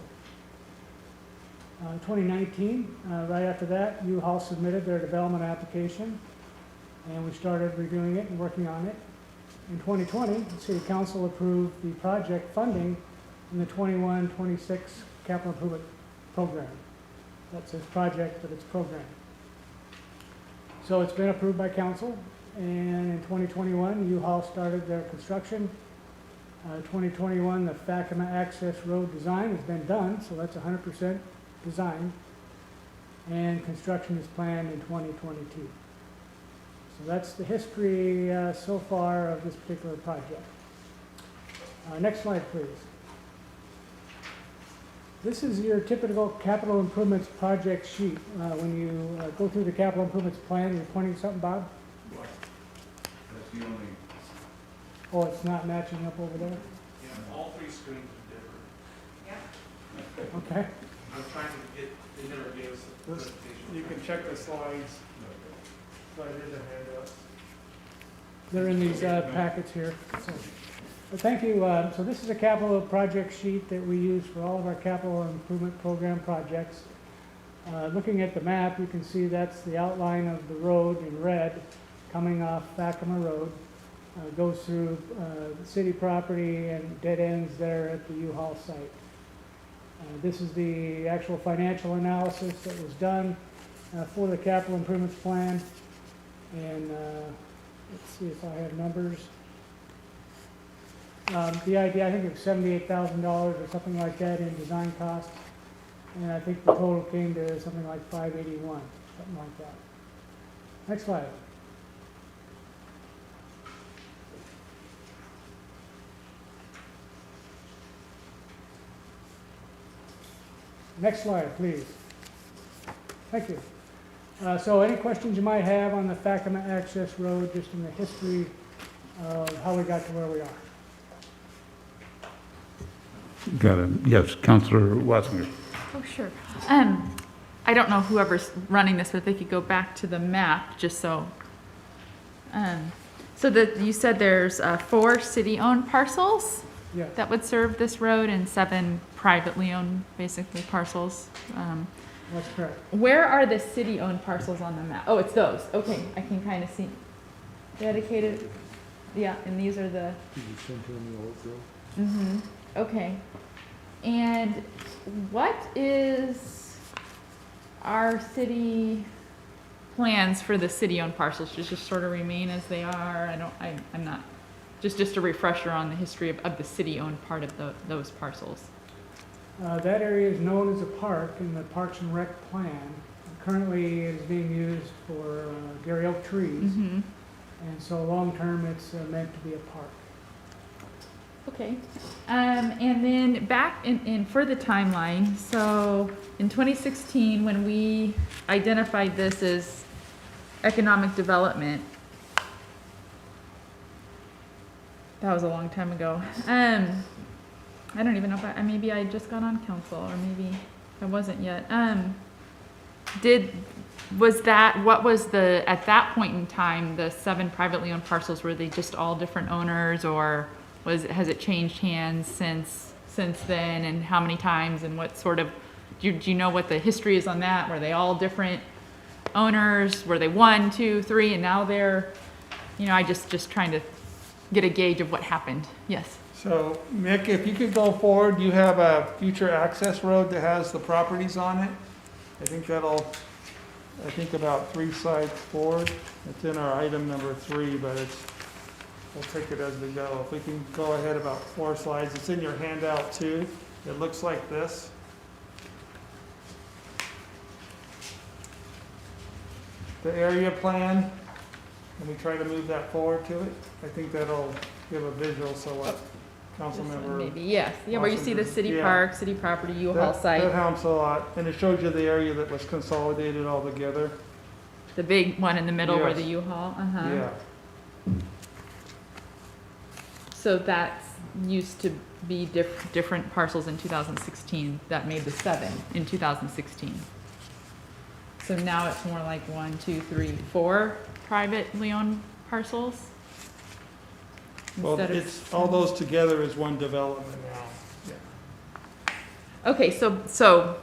In 2019, right after that, U-Haul submitted their development application, and we started reviewing it and working on it. In 2020, City Council approved the project funding in the 21-26 capital improvement program. That says project, but it's program. So it's been approved by council, and in 2021, U-Haul started their construction. 2021, the Fdoc Access Road design has been done, so that's 100% designed, and construction is planned in 2022. So that's the history so far of this particular project. Next slide, please. This is your typical capital improvements project sheet. When you go through the capital improvements plan, you're pointing to something, Bob? What? That's the only. Oh, it's not matching up over there? Yeah, all 3 screens are different. Yeah. Okay. I'm trying to get, they never gave us the presentation. You can check the slides. Right in the handouts. They're in these packets here. So thank you. So this is a capital project sheet that we use for all of our capital improvement program projects. Looking at the map, you can see that's the outline of the road in red coming off Fdoc Road. Goes through city property and dead ends there at the U-Haul site. This is the actual financial analysis that was done for the capital improvements plan. And let's see if I have numbers. The idea, I think it was $78,000 or something like that in design costs. And I think the total came to something like $581, something like that. Next slide. Next slide, please. Thank you. So any questions you might have on the Fdoc Access Road, just in the history how we got to where we are. Got it. Yes, Councilor Wassinger. Oh, sure. I don't know whoever's running this, but if they could go back to the map, just so. So that you said there's 4 city-owned parcels Yeah. that would serve this road and 7 privately owned, basically, parcels. That's correct. Where are the city-owned parcels on the map? Oh, it's those. Okay, I can kind of see. Dedicated, yeah, and these are the. Mm-hmm. Okay. And what is our city plans for the city-owned parcels? Just sort of remain as they are? I'm not, just a refresher on the history of the city-owned part of those parcels. That area is known as a park in the Parks and Rec plan. Currently, it is being used for Gary Oak trees. Mm-hmm. And so long-term, it's meant to be a park. Okay. And then back in for the timeline, so in 2016, when we identified this as economic development, that was a long time ago. I don't even know if maybe I just got on council, or maybe I wasn't yet. What was at that point in time, the 7 privately owned parcels, were they just all different owners, or has it changed hands since then, and how many times, and what sort of, do you know what the history is on that? Were they all different owners? Were they 1, 2, 3, and now they're, I just trying to get a gauge of what happened. Yes. So, Mick, if you could go forward, you have a future access road that has the properties on it. I think about 3 slides forward. It's in our item number 3, but we'll take it as we go. If we can go ahead about 4 slides, it's in your handout too. It looks like this. The area plan, and we try to move that forward to it. I think that'll give a visual, so what Councilmember. Maybe, yes. Yeah, where you see the city park, city property, U-Haul That site, helps a lot, and it shows you the area that was consolidated all together. the big one in the middle where Yes. the U-Haul, Yeah. So that's used to be different parcels in 2016 that made the 7 in 2016. So now it's more like 1, 2, 3, 4 privately owned parcels? Well, Instead of it's, all those together is one development now. Yeah. Okay, so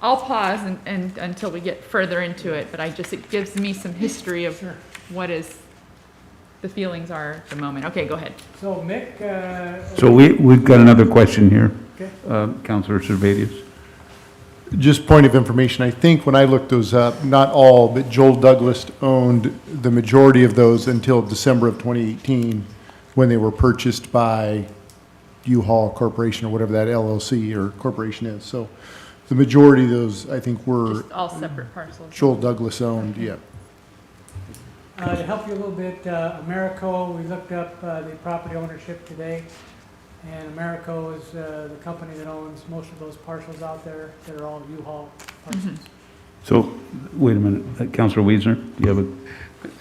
I'll pause and until we get further into it, but it gives me some history of what the feelings are at the moment. Okay, go ahead. So Mick. So we've got another question here. Okay. Councilor Servatius. Just point of information, I think when I looked those up, not all, but Joel Douglas owned the majority of those until December of 2018, when they were purchased by U-Haul Corporation or whatever that LLC or corporation is. So the majority of those, I think, were Just all separate parcels. Joel Douglas owned, yeah. To help you a little bit, Americo, we looked up the property ownership today, and Americo is the company that owns most of those parcels out there that are all U-Haul parcels. So, wait a minute, Councilor Wiesner, do you have a?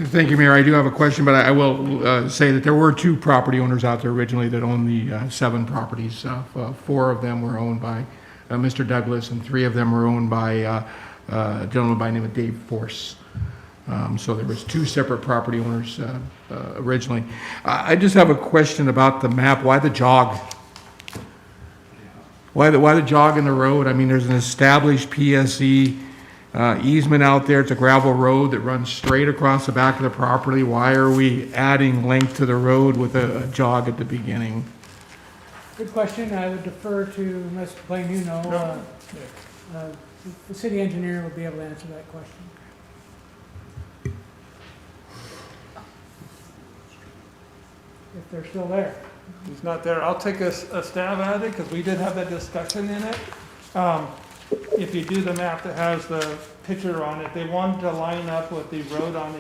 Thank you, Mayor. I do have a question, but I will say that there were 2 property owners out there originally that owned the 7 properties. 4 of them were owned by Mr. Douglas, and 3 of them were owned by a gentleman by the name of Dave Force. So there was 2 separate property owners originally. I just have a question about the map. Why the jog? Why the jog in the road? I mean, there's an established PSE easement out there. It's a gravel road that runs straight across the back of the property. Why are we adding length to the road with a jog at the beginning? Good question. I would defer to, unless Blaine, you know, the city engineer would be able to answer that question. If they're still there. He's not there. I'll take a stab at it, because we did have that discussion in it. If you do the map that has the picture on it, they wanted to line up with the road on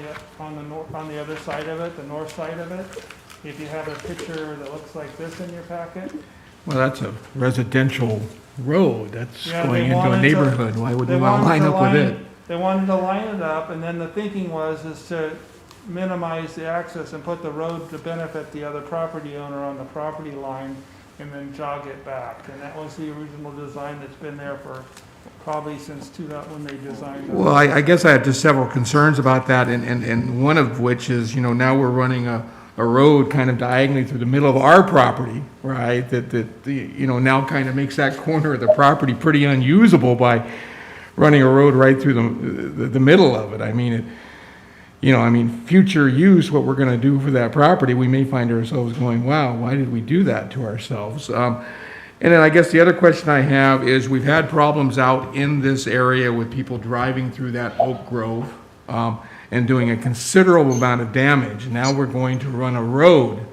the other side of it, the north side of it. If you have a picture that looks like this in your packet. Well, that's a residential road. That's Yeah, going they into a wanted to- neighborhood. Why would they we want to wanted line up with it? They wanted to line it up, and then the thinking was to minimize the access and put the road to benefit the other property owner on the property line and then jog it back. And that was the original design that's been there for probably since when they designed it. Well, I guess I had just several concerns about that, and one of which is, now we're running a road kind of diagonally through the middle of our property, right? That now kind of makes that corner of the property pretty unusable by running a road right through the middle of it. I mean, future use, what we're going to do for that property, we may find ourselves going, wow, why did we do that to ourselves? And then I guess the other question I have is, we've had problems out in this area with people driving through that oak grove and doing a considerable amount of damage. Now we're going to run a road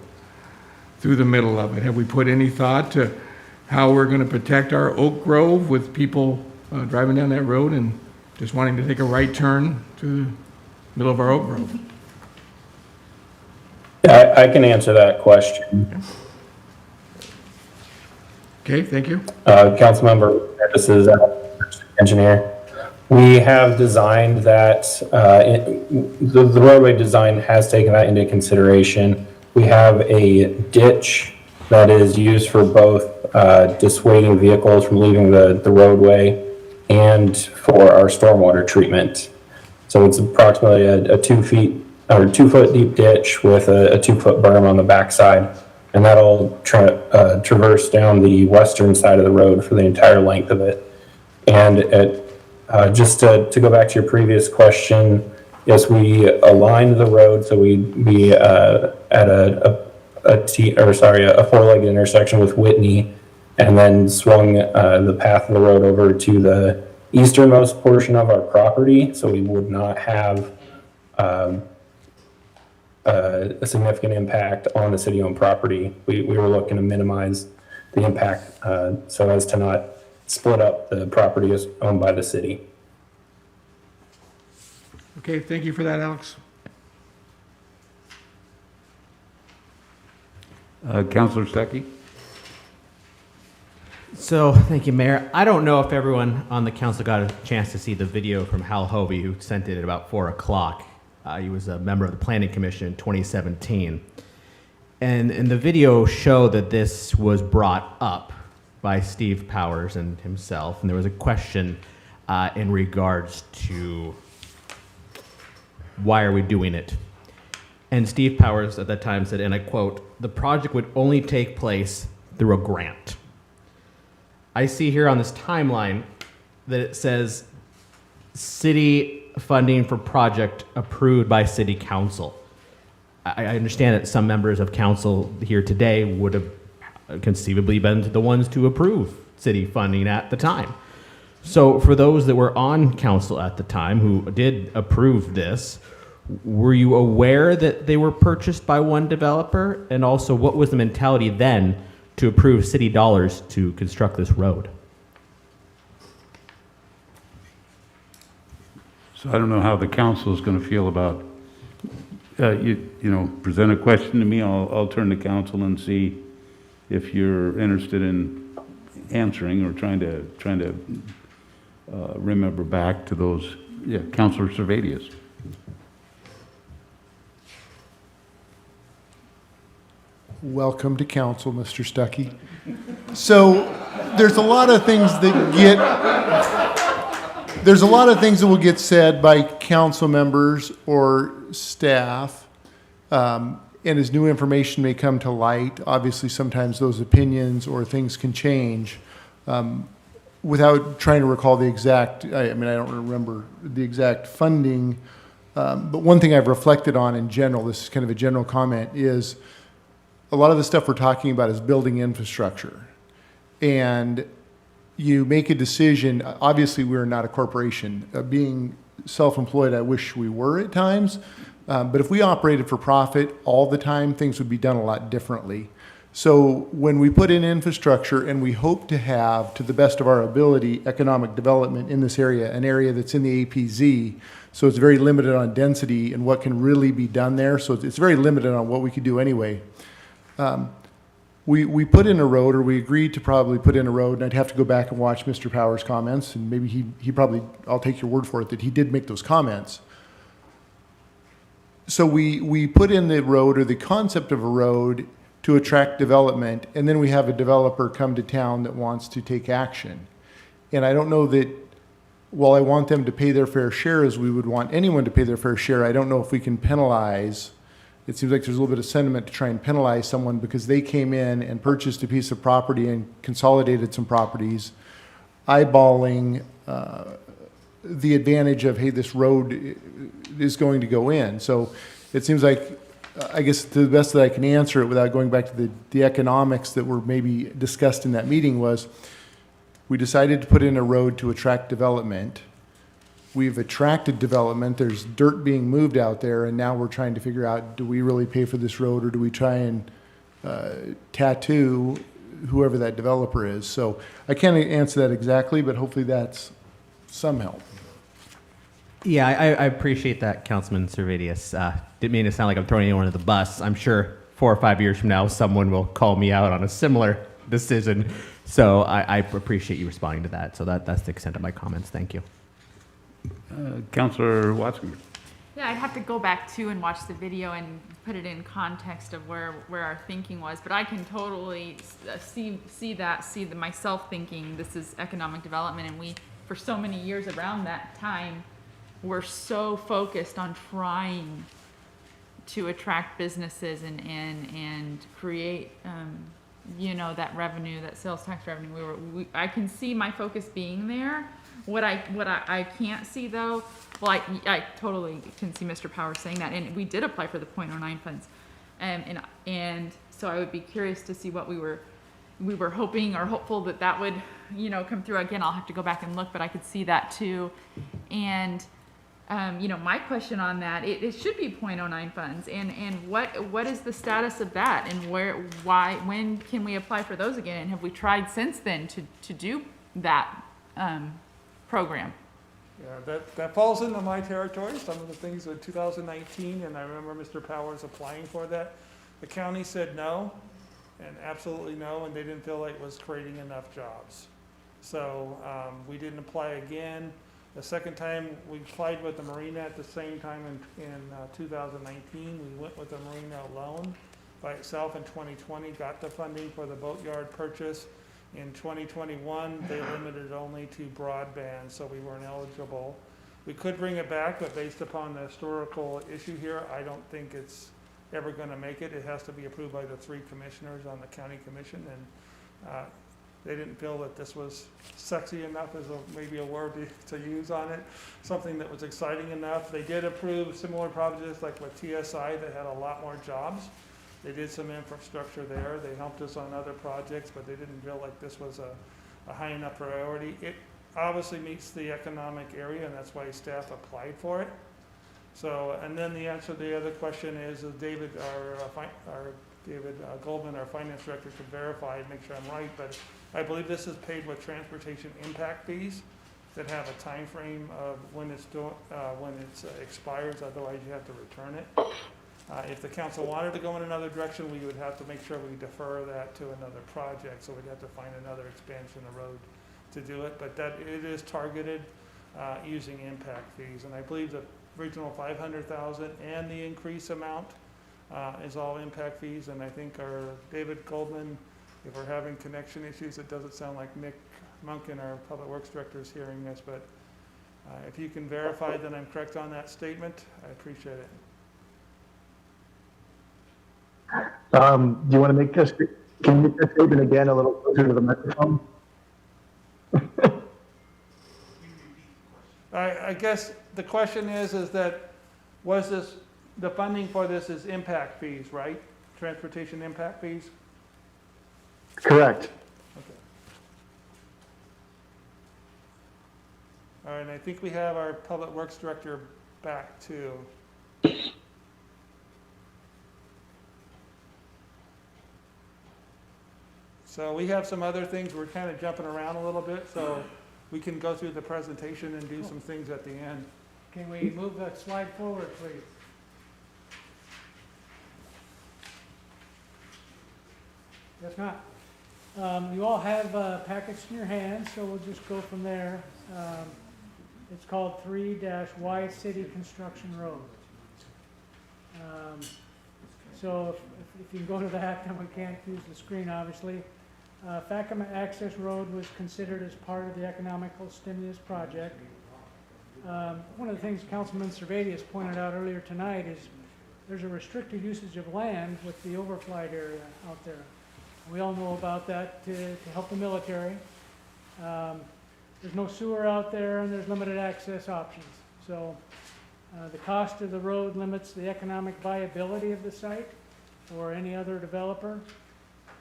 through the middle of it. Have we put any thought to how we're going to protect our oak grove with people driving down that road and just wanting to take a right turn to the middle of our oak grove? Yeah, I can answer that question. Okay, thank you. Councilmember, this is engineer. We have designed that, the roadway design has taken that into consideration. We have a ditch that is used for both dissuading vehicles from leaving the roadway and for our stormwater treatment. So it's approximately a 2 foot deep ditch with a 2 foot berm on the backside. And that'll traverse down the western side of the road for the entire length of it. And just to go back to your previous question, yes, we aligned the road so we'd be at a four-legged intersection with Whitney, and then swung the path of the road over to the easternmost portion of our property, so we would not have a significant impact on the city-owned property. We were looking to minimize the impact so as to not split up the property as owned by the city. Okay, thank you for that, Alex. Councilor Stuckey? So, thank you, Mayor. I don't know if everyone on the council got a chance to see the video from Hal Hovey, who sent it at about 4 o'clock. He was a member of the Planning Commission in 2017. And the video showed that this was brought up by Steve Powers and himself, and there was a question in regards to why are we doing it? And Steve Powers at that time said, and I quote, "The project would only take place through a grant." I see here on this timeline that it says city funding for project approved by city council. I understand that some members of council here today would have conceivably been the ones to approve city funding at the time. So for those that were on council at the time who did approve this, were you aware that they were purchased by one developer? And also, what was the mentality then to approve city dollars to construct this road? So I don't know how the council is going to feel about, present a question to me, I'll turn to council and see if you're interested in answering or trying to remember back to those. Yeah, Councilor Servadius. Welcome to council, Mr. Stuckey. So there's a lot of things that will get said by council members or staff, and as new information may come to light, obviously sometimes those opinions or things can change. Without trying to recall the exact, I don't remember the exact funding, but one thing I've reflected on in general, this is kind of a general comment, is a lot of the stuff we're talking about is building infrastructure. And you make a decision, obviously we're not a corporation. Being self-employed, I wish we were at times, but if we operated for profit all the time, things would be done a lot differently. So when we put in infrastructure and we hope to have, to the best of our ability, economic development in this area, an area that's in the APZ, so it's very limited on density and what can really be done there. So it's very limited on what we could do anyway. We put in a road, or we agreed to probably put in a road, and I'd have to go back and watch Mr. Powers' comments, and maybe he probably, I'll take your word for it, that he did make those comments. So we put in the road or the concept of a road to attract development, and then we have a developer come to town that wants to take action. And I don't know that, while I want them to pay their fair share as we would want anyone to pay their fair share, I don't know if we can penalize. It seems like there's a little bit of sentiment to try and penalize someone because they came in and purchased a piece of property and consolidated some properties, eyeballing the advantage of, hey, this road is going to go in. So it seems like, I guess to the best that I can answer it without going back to the economics that were maybe discussed in that meeting was, we decided to put in a road to attract development. We've attracted development. There's dirt being moved out there, and now we're trying to figure out, do we really pay for this road, or do we try and tattoo whoever that developer is? So I can't answer that exactly, but hopefully that's some help. Yeah, I appreciate that, Councilman Servadius. Didn't mean to sound like I'm throwing anyone under the bus. I'm sure 4 or 5 years from now, someone will call me out on a similar decision. So I appreciate you responding to that. So that's the extent of my comments. Thank you. Councillor Watson. Yeah, I'd have to go back to and watch the video and put it in context of where our thinking was. But I can totally see myself thinking this is economic development, and we, for so many years around that time, were so focused on trying to attract businesses and create, that revenue, that sales tax revenue. I can see my focus being there. What I can't see though, well, I totally can see Mr. Power saying that, and we did apply for the .09 funds, and so I would be curious to see what we were hoping or hopeful that would, come through. Again, I'll have to go back and look, but I could see that too, and my question on that, it should be .09 funds, and what is the status of that, and when can we apply for those again, and have we tried since then to do that program? Yeah, that falls into my territory. Some of the things in 2019, and I remember Mr. Powers applying for that. The county said no, and absolutely no, and they didn't feel like it was creating enough jobs. So we didn't apply again. The second time we applied with the marina at the same time in 2019. We went with the marina alone by itself in 2020, got the funding for the boatyard purchase. In 2021, they limited only to broadband, so we weren't eligible. We could bring it back, but based upon the historical issue here, I don't think it's ever going to make it. It has to be approved by the 3 commissioners on the county commission, and they didn't feel that this was sexy enough as maybe a word to use on it, something that was exciting enough. They did approve similar projects like with TSI that had a lot more jobs. They did some infrastructure there. They helped us on other projects, but they didn't feel like this was a high enough priority. It obviously meets the economic area, and that's why staff applied for it. So, and then the answer to the other question is David Goldman, our finance director, could verify and make sure I'm right, but I believe this is paid with transportation impact fees that have a time frame of when it expires, otherwise you have to return it. If the council wanted to go in another direction, we would have to make sure we defer that to another project, so we'd have to find another expansion of road to do it, but that it is targeted using impact fees, and I believe the original 500,000 and the increase amount is all impact fees, and I think our David Goldman, if we're having connection issues, it doesn't sound like Mick Munkin, our Public Works Director, is hearing this, but if you can verify that I'm correct on that statement, I appreciate it. Do you want to make this, can you make this statement again a little closer to the microphone? I guess the question is that was this, the funding for this is impact fees, right? Transportation impact fees? Correct. Okay. All right, and I think we have our Public Works Director back too. So we have some other things. We're kind of jumping around a little bit, so we can go through the presentation and do some things at the end. Can we move that slide forward, please? Yes, ma'am. You all have packets in your hands, so we'll just go from there. It's called 3-Y City Construction Road. So if you can go to that, then we can't use the screen, obviously. Fakima Access Road was considered as part of the economical stimulus project. One of the things Councilman Servatius pointed out earlier tonight is there's a restricted usage of land with the overflight area out there. We all know about that to help the military. There's no sewer out there and there's limited access options. So the cost of the road limits the economic viability of the site or any other developer.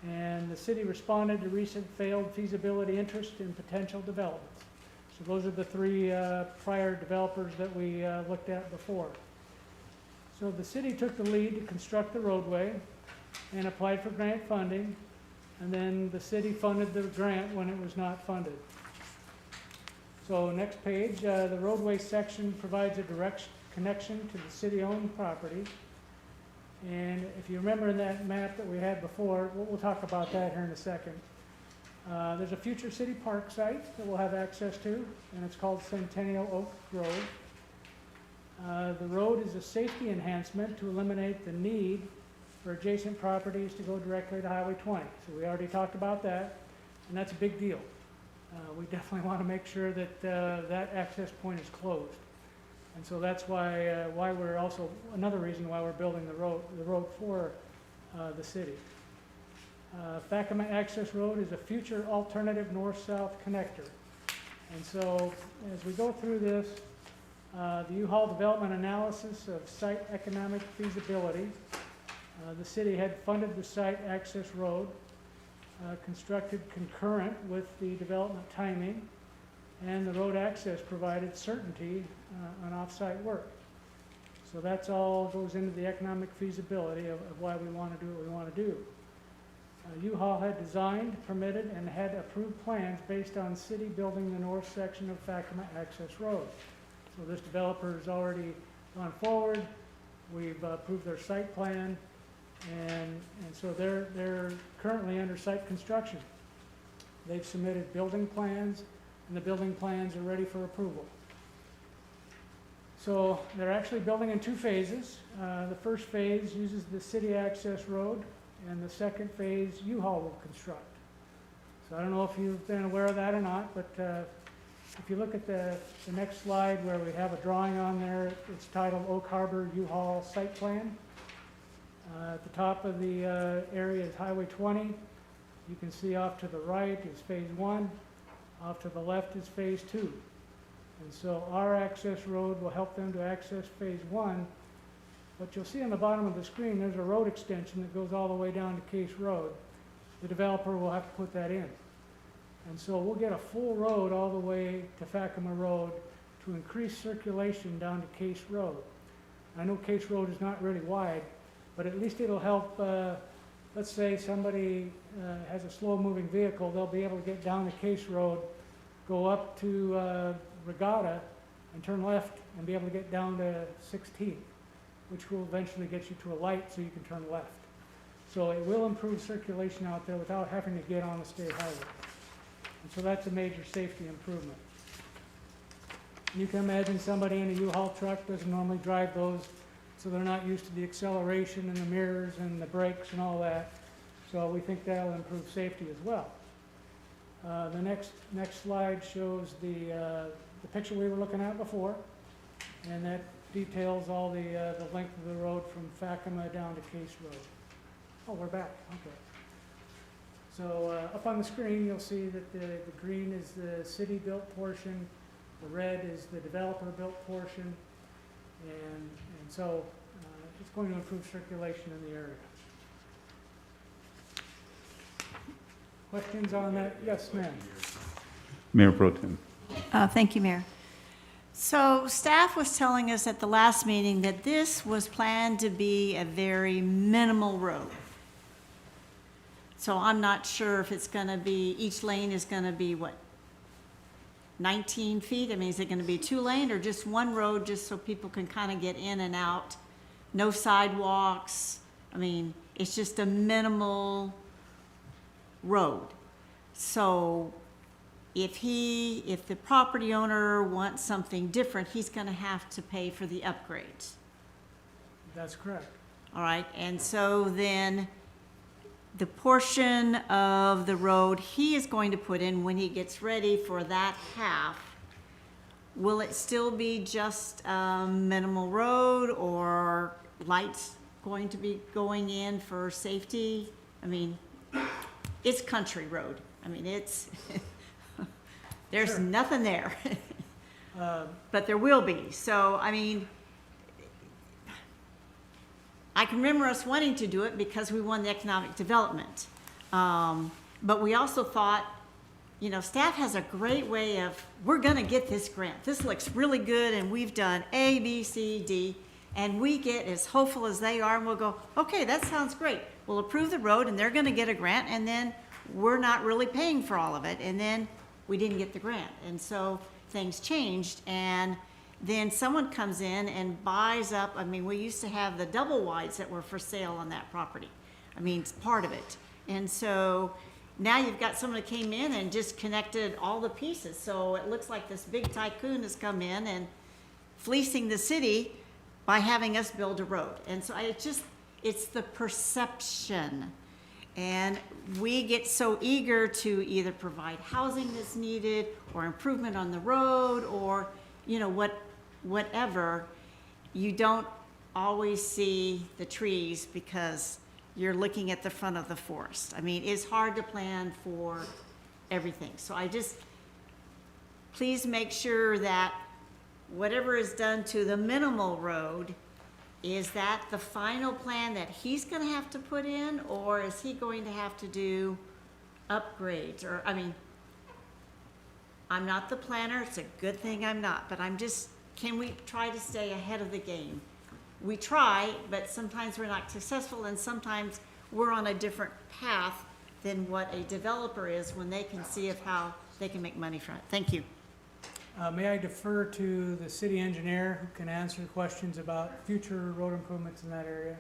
And the city responded to recent failed feasibility interest in potential developments. So those are the three prior developers that we looked at before. So the city took the lead to construct the roadway and applied for grant funding, and then the city funded the grant when it was not funded. So next page, the roadway section provides a direct connection to the city-owned property. And if you remember in that map that we had before, we'll talk about that here in a second. There's a future city park site that we'll have access to, and it's called Centennial Oak Grove. The road is a safety enhancement to eliminate the need for adjacent properties to go directly to Highway 20. So we already talked about that, and that's a big deal. We definitely want to make sure that that access point is closed. And so that's why we're also, another reason why we're building the road for the city. Fakima Access Road is a future alternative north-south connector. And so as we go through this, the U-Haul development analysis of site economic feasibility, the city had funded the site access road, constructed concurrent with the development timing, and the road access provided certainty on off-site work. So that's all goes into the economic feasibility of why we want to do what we want to do. U-Haul had designed, permitted, and had approved plans based on city building the north section of Fakima Access Road. So this developer has already gone forward. We've approved their site plan, and so they're currently under site construction. They've submitted building plans, and the building plans are ready for approval. So they're actually building in two phases. The first phase uses the city access road, and the second phase U-Haul will construct. So I don't know if you've been aware of that or not, but if you look at the next slide where we have a drawing on there, it's titled Oak Harbor U-Haul Site Plan. At the top of the area is Highway 20. You can see off to the right is Phase 1. Off to the left is Phase 2. And so our access road will help them to access Phase 1. But you'll see on the bottom of the screen, there's a road extension that goes all the way down to Case Road. The developer will have to put that in. And so we'll get a full road all the way to Fakima Road to increase circulation down to Case Road. I know Case Road is not really wide, but at least it'll help, let's say somebody has a slow-moving vehicle, they'll be able to get down the Case Road, go up to Regatta, and turn left and be able to get down to 16th, which will eventually get you to a light so you can turn left. So it will improve circulation out there without having to get on the state highway. And so that's a major safety improvement. You can imagine somebody in a U-Haul truck doesn't normally drive those, so they're not used to the acceleration and the mirrors and the brakes and all that. So we think that'll improve safety as well. The next slide shows the picture we were looking at before, and that details all the length of the road from Fakima down to Case Road. Oh, we're back. Okay. So up on the screen, you'll see that the green is the city-built portion, the red is the developer-built portion, and so it's going to improve circulation in the area. Questions on that? Yes, ma'am. Mayor Pro Tem. Thank you, Mayor. So staff was telling us at the last meeting that this was planned to be a very minimal road. So I'm not sure if it's going to be, each lane is going to be, what, 19 feet? I mean, is it going to be 2-lane or just one road just so people can kind of get in and out? No sidewalks? I mean, it's just a minimal road. So if the property owner wants something different, he's going to have to pay for the upgrades. That's correct. All right, and so then the portion of the road he is going to put in when he gets ready for that half, will it still be just minimal road or lights going to be going in for safety? I mean, it's country road. I mean, it's, there's nothing there. But there will be. So, I mean, I can remember us wanting to do it because we won the economic development. But we also thought, you know, staff has a great way of, we're gonna get this grant. This looks really good and we've done A, B, C, D, and we get as hopeful as they are and we'll go, okay, that sounds great. We'll approve the road and they're gonna get a grant and then we're not really paying for all of it. And then we didn't get the grant. And so things changed and then someone comes in and buys up, I mean, we used to have the double wides that were for sale on that property. I mean, it's part of it. And so now you've got someone that came in and just connected all the pieces. So it looks like this big tycoon has come in and fleecing the city by having us build a road. And so it's the perception. And we get so eager to either provide housing that's needed or improvement on the road or, you know, whatever, you don't always see the trees because you're looking at the front of the forest. I mean, it's hard to plan for everything. So please make sure that whatever is done to the minimal road, is that the final plan that he's gonna have to put in, or is he going to have to do upgrades? Or, I mean, I'm not the planner, it's a good thing I'm not, but can we try to stay ahead of the game? We try, but sometimes we're not successful, and sometimes we're on a different path than what a developer is when they can see of how they can make money from it. Thank you. May I defer to the city engineer who can answer questions about future road improvements in that area?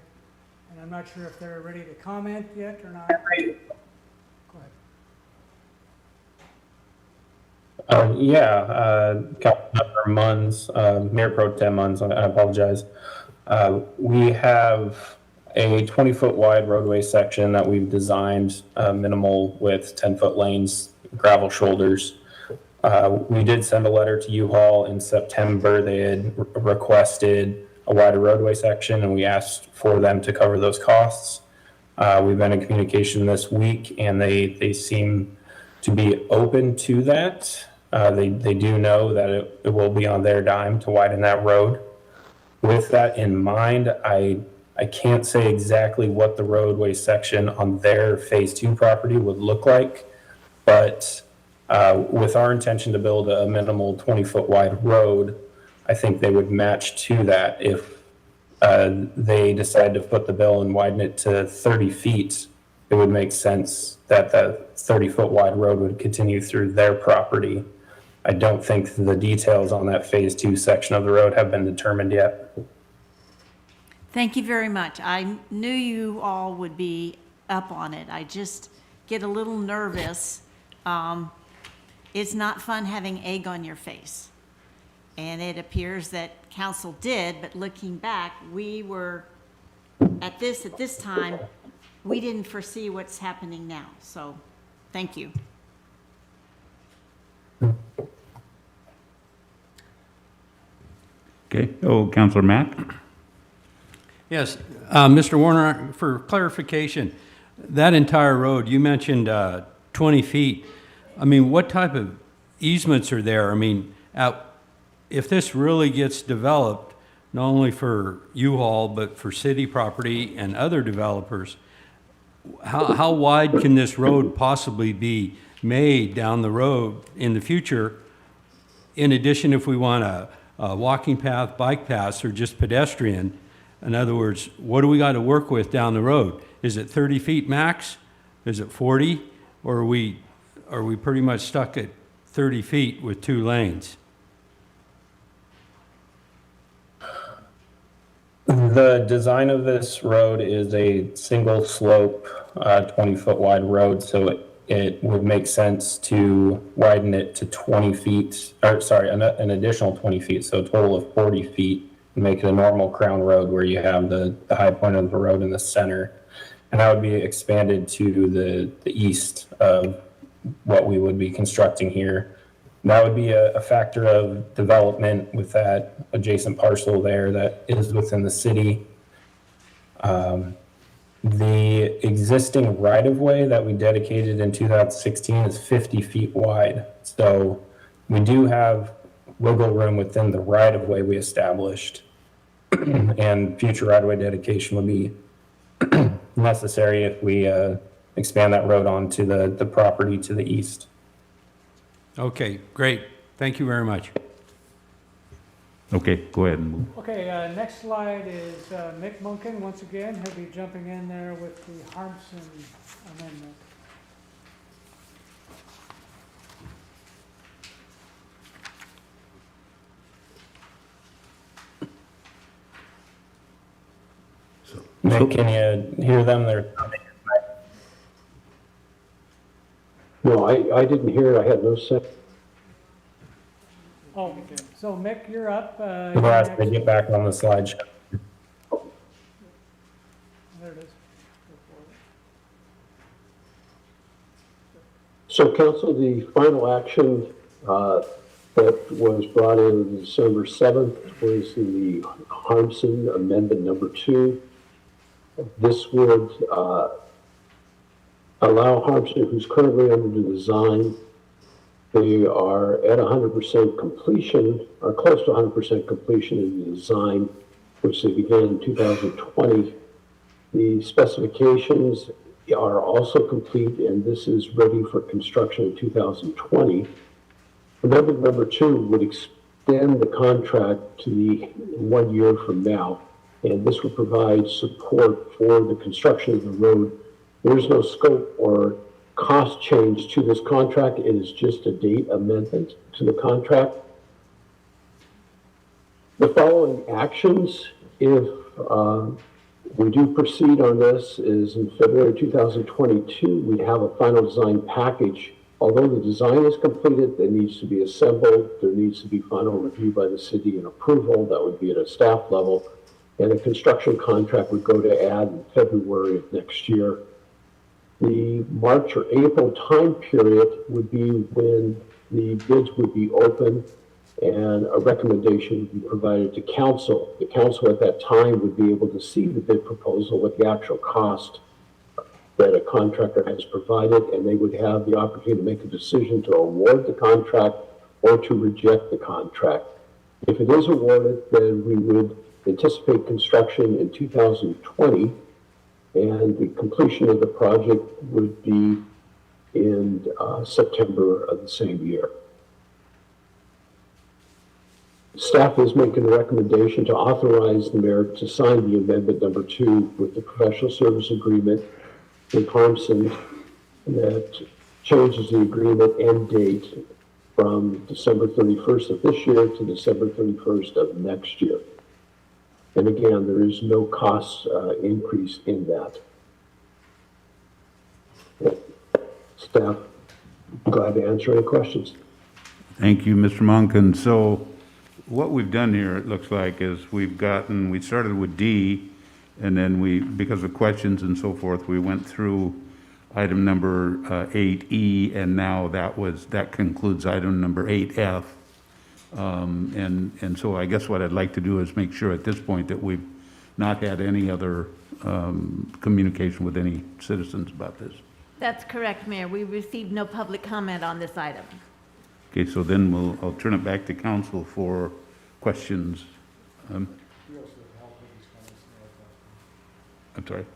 And I'm not sure if they're ready to comment yet or not. Go ahead. Councilmember Munns, Mayor Pro Tem Munns, I apologize. We have a 20-foot wide roadway section that we've designed minimal with 10-foot lanes, gravel shoulders. We did send a letter to U-Haul in September. They had requested a wider roadway section and we asked for them to cover those costs. We've been in communication this week and they seem to be open to that. They do know that it will be on their dime to widen that road. With that in mind, I can't say exactly what the roadway section on their phase 2 property would look like, but with our intention to build a minimal 20-foot wide road, I think they would match to that. If they decide to foot the bill and widen it to 30 feet, it would make sense that the 30-foot wide road would continue through their property. I don't think the details on that phase 2 section of the road have been determined yet. Thank you very much. I knew you all would be up on it. I just get a little nervous. It's not fun having egg on your face. And it appears that council did, but looking back, we were at this time, we didn't foresee what's happening now. So thank you. Okay, Councilor Mack? Yes, Mr. Warner, for clarification, that entire road, you mentioned 20 feet. I mean, what type of easements are there? I mean, if this really gets developed, not only for U-Haul, but for city property and other developers, how wide can this road possibly be made down the road in the future? In addition, if we want a walking path, bike paths, or just pedestrian, in other words, what do we got to work with down the road? Is it 30 feet max? Is it 40? Or are we pretty much stuck at 30 feet with 2 lanes? The design of this road is a single slope, 20-foot wide road, so it would make sense to widen it to 20 feet, or sorry, an additional 20 feet, so a total of 40 feet make it a normal crown road where you have the high point of the road in the center. And that would be expanded to the east of what we would be constructing here. And that would be a factor of development with that adjacent parcel there that is within the city. The existing right-of-way that we dedicated in 2016 is 50 feet wide. So we do have wiggle room within the right-of-way we established. And future right-of-way dedication would be necessary if we expand that road onto the property to the east. Okay, great. Thank you very much. Okay, go ahead and move. Okay, next slide is Mick Munkin. Once again, he'll be jumping in there with the Harmson amendment. Nick, can you hear them? No, I didn't hear it. I had no sense. Oh, okay. So Mick, you're up. We'll ask to get back on the slideshow. There it is. So council, the final action that was brought in December 7th was the Harmson Amendment number 2. This would allow Harmson, who's currently under the design, they are at 100% completion, or close to 100% completion in the design, which they began in 2020. The specifications are also complete, and this is ready for construction in 2020. Amendment number 2 would extend the contract to the 1 year from now, and this would provide support for the construction of the road. There is no scope or cost change to this contract. It is just a date amendment to the contract. The following actions, if we do proceed on this, is in February 2022, we have a final design package. Although the design is completed, it needs to be assembled. There needs to be final review by the city and approval. That would be at a staff level. And a construction contract would go to add in February of next year. The March or April time period would be when the bids would be open and a recommendation would be provided to council. The council at that time would be able to see the bid proposal with the actual cost that a contractor has provided, and they would have the opportunity to make a decision to award the contract or to reject the contract. If it is awarded, then we would anticipate construction in 2020, and the completion of the project would be in September of the same year. Staff is making a recommendation to authorize the mayor to sign the amendment number 2 with the professional service agreement with Harmson that changes the agreement end date from December 31st of this year to December 31st of next year. And again, there is no cost increase in that. Staff, glad to answer any questions. Thank you, Mr. Monken. So what we've done here, it looks like, is we started with D, and then because of questions and so forth, we went through item number 8E, and now that concludes item number 8F. And so I guess what I'd like to do is make sure at this point that we've not had any other communication with any citizens about this. That's correct, Mayor. We received no public comment on this item. Okay, so then I'll turn it back to council for questions. I'm sorry?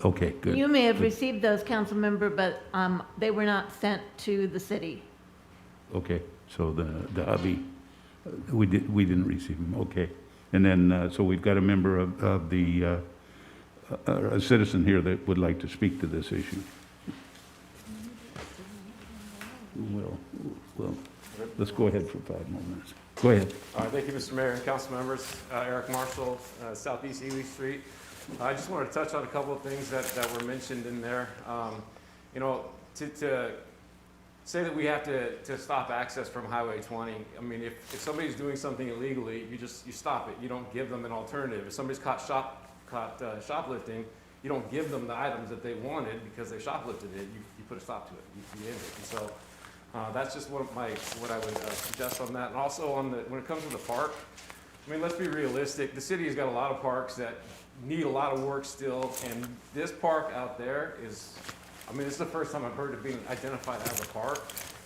Okay, good. You may have received those, council member, but they were not sent to the city. Okay, so the hubby, we didn't receive them, okay. And then, so we've got a member of the, a citizen here that would like to speak to this issue. Well, let's go ahead for 5 more minutes. Go ahead. All right, thank you, Mr. Mayor and council members. Eric Marshall, Southeast Ely Street. I just wanted to touch on a couple of things that were mentioned in there. You know, to say that we have to stop access from Highway 20. I mean, if somebody's doing something illegally, you stop it. You don't give them an alternative. If somebody's caught shoplifting, you don't give them the items that they wanted because they shoplifted it. You put a stop to it. You end it. And so that's just what I would suggest on that. And also when it comes to the park, I mean, let's be realistic. The city has got a lot of parks that need a lot of work still, and this park out there is, I mean, this is the first time I've heard it being identified as a park,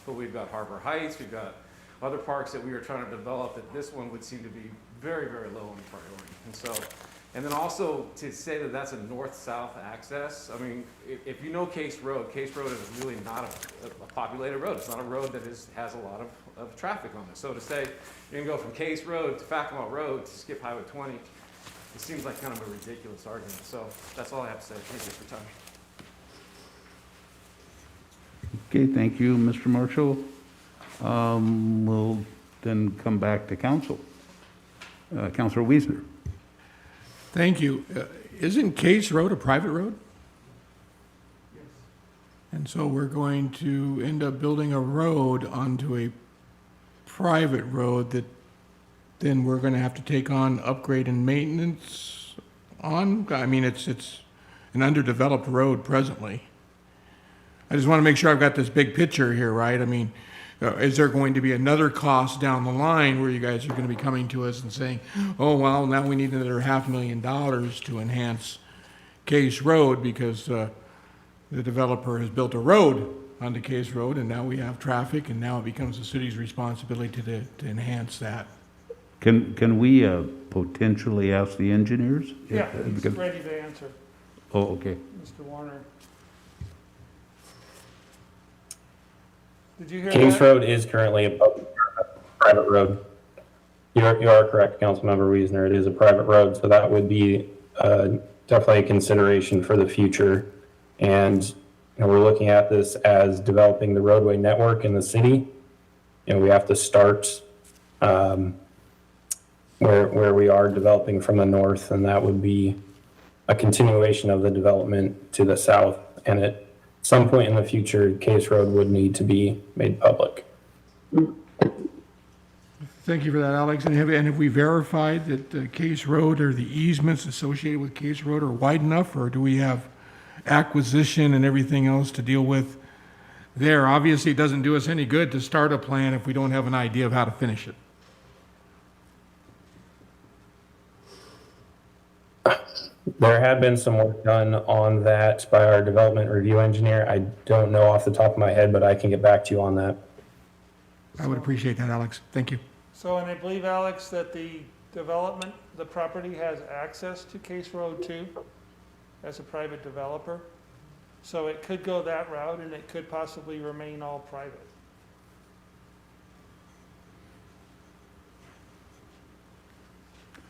but we've got Harbor Heights, we've got other parks that we are trying to develop, that this one would seem to be very, very low in priority. And so, and then also to say that that's a north-south access, I mean, if you know Case Road is really not a populated road. It's not a road that has a lot of traffic on it. So to say you're gonna go from Case Road to Facamont Road to skip Highway 20, it seems like kind of a ridiculous argument. So that's all I have to say. Thank you for your time. Okay, thank you, Mr. Marshall. We'll then come back to council. Councilor Wiesner. Thank you. Isn't Case Road a private road? Yes. And so we're going to end up building a road onto a private road that then we're going to have to take on upgrade and maintenance on? I mean, it's an underdeveloped road presently. I just want to make sure I've got this big picture here, right? I mean, is there going to be another cost down the line where you guys are going to be coming to us and saying, oh, well, now we need another $500,000 to enhance Case Road because the developer has built a road onto Case Road and now we have traffic and now it becomes the city's responsibility to enhance that? Can we potentially ask the engineers? Yeah, he's ready to answer. Oh, okay. Mr. Warner. Did you hear Case that? Road is currently a private road. You are correct, Councilmember Wiesner. It is a private road, so that would be definitely a consideration for the future. And we're looking at this as developing the roadway network in the city. We have to start where we are developing from the north, and that would be a continuation of the development to the south. And at some point in the future, Case Road would need to be made public. Thank you for that, Alex. And have we verified that the Case Road or the easements associated with Case Road are wide enough, or do we have acquisition and everything else to deal with there? Obviously, it doesn't do us any good to start a plan if we don't have an idea of how to finish it. There had been some work done on that by our development review engineer. I don't know off the top of my head, but I can get back to you on that. I would appreciate that, Alex. Thank you. So, and I believe, Alex, that the property has access to Case Road too, as a private developer. So it could go that route and it could possibly remain all private.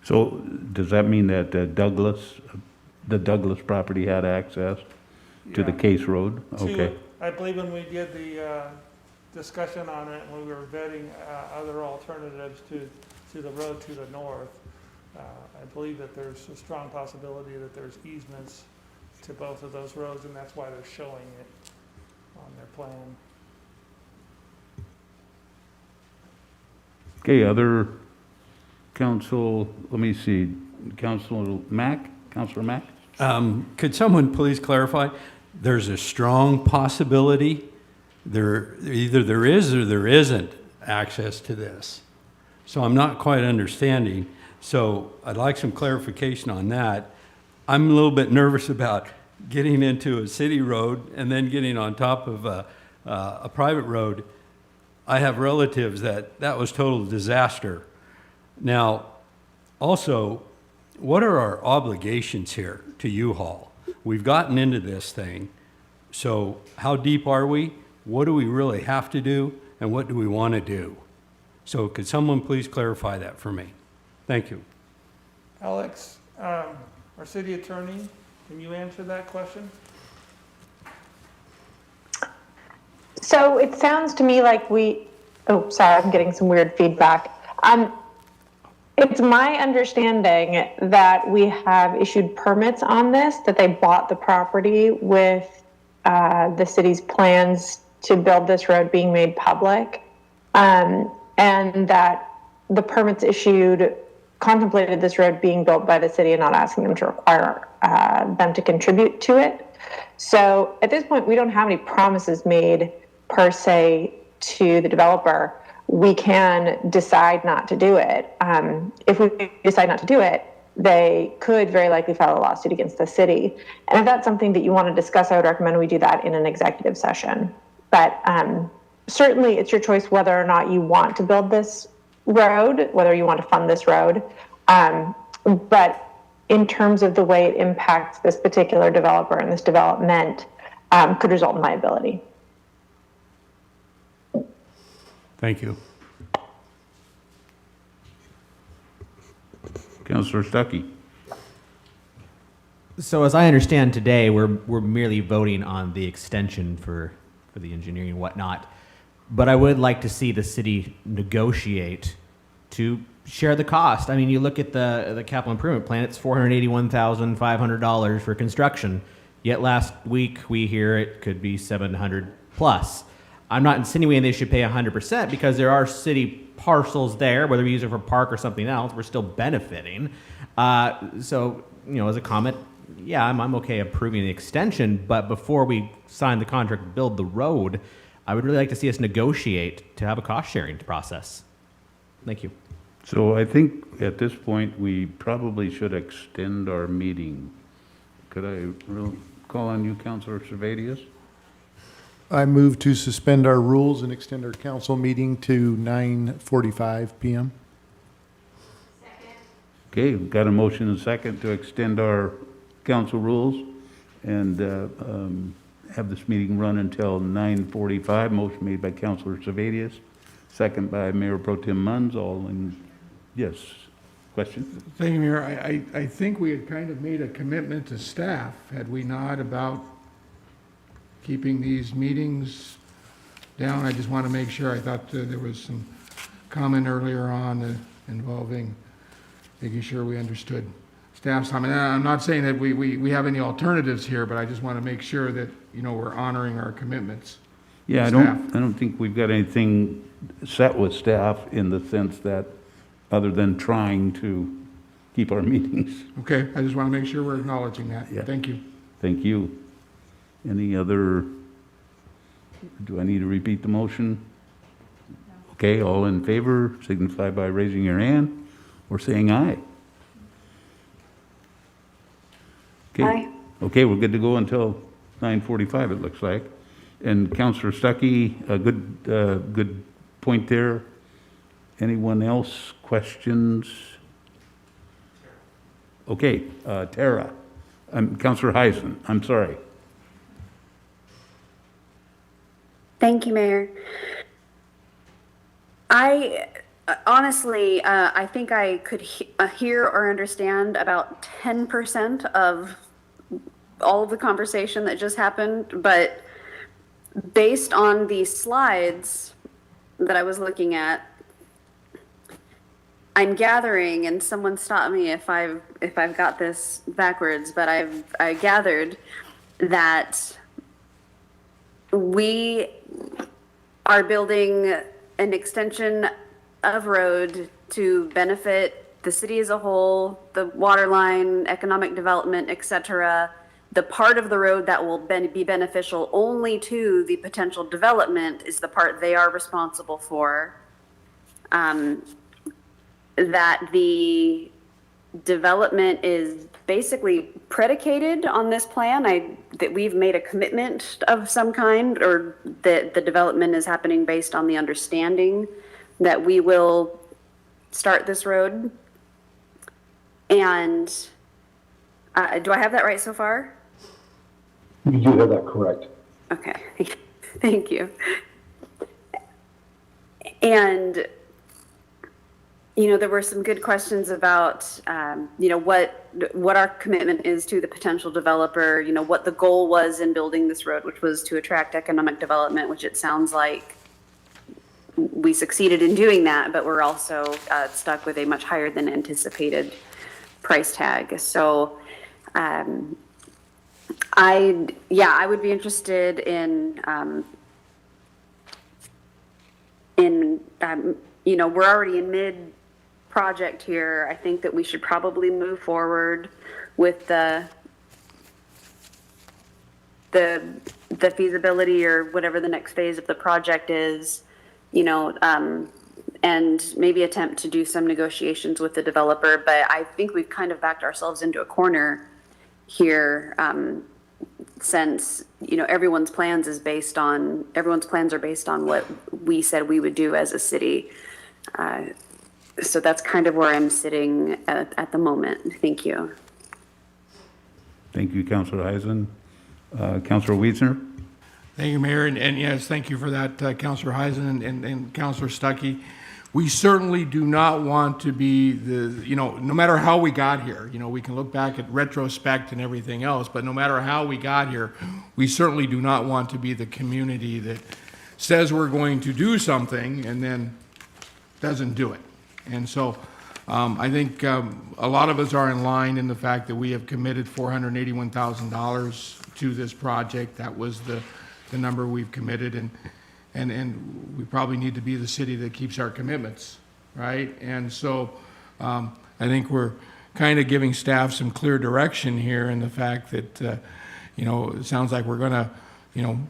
So does that mean that the Douglas property had access to the Case Road? Okay. I believe when we did the discussion on it, when we were vetting other alternatives to the road to the north, I believe that there's a strong possibility that there's easements to both of those roads, and that's why they're showing it on their plan. Okay, other council, let me see, Councilor Mack? Could someone please clarify? There's a strong possibility either there is or there isn't access to this. So I'm not quite understanding. So I'd like some clarification on that. I'm a little bit nervous about getting into a city road and then getting on top of a private road. I have relatives that was total disaster. Now, also, what are our obligations here to U-Haul? We've gotten into this thing, so how deep are we? What do we really have to do, and what do we want to do? So could someone please clarify that for me? Thank you. Alex, our city attorney, can you answer that question? So it sounds to me like oh, sorry, I'm getting some weird feedback. It's my understanding that we have issued permits on this, that they bought the property with the city's plans to build this road being made public, and that the permits issued contemplated this road being built by the city and not asking them to require them to contribute to it. So at this point, we don't have any promises made per se to the developer. We can decide not to do it. If we decide not to do it, they could very likely file a lawsuit against the city. And if that's something that you want to discuss, I would recommend we do that in an executive session. But certainly it's your choice whether or not you want to build this road, whether you want to fund this road. But in terms of the way it impacts this particular developer and this development, could result in liability. Thank you. Councillor Stuckey. So as I understand today, we're merely voting on the extension for the engineering and whatnot. But I would like to see the city negotiate to share the cost. I mean, you look at the capital improvement plan, it's $481,500 for construction. Yet last week we hear it could be 700 plus. I'm not insinuating they should pay 100% because there are city parcels there, whether we use it for park or something else, we're still benefiting. So, you know, as a comment, yeah, I'm okay approving the extension, but before we sign the contract to build the road, I would really like to see us negotiate to have a cost sharing process. Thank you. So I think at this point, we probably should extend our meeting. Could I call on you, Councillor Servadius? I move to suspend our rules and extend our council meeting to 9:45 PM. Okay, we've got a motion and a second to extend our council rules and have this meeting run until 9:45. Motion made by Councillor Servadius, second by Mayor Pro Tem Munns. All in, yes, question? Thank you, Mayor. I think we had kind of made a commitment to staff, had we not, about keeping these meetings down. I just want to make sure. I thought there was some comment earlier on involving making sure we understood staff's time. And I'm not saying that we have any alternatives here, but I just want to make sure that, you know, we're honoring our commitments. Yeah, I don't think we've got anything set with staff in the sense that, other than trying to keep our meetings. Okay, I just want to make sure we're acknowledging that. Yeah. Thank you. Thank you. Any other, do I need to repeat the motion? Okay, all in favor, signify by raising your hand or saying aye. Okay. Aye. Okay, we're good to go until 9:45, it looks like. And Councillor Stuckey, a good point there. Anyone else? Questions? Okay, Tara. Councillor Heisen, I'm sorry. Thank you, Mayor. I honestly, I think I could hear or understand about 10% of all of the conversation that just happened, but based on the slides that I was looking at, I'm gathering, and someone stop me if I've got this backwards, but I gathered that we are building an extension of road to benefit the city as a whole, the water line, economic development, etc. The part of the road that will be beneficial only to the potential development is the part they are responsible for. That the development is basically predicated on this plan. That we've made a commitment of some kind, or that the development is happening based on the understanding that we will start this road. And do I have that right so far? You do have that correct. Okay, thank you. And you know, there were some good questions about, you know, what our commitment is to the potential developer, you know, what the goal was in building this road, which was to attract economic development, which it sounds like we succeeded in doing that, but we're also stuck with a much higher than anticipated price tag. So I would be interested in we're already in mid-project here. I think that we should probably move forward with the feasibility or whatever the next phase of the project is, and maybe attempt to do some negotiations with the developer. But I think we've kind of backed ourselves into a corner here, since, everyone's plans are based on what we said we would do as a city. So that's kind of where I'm sitting at the moment. Thank you. Thank you, Councilor Heisen. Councilor Wiesner? Thank you, Mayor, and yes, thank you for that, Councilor Heisen and Councilor Stuckey. We certainly do not want to be no matter how we got here, we can look back at retrospect and everything else, but no matter how we got here, we certainly do not want to be the community that says we're going to do something and then doesn't do it. And so I think a lot of us are in line in the fact that we have committed $481,000 to this project. That was the number we've committed, and we probably need to be the city that keeps our commitments, right? And so I think we're kind of giving staff some clear direction here in the fact that, it sounds like we're going to,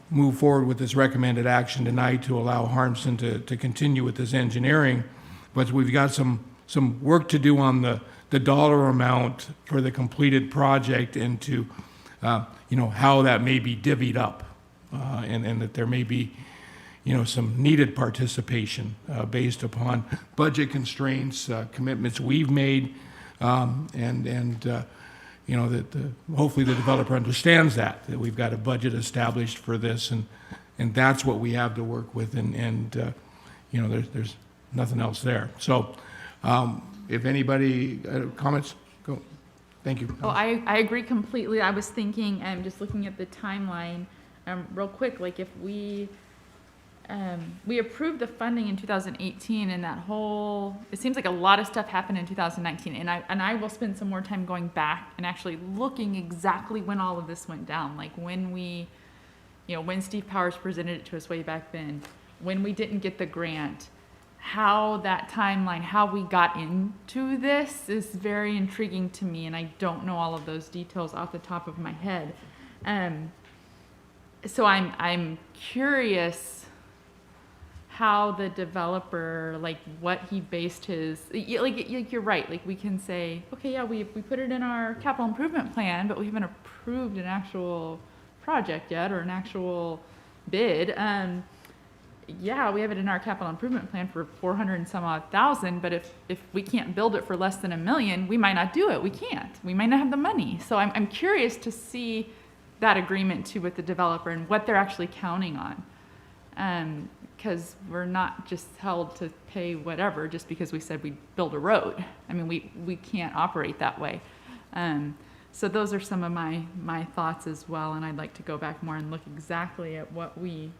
move forward with this recommended action tonight to allow Harmson to continue with this engineering. But we've got some work to do on the dollar amount for the completed project and to, how that may be divvied up, and that there may be, some needed participation based upon budget constraints, commitments we've made, that hopefully the developer understands that we've got a budget established for this, and that's what we have to work with, there's nothing else there. So if anybody comments, go. Thank you. Oh, I agree completely. I was thinking, just looking at the timeline, real quick, like if we approved the funding in 2018, and it seems like a lot of stuff happened in 2019, and I will spend some more time going back and actually looking exactly when all of this went down, like when when Steve Powers presented it to us way back then, when we didn't get the grant, how that timeline, how we got into this is very intriguing to me, and I don't know all of those details off the top of my head. So I'm curious how the developer, like what he based his, like you're right, like we can say, okay, yeah, we put it in our capital improvement plan, but we haven't approved an actual project yet or an actual bid. Yeah, we have it in our capital improvement plan for 400 and some odd thousand, but if we can't build it for less than $1 million, we might not do it. We can't. We might not have the money. So I'm curious to see that agreement too with the developer and what they're actually counting on. Because we're not just held to pay whatever just because we said we'd build a road. I mean, we can't operate that way. So those are some of my thoughts as well, and I'd like to go back more and look exactly at what we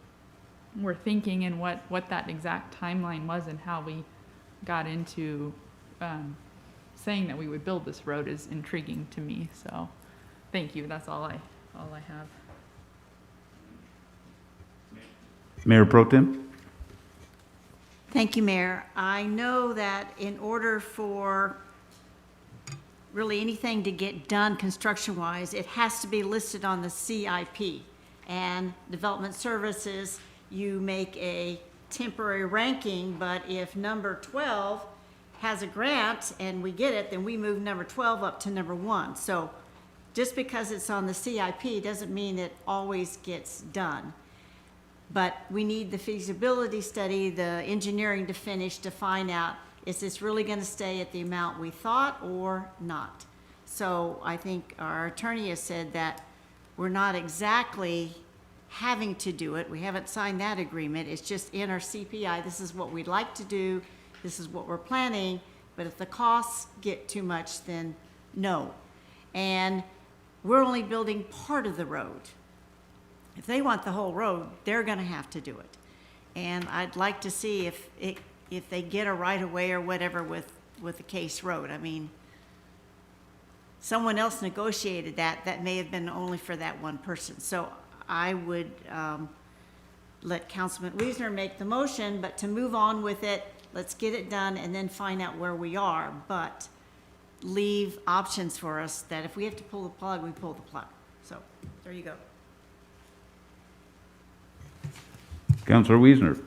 were thinking and what that exact timeline was and how we got into saying that we would build this road is intriguing to me. So thank you. That's all I have. Mayor Pro Tem? Thank you, Mayor. I know that in order for really anything to get done construction-wise, it has to be listed on the CIP. And Development Services, you make a temporary ranking, but if number 12 has a grant and we get it, then we move number 12 up to number 1. So just because it's on the CIP doesn't mean it always gets done. But we need the feasibility study, the engineering to finish to find out, is this really going to stay at the amount we thought or not? So I think our attorney has said that we're not exactly having to do it. We haven't signed that agreement. It's just in our CPI. This is what we'd like to do. This is what we're planning. But if the costs get too much, then no. And we're only building part of the road. If they want the whole road, they're going to have to do it. And I'd like to see if they get a right-of-way or whatever with the Case Road. I mean, someone else negotiated that may have been only for that one person. So I would let Councilman Wiesner make the motion, but to move on with it, let's get it done and then find out where we are. But leave options for us that if we have to pull the plug, we pull the plug. So there you go. Councilor Wiesner.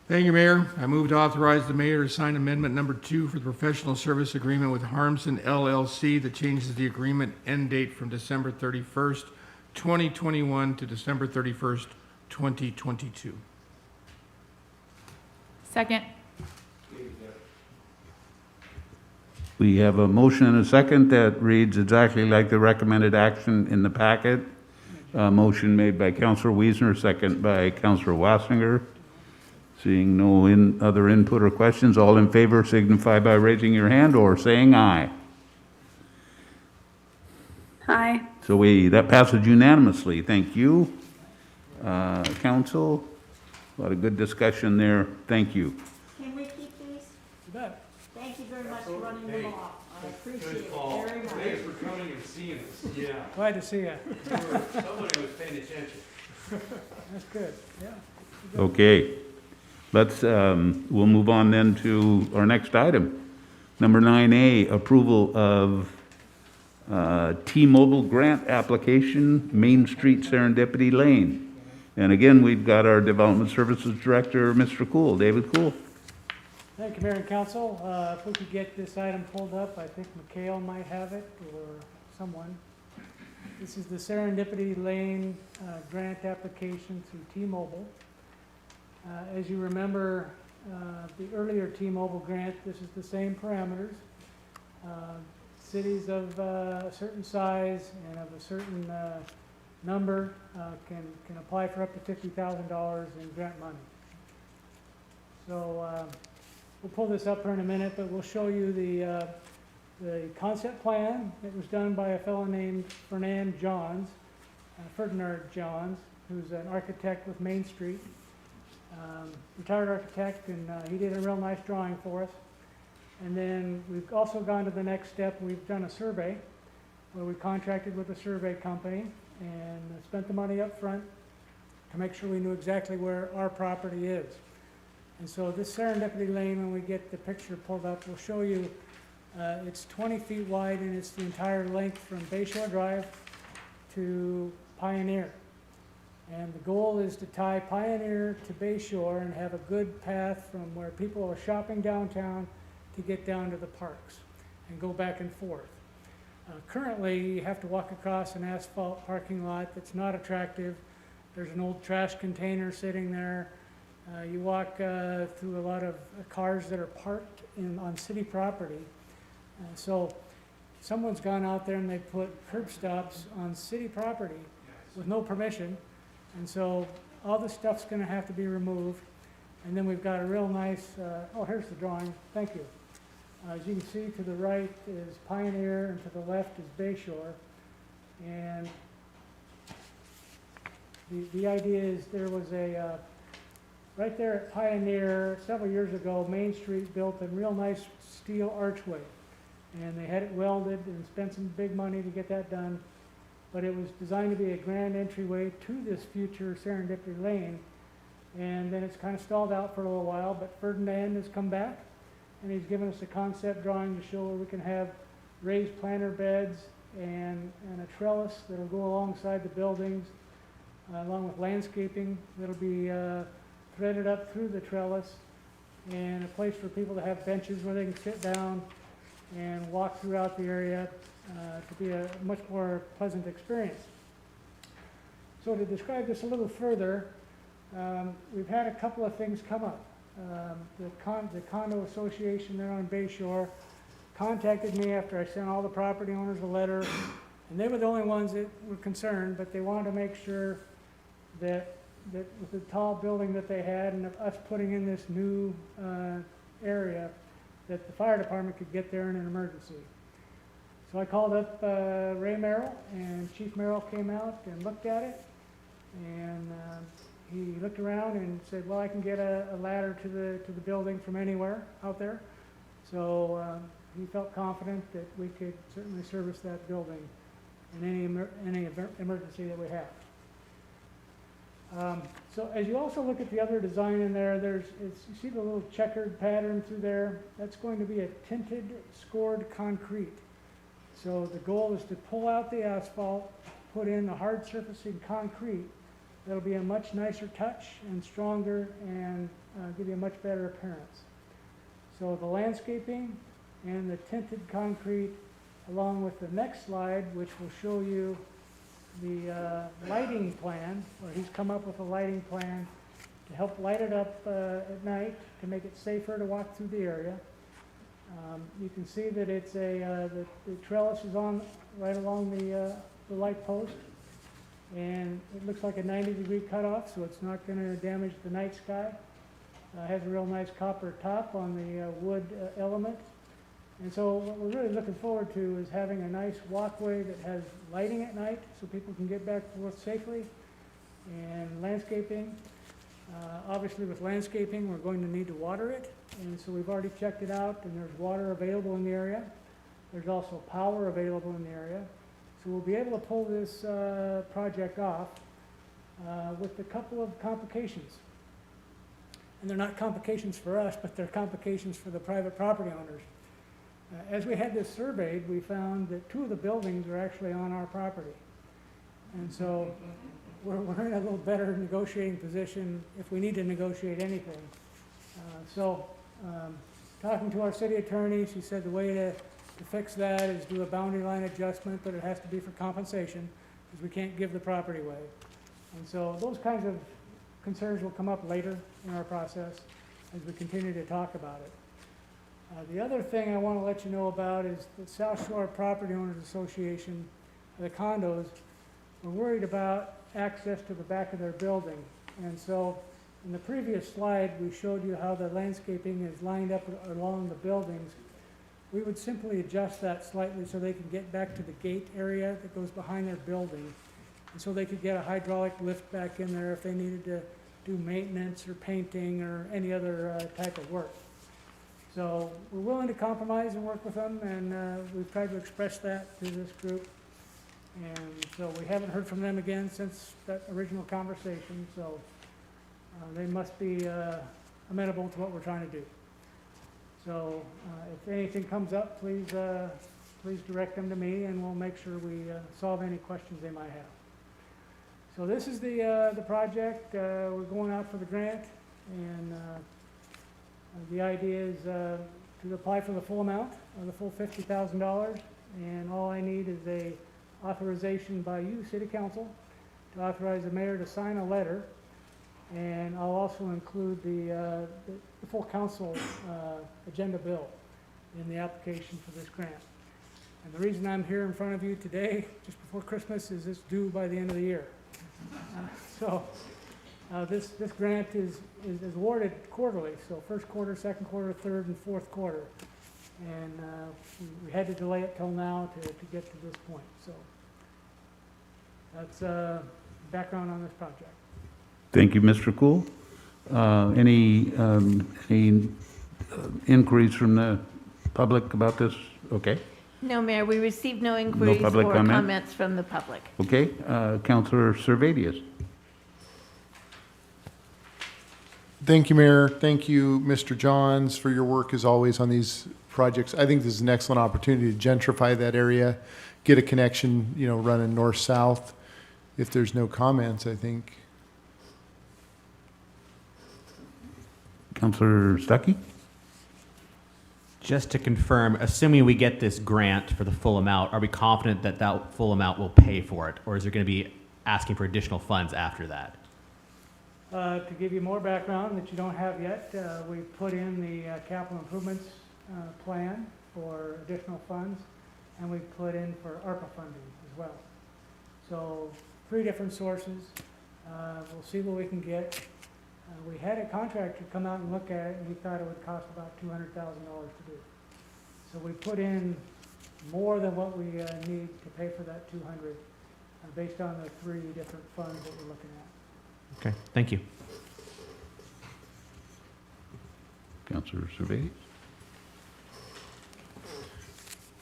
Thank you, Mayor. I move to authorize the mayor to sign amendment number 2 for the professional service agreement with Harmson LLC that changes the agreement end date from December 31st, 2021 to December 31st, 2022. Second. We have a motion and a second that reads exactly like the recommended action in the packet. Motion made by Councilor Wiesner, second by Councilor Wassinger. Seeing no other input or questions, all in favor signify by raising your hand or saying aye. Aye. So that passes unanimously. Thank you, Council. A lot of good discussion there. Thank you. Can we keep these? You bet. Thank you very much for running them off. I appreciate it very much. Thanks for coming and seeing us. Yeah. Glad to see you. Somebody was paying attention. That's good, yeah. Okay. We'll move on then to our next item. Number 9A, approval of T-Mobile grant application, Main Street Serendipity Lane. And again, we've got our Development Services Director, Mr. Cool, David Cool. Thank you, Mayor and Council. If we could get this item pulled up, I think Mikhail might have it, or someone. This is the Serendipity Lane grant application through T-Mobile. As you remember, the earlier T-Mobile grant, this is the same parameters. Cities of a certain size and of a certain number can apply for up to $50,000 in grant money. So we'll pull this up here in a minute, but we'll show you the concept plan. It was done by a fellow named Ferdinand Johns, who's an architect with Main Street. Retired architect, and he did a real nice drawing for us. And then we've also gone to the next step. We've done a survey where we contracted with a survey company and spent the money up front to make sure we knew exactly where our property is. And so this Serendipity Lane, when we get the picture pulled up, we'll show you it's 20 feet wide and it's the entire length from Bayshore Drive to Pioneer. And the goal is to tie Pioneer to Bayshore and have a good path from where people are shopping downtown to get down to the parks and go back and forth. Currently, you have to walk across an asphalt parking lot that's not attractive. There's an old trash container sitting there. You walk through a lot of cars that are parked on city property. So someone's gone out there and they put curb stops on city property with no permission. And so all this stuff's going to have to be removed. And then we've got a real nice, oh, here's the drawing. Thank you. As you can see, to the right is Pioneer and to the left is Bayshore. And the idea is there was a, right there at Pioneer, several years ago, Main Street built a real nice steel archway. And they had it welded and spent some big money to get that done. But it was designed to be a grand entryway to this future Serendipity Lane. And then it's kind of stalled out for a little while, but Ferdinand has come back and he's given us a concept drawing to show where we can have raised planter beds and a trellis that'll go alongside the buildings, along with landscaping that'll be threaded up through the trellis, and a place for people to have benches where they can sit down and walk throughout the area to be a much more pleasant experience. So to describe this a little further, we've had a couple of things come up. The condo association there on Bayshore contacted me after I sent all the property owners a letter, and they were the only ones that were concerned, but they wanted to make sure that with the tall building that they had and us putting in this new area, that the fire department could get there in an emergency. So I called up Ray Merrill, and Chief Merrill came out and looked at it, and he looked around and said, well, I can get a ladder to the building from anywhere out there. So he felt confident that we could certainly service that building in any emergency that we have. So as you also look at the other design in there, you see the little checkered pattern through there? That's going to be a tinted scored concrete. So the goal is to pull out the asphalt, put in the hard surfacing concrete. That'll be a much nicer touch and stronger and give you a much better appearance. So the landscaping and the tinted concrete, along with the next slide, which will show you the lighting plan, or he's come up with a lighting plan to help light it up at night to make it safer to walk through the area. You can see that it's the trellis is on right along the light post, and it looks like a 90-degree cutoff, so it's not going to damage the night sky. It has a real nice copper top on the wood element. And so what we're really looking forward to is having a nice walkway that has lighting at night so people can get back and forth safely, and landscaping. Obviously with landscaping, we're going to need to water it, and so we've already checked it out, and there's water available in the area. There's also power available in the area. So we'll be able to pull this project off with a couple of complications. And they're not complications for us, but they're complications for the private property owners. As we had this surveyed, we found that 2 of the buildings are actually on our property. And so we're in a little better negotiating position if we need to negotiate anything. Talking to our city attorney, she said the way to fix that is do a boundary line adjustment, but it has to be for compensation because we can't give the property away. And so those kinds of concerns will come up later in our process as we continue to talk about it. The other thing I want to let you know about is the South Shore Property Owners Association, the condos, were worried about access to the back of their building. And so in the previous slide, we showed you how the landscaping is lined up along the buildings. We would simply adjust that slightly so they can get back to the gate area that goes behind their building. And so they could get a hydraulic lift back in there if they needed to do maintenance or painting or any other type of work. So we're willing to compromise and work with them, and we've tried to express that to this group. And so we haven't heard from them again since that original conversation, so they must be amenable to what we're trying to do. So if anything comes up, please direct them to me, and we'll make sure we solve any questions they might have. So this is the project. We're going out for the grant, and the idea is to apply for the full amount, the full $50,000, and all I need is a authorization by you, City Council, to authorize the mayor to sign a letter, and I'll also include the full council agenda bill in the application for this grant. And the reason I'm here in front of you today, just before Christmas, is it's due by the end of the year. This grant is awarded quarterly, so first quarter, second quarter, third, and fourth quarter. And we had to delay it till now to get to this point. So that's background on this project. Thank you, Mr. Cool. Any inquiries from the public about this? Okay. No, Mayor, we received no inquiries or public comment? comments from the public. Okay. Councilor Servadius. Thank you, Mayor. Thank you, Mr. Johns, for your work as always on these projects. I think this is an excellent opportunity to gentrify that area, get a connection, running north-south. If there's no comments, I think. Councilor Stuckey? Just to confirm, assuming we get this grant for the full amount, are we confident that that full amount will pay for it? Or is there going to be asking for additional funds after that? To give you more background that you don't have yet, we put in the capital improvements plan for additional funds, and we put in for ARPA funding as well. So 3 different sources. We'll see what we can get. We had a contractor come out and look at it, and he thought it would cost about $200,000 to do. So we put in more than what we need to pay for that 200, based on the 3 different funds that we're looking at. Okay, thank you. Councilor Servadius?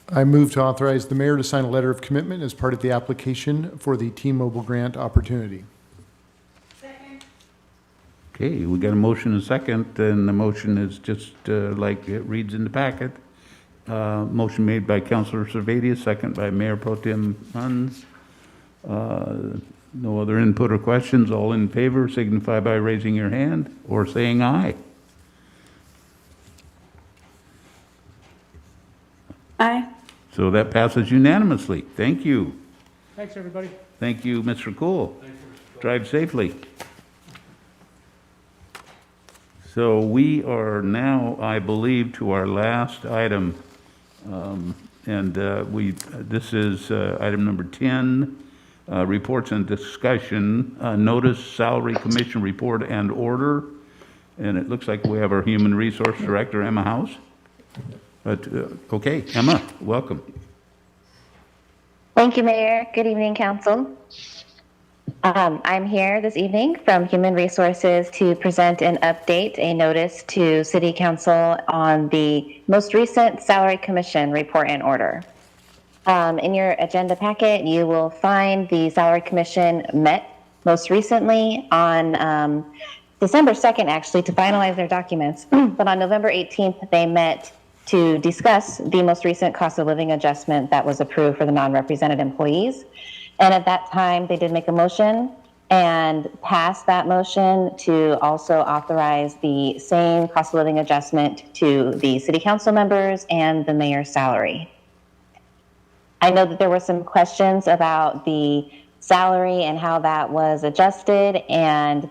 I move to authorize the mayor to sign a letter of commitment as part of the application for the T-Mobile grant opportunity. Second. Okay, we got a motion and a second, and the motion is just like it reads in the packet. Motion made by Councilor Servadius, second by Mayor Pro Tem Huns. No other input or questions. All in favor signify by raising your hand or saying aye. Aye. So that passes unanimously. Thank you. Thanks, everybody. Thank you, Mr. Cool. Drive safely. So we are now, I believe, to our last item. This is item number 10, reports and discussion, notice, salary commission report and order. And it looks like we have our Human Resource Director, Emma House. But, okay, Emma, welcome. Thank you, Mayor. Good evening, Council. I'm here this evening from Human Resources to present an update, a notice to City Council on the most recent Salary Commission report and order. In your agenda packet, you will find the Salary Commission met most recently on December 2nd, actually, to finalize their documents. But on November 18th, they met to discuss the most recent cost of living adjustment that was approved for the non-represented employees. And at that time, they did make a motion and pass that motion to also authorize the same cost of living adjustment to the city council members and the mayor's salary. I know that there were some questions about the salary and how that was adjusted, and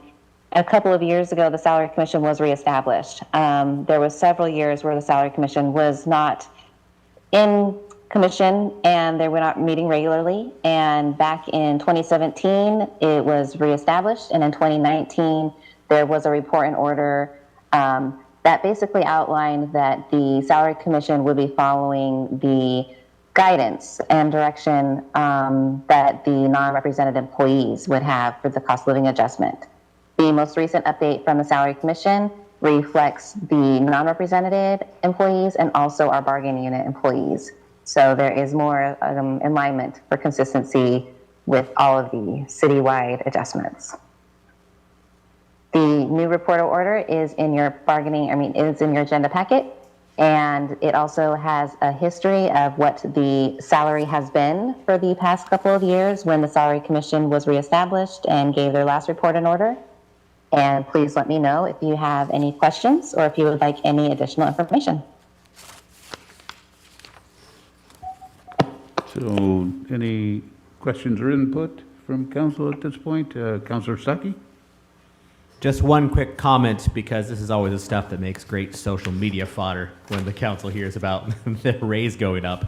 a couple of years ago, the Salary Commission was reestablished. There was several years where the Salary Commission was not in commission and they were not meeting regularly. And back in 2017, it was reestablished. And in 2019, there was a report and order that basically outlined that the Salary Commission would be following the guidance and direction that the non-represented employees would have for the cost of living adjustment. The most recent update from the Salary Commission reflects the non-represented employees and also our bargaining unit employees. So there is more alignment for consistency with all of the citywide adjustments. The new report of order is in your is in your agenda packet, and it also has a history of what the salary has been for the past couple of years when the Salary Commission was reestablished and gave their last report in order. And please let me know if you have any questions or if you would like any additional information. So any questions or input from council at this point? Councilor Stuckey? Just one quick comment, because this is always the stuff that makes great social media fodder when the council hears about the raise going up.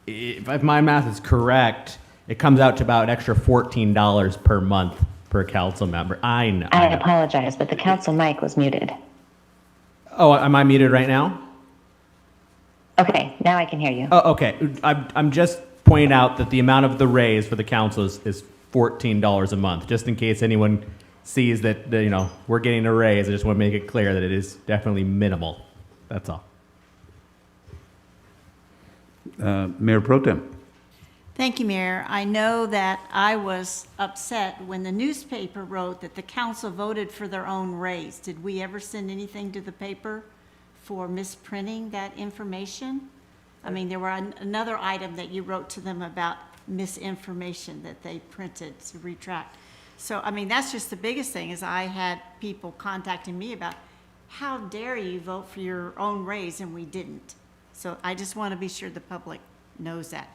If my math is correct, it comes out to about an extra $14 per month per council member. I know. I apologize, but the council mic was muted. Oh, am I muted right now? Okay, now I can hear you. Oh, okay. I'm just pointing out that the amount of the raise for the council is $14 a month, just in case anyone sees that, we're getting a raise. I just want to make it clear that it is definitely minimal. That's all. Mayor Pro Tem. Thank you, Mayor. I know that I was upset when the newspaper wrote that the council voted for their own raise. Did we ever send anything to the paper for misprinting that information? I mean, there were another item that you wrote to them about misinformation that they printed to retract. So, I mean, that's just the biggest thing, is I had people contacting me about, how dare you vote for your own raise, and we didn't. So I just want to be sure the public knows that.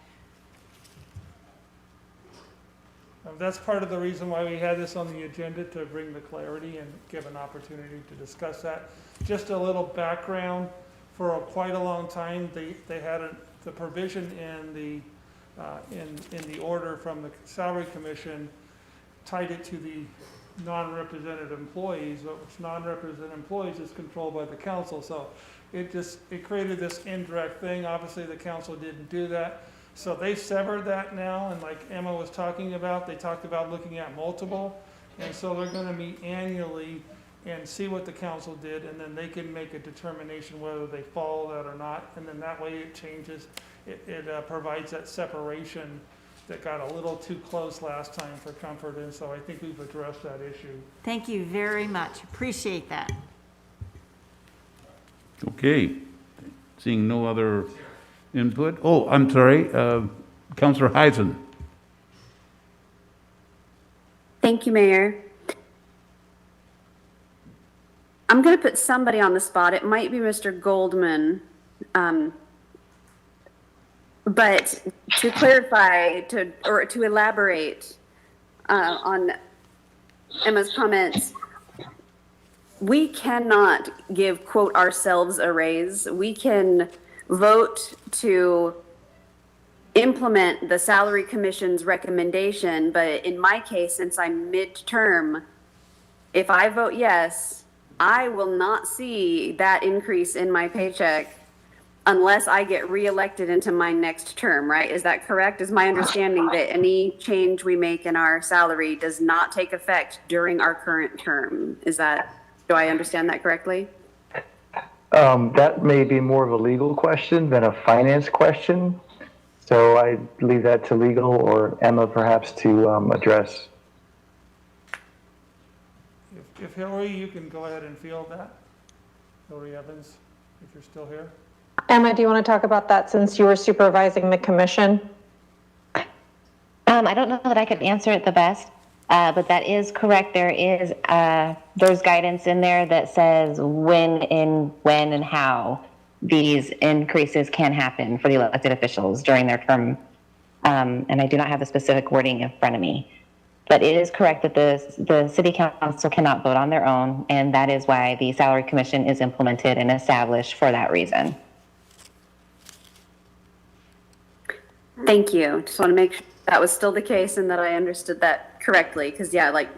That's part of the reason why we had this on the agenda, to bring the clarity and give an opportunity to discuss that. Just a little background, for quite a long time, they had the provision in the order from the Salary Commission tied it to the non-represented employees, which non-represented employees is controlled by the council. So it created this indirect thing. Obviously, the council didn't do that. So they severed that now, and like Emma was talking about, they talked about looking at multiple, and so they're going to meet annually and see what the council did, and then they can make a determination whether they follow that or not, and then that way it changes, it provides that separation that got a little too close last time for comfort, and so I think we've addressed that issue. Thank you very much. Appreciate that. Okay. Seeing no other input. Oh, I'm sorry, Councillor Heisen. Thank you, Mayor. I'm going to put somebody on the spot. It might be Mr. Goldman. But to clarify, or to elaborate on Emma's comments, we cannot give, quote, ourselves a raise. We can vote to implement the Salary Commission's recommendation, but in my case, since I'm mid-term, if I vote yes, I will not see that increase in my paycheck unless I get reelected into my next term, right? Is that correct? Is my understanding that any change we make in our salary does not take effect during our current term? Do I understand that correctly? That may be more of a legal question than a finance question. So I leave that to legal or Emma perhaps to address. If Hillary, you can go ahead and field that. Hillary Evans, if you're still here. Emma, do you want to talk about that since you were supervising the commission? I don't know that I could answer it the best, but that is correct. There's guidance in there that says when and how these increases can happen for the elected officials during their term. And I do not have the specific wording in front of me. But it is correct that the city council cannot vote on their own, and that is why the salary commission is implemented and established for that reason. Thank you. Just want to make sure that was still the case and that I understood that correctly. Because yeah, like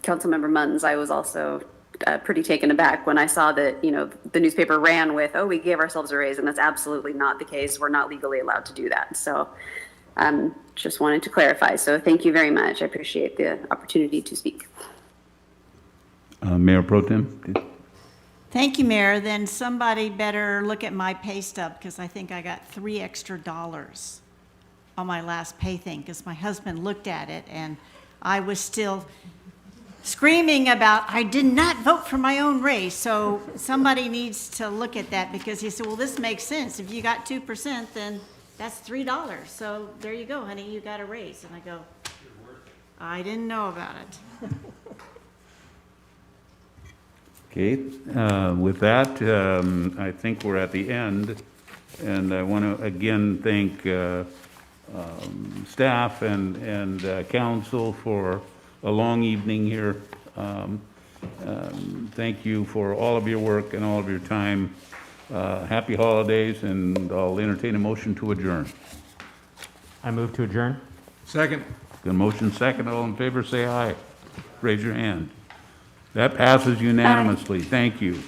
Councilmember Muntins, I was also pretty taken aback when I saw that, the newspaper ran with, oh, we gave ourselves a raise, and that's absolutely not the case. We're not legally allowed to do that. So just wanted to clarify. So thank you very much. I appreciate the opportunity to speak. Mayor Pro Tem. Thank you, Mayor. Then somebody better look at my pay stub because I think I got $3 extra on my last pay thing because my husband looked at it and I was still screaming about I did not vote for my own raise. So somebody needs to look at that because he said, well, this makes sense. If you got 2%, then that's $3. So there you go, honey, you got a raise. And I go, I didn't know about it. Okay, with that, I think we're at the end, and I want to again thank staff and council for a long evening here. Thank you for all of your work and all of your time. Happy holidays, and I'll entertain a motion to adjourn. I move to adjourn. Second. Good motion, second. All in favor, say aye. Raise your hand. That passes unanimously. Thank you.